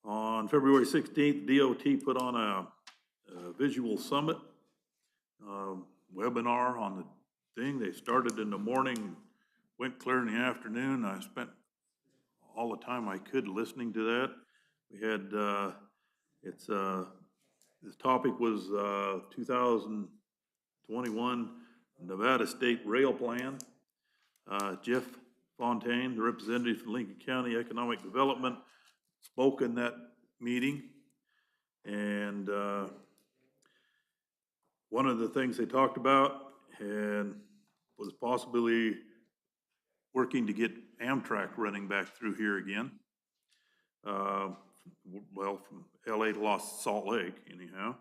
Speaker 1: On February 16th, DOT put on a visual summit webinar on the thing. They started in the morning, went clear in the afternoon. I spent all the time I could listening to that. We had, this topic was 2021 Nevada State Rail Plan. Jeff Fontaine, the representative from Lincoln County Economic Development, spoke in that meeting. And one of the things they talked about and was possibly working to get Amtrak running back through here again. Well, from LA to Salt Lake, anyhow.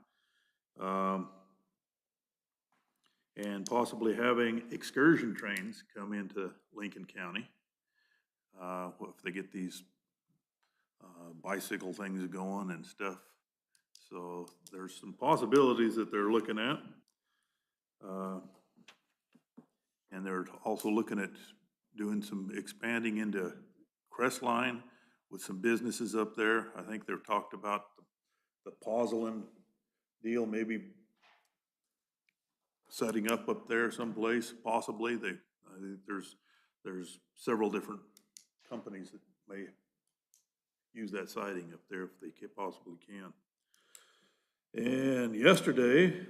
Speaker 1: And possibly having excursion trains come into Lincoln County. If they get these bicycle things going and stuff. So there's some possibilities that they're looking at. And they're also looking at doing some expanding into Crestline with some businesses up there. I think they've talked about the Pozzolan deal, maybe setting up there someplace, possibly. I think there's several different companies that may use that siding up there if they possibly can. And yesterday,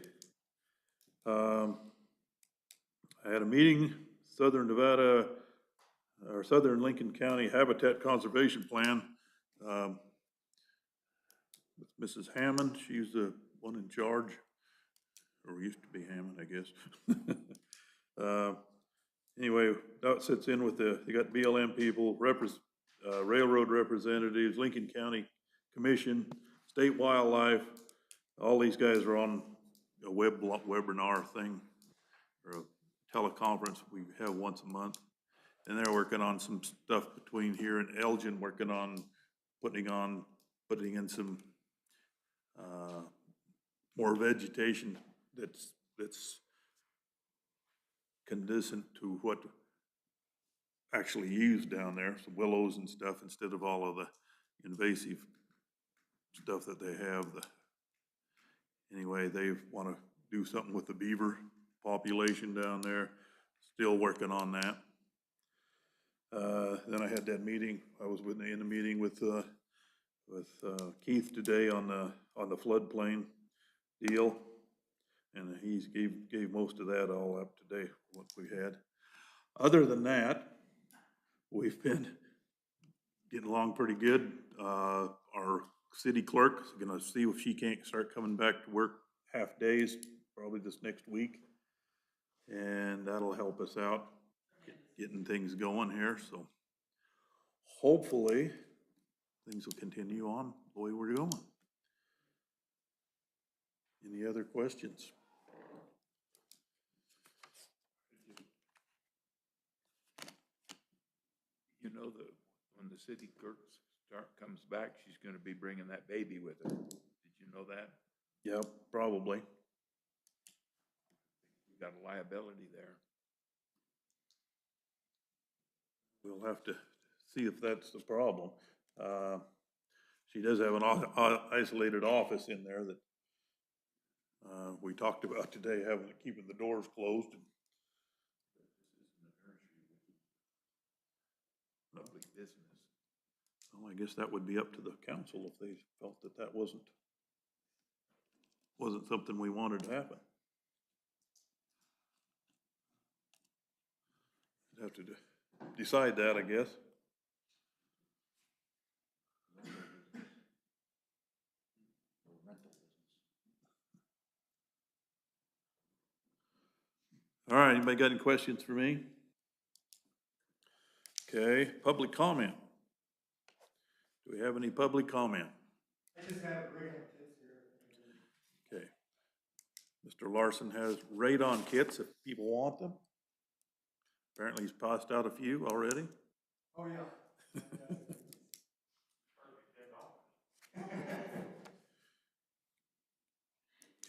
Speaker 1: I had a meeting, Southern Nevada, or Southern Lincoln County Habitat Conservation Plan, with Mrs. Hammond. She's the one in charge, or used to be Hammond, I guess. Anyway, that sits in with they got BLM people, railroad representatives, Lincoln County Commission, State Wildlife. All these guys are on a webinar thing, or a teleconference we have once a month. And they're working on some stuff between here and Elgin, working on putting in some more vegetation that's conducive to what actually used down there, some willows and stuff, instead of all of the invasive stuff that they have. Anyway, they want to do something with the beaver population down there. Still working on that. Then I had that meeting. I was in the meeting with Keith today on the floodplain deal, and he gave most of that all up to date, what we had. Other than that, we've been getting along pretty good. Our city clerk is gonna see if she can't start coming back to work half days, probably this next week. And that'll help us out, getting things going here, so hopefully things will continue on the way we're going. Any other questions?
Speaker 5: You know that when the city clerk comes back, she's gonna be bringing that baby with her. Did you know that?
Speaker 1: Yeah, probably.
Speaker 5: We got a liability there.
Speaker 1: We'll have to see if that's the problem. She does have an isolated office in there that we talked about today, keeping the doors closed.
Speaker 5: Public business.
Speaker 1: Well, I guess that would be up to the council if they felt that wasn't something we wanted to happen. You'd have to decide that, I guess. All right, anybody got any questions for me? Okay, public comment. Do we have any public comment?
Speaker 21: I just have radon kits here.
Speaker 1: Okay. Mr. Larson has radon kits if people want them. Apparently he's passed out a few already.
Speaker 21: Oh, yeah.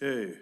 Speaker 1: Okay,